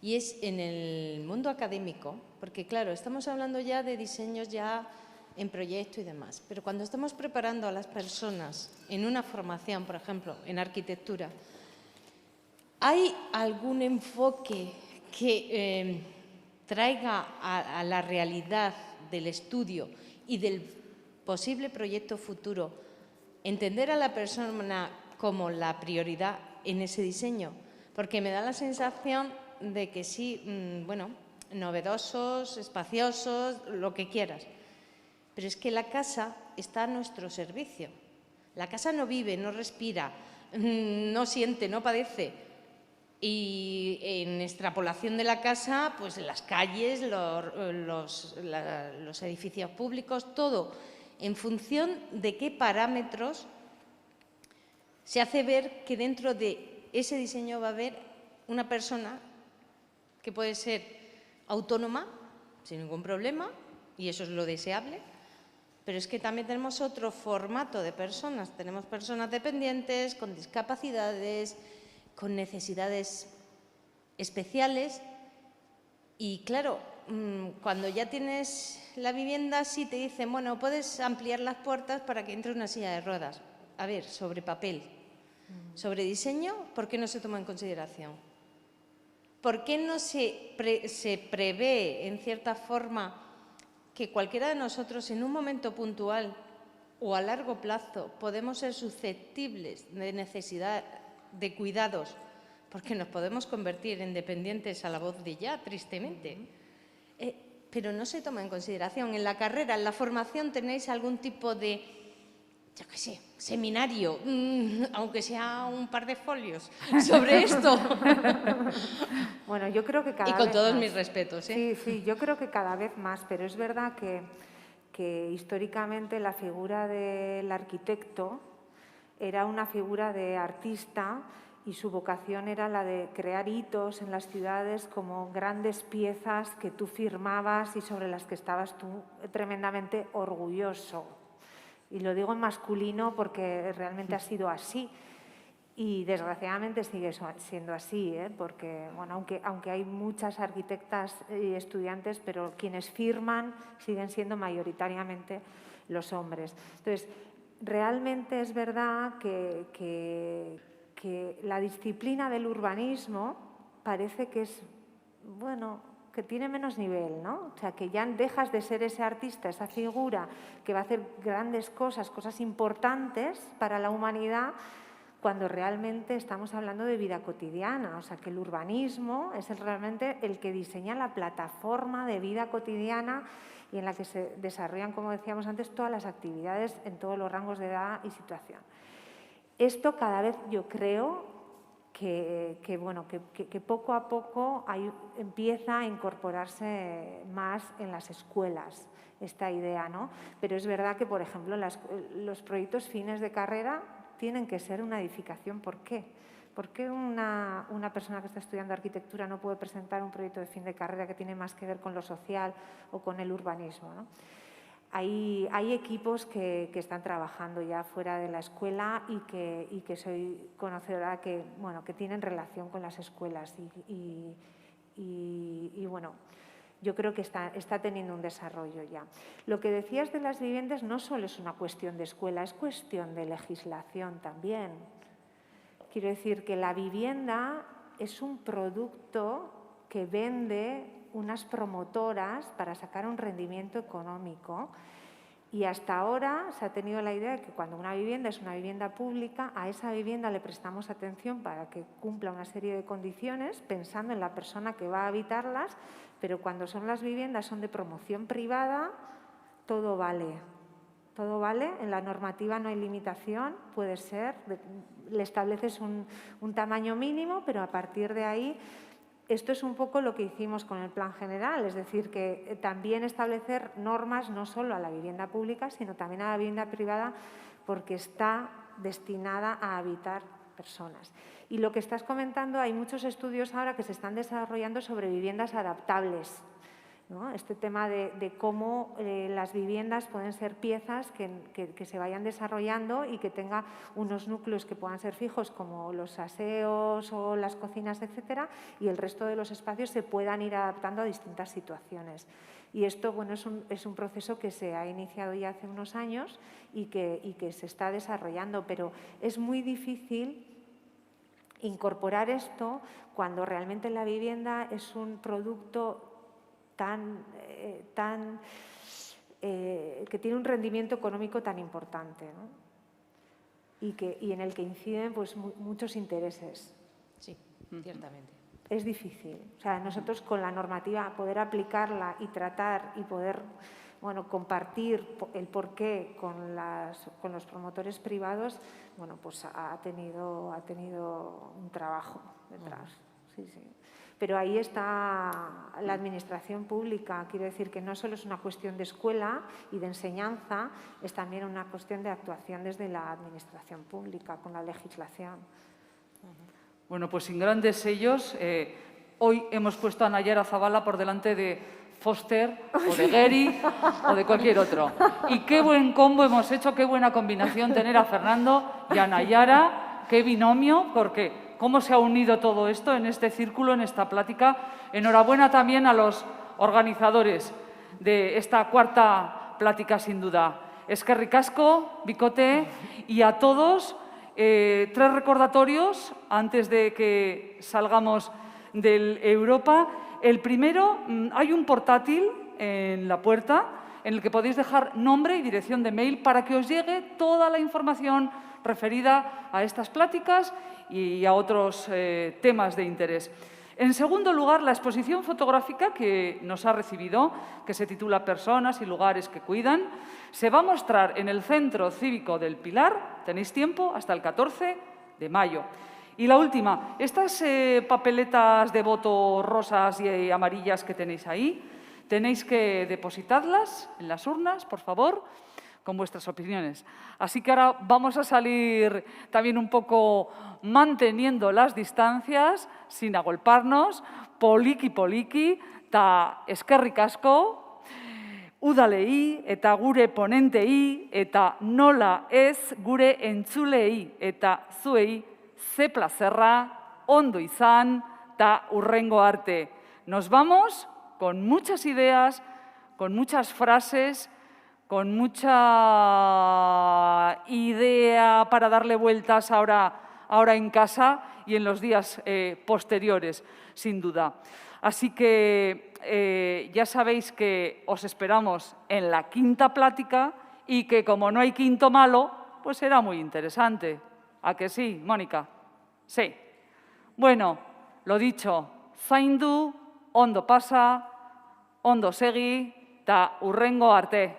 y es en el mundo académico, porque claro, estamos hablando ya de diseños ya en proyecto y demás, pero cuando estamos preparando a las personas en una formación, por ejemplo, en arquitectura, ¿hay algún enfoque que traiga a la realidad del estudio y del posible proyecto futuro, entender a la persona como la prioridad en ese diseño? Porque me da la sensación de que sí, bueno, novedosos, espaciosos, lo que quieras, pero es que la casa está a nuestro servicio. La casa no vive, no respira, no siente, no padece. Y en extrapolación de la casa, pues las calles, los edificios públicos, todo en función de qué parámetros se hace ver que dentro de ese diseño va a haber una persona que puede ser autónoma, sin ningún problema, y eso es lo deseable, pero es que también tenemos otro formato de personas. Tenemos personas dependientes, con discapacidades, con necesidades especiales y claro, cuando ya tienes la vivienda sí te dicen, bueno, puedes ampliar las puertas para que entre una silla de ruedas. A ver, sobre papel, sobre diseño, ¿por qué no se toma en consideración? ¿Por qué no se prevé en cierta forma que cualquiera de nosotros en un momento puntual o a largo plazo podemos ser susceptibles de necesidad de cuidados, porque nos podemos convertir en dependientes a la voz de ya, tristemente? pero no se toma en consideración. En la carrera, en la formación, ¿tenéis algún tipo de, yo qué sé, seminario, aunque sea un par de folios, sobre esto? Bueno, yo creo que cada vez Y con todos más. mis respetos, ¿eh? Sí, sí, yo creo que cada vez más, pero es verdad que históricamente la figura del arquitecto era una figura de artista y su vocación era la de crear hitos en las ciudades como grandes piezas que tú firmabas y sobre las que estabas tú tremendamente orgulloso. Y lo digo en masculino porque realmente ha sido así. Y desgraciadamente sigue siendo así, porque bueno, aunque hay muchas arquitectas y estudiantes, pero quienes firman siguen siendo mayoritariamente los hombres. Entonces, realmente es verdad que la disciplina del urbanismo parece que es, bueno, que tiene menos nivel, ¿no? O sea, que ya dejas de ser ese artista, esa figura que va a hacer grandes cosas, cosas importantes para la humanidad, cuando realmente estamos hablando de vida cotidiana. O sea, que el urbanismo es realmente el que diseña la plataforma de vida cotidiana y en la que se desarrollan, como decíamos antes, todas las actividades en todos los rangos de edad y situación. Esto cada vez yo creo que poco a poco empieza a incorporarse más en las escuelas esta idea, ¿no? Pero es verdad que, por ejemplo, los proyectos fines de carrera tienen que ser una edificación. ¿Por qué? ¿Por qué una persona que está estudiando arquitectura no puede presentar un proyecto de fin de carrera que tiene más que ver con lo social o con el urbanismo, ¿no? Hay equipos que están trabajando ya fuera de la escuela y que soy conocedora que tienen relación con las escuelas y bueno, yo creo que está teniendo un desarrollo ya. Lo que decías de las viviendas no solo es una cuestión de escuela, es cuestión de legislación también. Quiero decir que la vivienda es un producto que vende unas promotoras para sacar un rendimiento económico y hasta ahora se ha tenido la idea de que cuando una vivienda es una vivienda pública, a esa vivienda le prestamos atención para que cumpla una serie de condiciones pensando en la persona que va a habitarlas, pero cuando son las viviendas son de promoción privada, todo vale. Todo vale, en la normativa no hay limitación, puede ser, le estableces un tamaño mínimo, pero a partir de ahí, esto es un poco lo que hicimos con el plan general, es decir, que también establecer normas no solo a la vivienda pública, sino también a la vivienda privada, porque está destinada a habitar personas. Y lo que estás comentando, hay muchos estudios ahora que se están desarrollando sobre viviendas adaptables, ¿no? Este tema de cómo las viviendas pueden ser piezas que se vayan desarrollando y que tenga unos núcleos que puedan ser fijos como los aseos o las cocinas, etcétera, y el resto de los espacios se puedan ir adaptando a distintas situaciones. Y esto, bueno, es un proceso que se ha iniciado ya hace unos años y que se está desarrollando, pero es muy difícil incorporar esto cuando realmente la vivienda es un producto que tiene un rendimiento económico tan importante, ¿no? y en el que inciden pues, muchos intereses. Sí, ciertamente. Es difícil. O sea, nosotros con la normativa poder aplicarla y tratar y poder compartir el porqué con los promotores privados, pues ha tenido un trabajo detrás. Sí, sí. Pero ahí está la administración pública. Quiero decir que no solo es una cuestión de escuela y de enseñanza, es también una cuestión de actuación desde la administración pública, con la legislación. Bueno, pues sin grandes sellos, hoy hemos puesto a Nayara Zavala por delante de Foster o de Gehry o de cualquier otro. Y qué buen combo hemos hecho, qué buena combinación tener a Fernando y a Nayara, qué binomio, porque cómo se ha unido todo esto en este círculo, en esta plática. Enhorabuena también a los organizadores de esta cuarta plática, sin duda. Eskerrik asko, Bikote, y a todos, 3 recordatorios antes de que salgamos del Europa. El primero, hay un portátil en la puerta en el que podéis dejar nombre y dirección de mail para que os llegue toda la información referida a estas pláticas y a otros temas de interés. En segundo lugar, la exposición fotográfica que nos ha recibido, que se titula Personas y lugares que cuidan, se va a mostrar en el Centro Cívico del Pilar, tenéis tiempo, hasta el 14 de mayo. Y la última, estas papeletas de voto rosas y amarillas que tenéis ahí, tenéis que depositarlas en las urnas, por favor, con vuestras opiniones. Así que ahora vamos a salir también un poco manteniendo las distancias, sin agolparnos, poliki, ta eskerrik asko, udalei eta gure ponentei eta nola ez gure entzulei eta zuei ze plazerra, ondo izan, ta hurrengo arte. Nos vamos con muchas ideas, con muchas frases, con mucha idea para darle vueltas ahora en casa y en los días posteriores, sin duda. Así que ya sabéis que os esperamos en la quinta plática y que como no hay quinto malo, pues será muy interesante. ¿A que sí, Mónica? Sí. Bueno, lo dicho, zaindu, ondo pasa, ondo segi, ta hurrengo arte.